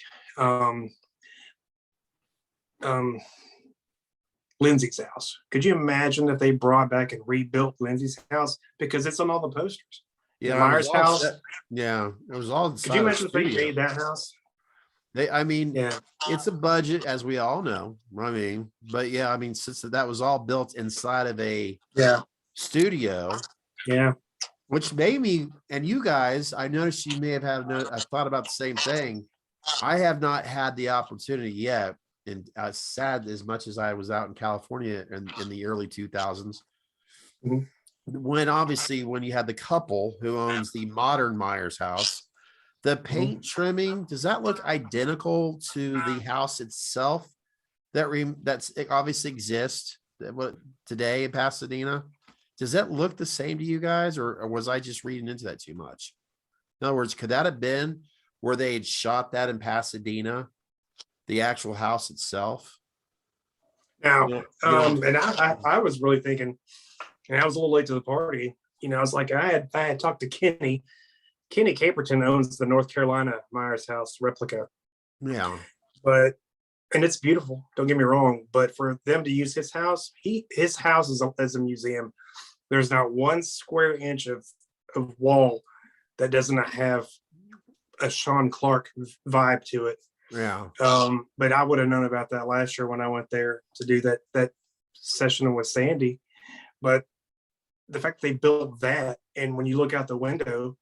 Lindsay's house? Could you imagine if they brought back and rebuilt Lindsay's house because it's on all the posters? Yeah. The it was Myers all house. set- Yeah. It was all Could you inside a imagine if they studio. made that house? I mean, Yeah, it's a budget, as we all know. I mean, but yeah, I mean, since that was all built inside of a yeah, studio, yeah. which made me, and you guys, I noticed you may have had I thought about the same thing. I have not had the opportunity yet, and sad as much as I was out in California in the early 2000s, Mhm. when you had the couple who owns the modern Myers house, the paint trimming, does that look identical to the house itself it obviously exists today in Pasadena? Does that look the same to you guys, or was I just reading into that too much? In other words, could that have been where they had shot that in Pasadena, the actual house itself? Now, Yeah. and I was really thinking, and I was a little late to the party. I was like, I had talked to Kenny. Kenny Caperton owns the North Carolina Myers house replica, Yeah. and it's beautiful. Don't get me wrong, but for them to use his house, his house is as a museum. There's not 1 square inch of wall that does not have a Sean Clark vibe to it. Yeah. But I would have known about that last year when I went there to do that session with Sandy. But the fact they built that, and when you look out the window,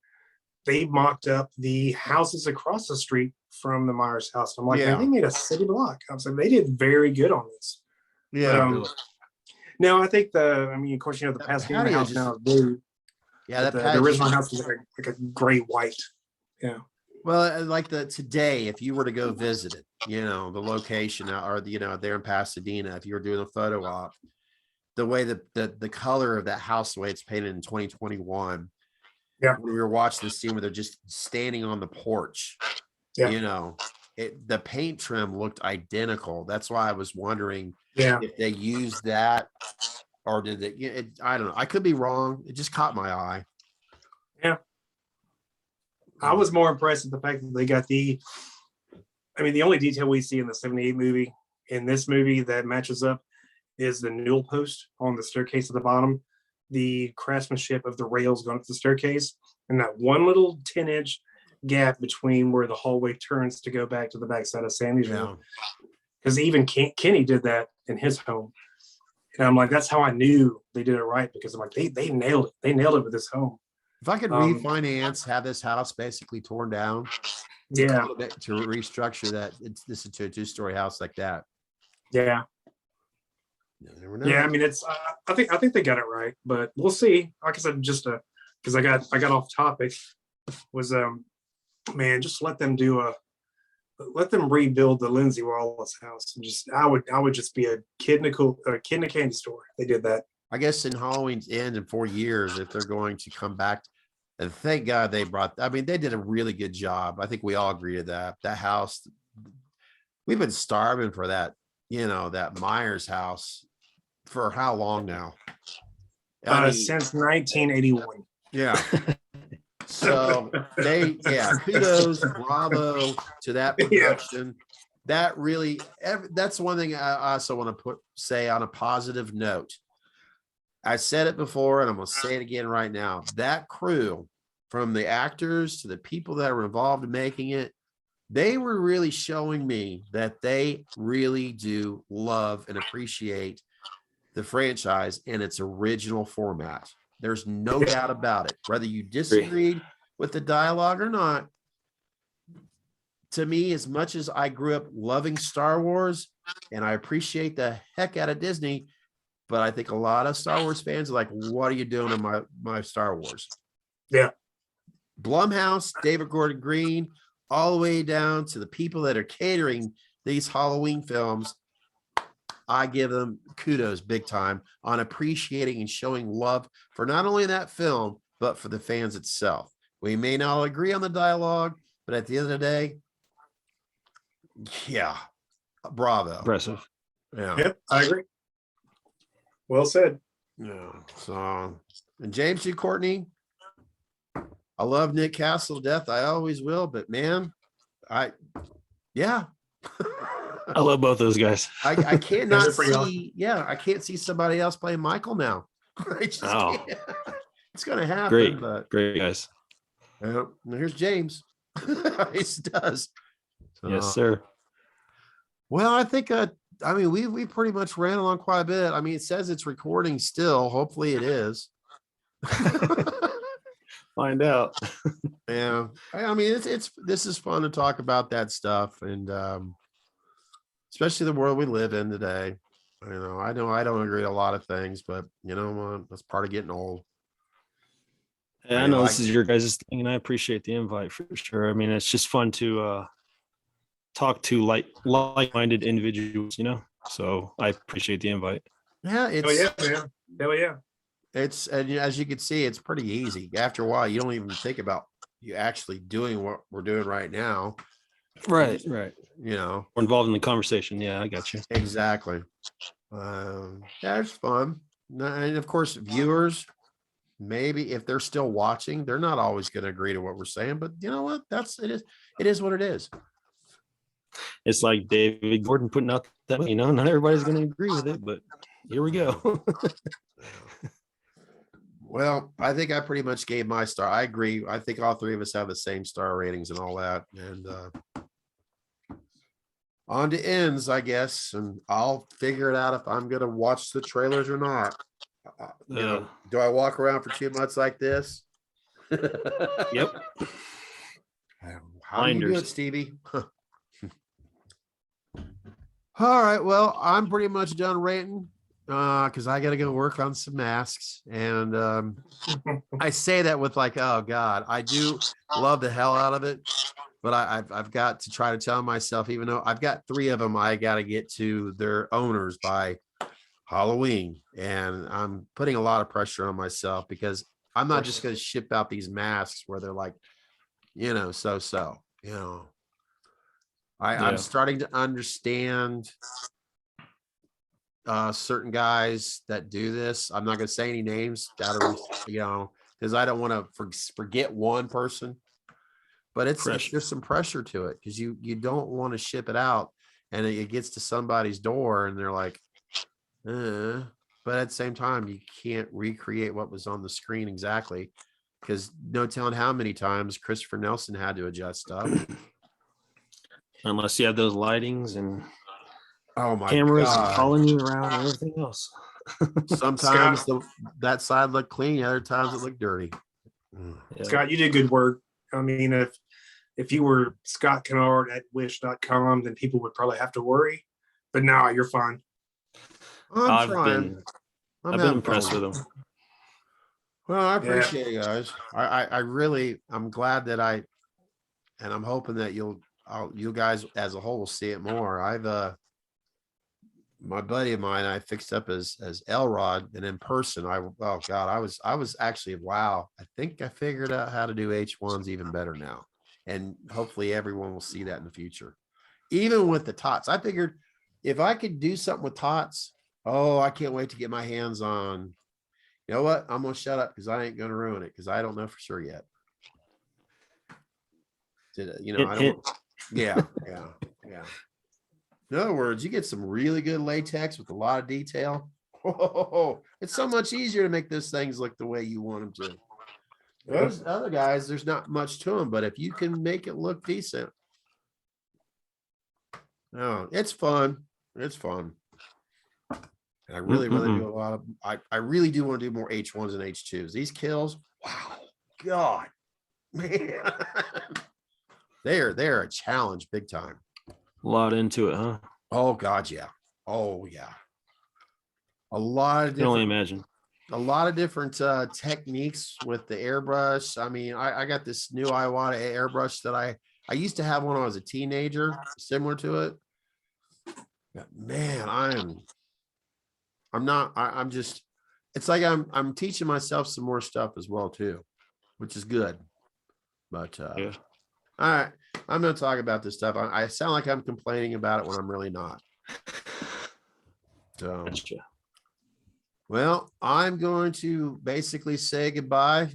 they mocked up the houses across the street from the Myers house. I'm like, Yeah. man, they made a city block. I was like, they did very good on this. Yeah. No, I think of course, the That Pasadena patio house just- now is blue. Yeah. But That the patio original house was like a gray white. Yeah. Well, like today, if you were to go visit it, the location or there in Pasadena, if you were doing a photo op, the way the color of that house, the way it's painted in 2021. Yeah. When we were watching the scene where they're just standing on the porch, Yeah. the paint trim looked identical. That's why I was wondering Yeah. if they used that or did it, I don't know. I could be wrong. It just caught my eye. I was more impressed with the fact that they got the only detail we see in the 78 movie, in this movie that matches up, is the newel post on the staircase at the bottom, the craftsmanship of the rails going up the staircase, and that one little 10-inch gap between where the hallway turns to go back to the backside of Sammy's Yeah. room. Because even Kenny did that in his home. And I'm like, that's how I knew they did it right, because I'm like, they nailed it. They nailed it with this home. If I could refinance, have this house basically torn down a Yeah. little bit to restructure that, this into a 2-story house like that. Yeah. You never know. Yeah. I mean, it's, I think they got it right, but we'll see. Like I said, just because I got off topic, was, man, just let them rebuild the Lindsay Wallace house. And just, I would just be a kid in a candy store. They did that. I guess in Halloween's End in 4 years, if they're going to come back, and thank God they they did a really good job. I think we all agree to that. That house, we've been starving for that, that Myers house for how long now? Since 1981. Yeah. So kudos, bravo to that production. That really, that's one thing I also want to say on a positive note. I said it before, and I'm going to say it again right now. That crew, from the actors to the people that were involved in making it, they were really showing me that they really do love and appreciate the franchise in its original format. There's no doubt about it. Whether you disagreed with the dialogue or not, to me, as much as I grew up loving Star Wars and I appreciate the heck out of Disney, but I think a lot of Star Wars fans are like, what are you doing in my Star Wars? Yeah. Blumhouse, David Gordon Green, all the way down to the people that are catering these Halloween films. I give them kudos big time on appreciating and showing love for not only that film, but for the fans itself. We may not agree on the dialogue, but at the end of the day, yeah, bravo. Impressive. Yeah. Yep, I agree. Well said. Yeah. So, and James G. Courtney, I love Nick Castle to death. I always will, but man, yeah. I love both those guys. I cannot They're pretty see, I can't see somebody else playing Michael now. I just can't. It's gonna happen. Great, but great guys. here's James. He does. Yes, sir. Well, I think we pretty much ran along quite a bit. I mean, it says it's recording still. Hopefully it is. Find out. Yeah. I mean, this is fun to talk about that stuff, and especially the world we live in today. I know I don't agree with a lot of things, but that's part of getting old. Yeah, I know this is your guys' thing, and I appreciate the invite for sure. I mean, it's just fun to talk to like-minded individuals, so I appreciate the invite. Yeah, Oh yeah, man. Hell yeah. It's, and as you can see, it's pretty easy. After a while, you don't even think about you actually doing what we're doing right now. Right. We're involved in the conversation. Yeah, I got you. Exactly. It's fun. And of course, viewers, maybe if they're still watching, they're not always going to agree to what we're saying, but you know what? It is what it is. It's like David Gordon putting out that, not everybody's going to agree with it, but here we go. Well, I think I pretty much gave my star. I agree. I think all three of us have the same star ratings and all that. And on to ends, I guess, and I'll figure it out if I'm going to watch the trailers or not. Do I walk around for 2 months like this? Yep. How do you do it, Stevie? All right. Well, I'm pretty much done ranting because I got to go work on some masks. And I say that with like, oh God, I do love the hell out of it. But I've got to try to tell myself, even though I've got 3 of them, I got to get to their owners by Halloween. And I'm putting a lot of pressure on myself because I'm not just going to ship out these masks where they're like, so. I'm starting to understand certain guys that do this. I'm not going to say any names because I don't want to forget one person, but there's some pressure to it because you don't want to ship it out and it gets to somebody's door and they're like, but at the same time, you can't recreate what was on the screen exactly. because no telling how many times Christopher Nelson had to adjust stuff. Unless you have those lightings and Oh my cameras God. following you around and everything else. Sometimes that side looked clean, other times it looked dirty. Yeah. Scott, you did good work. I mean, if you were Scott Kennard at wish.com, then people would probably have to worry. But no, you're fine. I'm trying. I've been impressed with them. Well, I Yeah. appreciate it, guys. I really, I'm glad that and I'm hoping that you guys as a whole will see it more. My buddy of mine, I fixed up as Elrod, and in person, oh God, I was actually, wow. I think I figured out how to do H1s even better now. And hopefully everyone will see that in the future. Even with the tots, I figured if I could do something with tots, oh, I can't wait to get my hands on. You know what? I'm gonna shut up because I ain't gonna ruin it because I don't know for sure yet. You know, I don't. Yeah. In other words, you get some really good latex with a lot of detail. Oh, it's so much easier to make those things look the way you want them to. Those other guys, there's not much to them, but if you can make it look decent, no, it's fun. It's fun. And I really do a lot of. I really do want to do more H1s and H2s. These kills, wow, God, man, they're a challenge, big time. A lot into it, huh? Oh God, yeah. Oh yeah. A lot of I can only different, imagine. a lot of different techniques with the airbrush. I mean, I got this new Iwata airbrush that I used to have when I was a teenager, similar to it. But man, I'm just, it's like I'm teaching myself some more stuff as well too, which is good. But Yeah. all right, I'm going to talk about this stuff. I sound like I'm complaining about it when I'm really not. So, Gotcha. well, I'm going to basically say goodbye.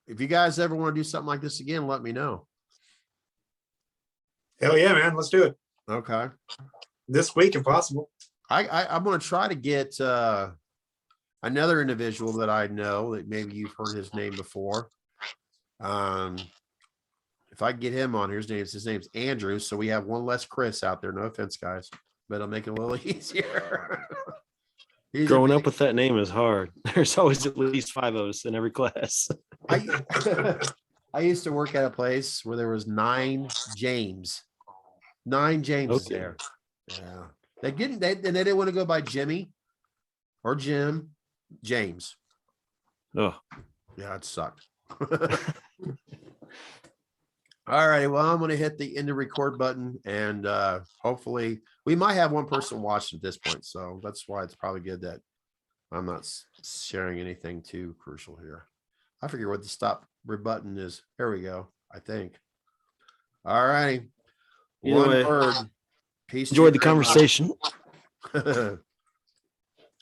If you guys ever want to do something like this again, let me know. Hell yeah, man. Let's do it Okay. this week if possible. I'm going to try to get another individual that I know that maybe you've heard his name before. If I get him on here, his name's Andrew. So we have one less Chris out there. No offense, guys, but it'll make it a little easier. Growing up with that name is hard. There's always at least 5 of us in every class. I used to work at a place where there was 9 James. 9 Jameses Okay. there. Yeah. They didn't want to go by Jimmy or Jim. James. Oh, Yeah, it sucked. All righty. Well, I'm going to hit the end of record button, and hopefully we might have one person watching at this point. So that's why it's probably good that I'm not sharing anything too crucial here. I forget what the stop button is. There we go. I think. All righty. Either One way, word. Peace. enjoyed the conversation.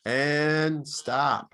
And stop.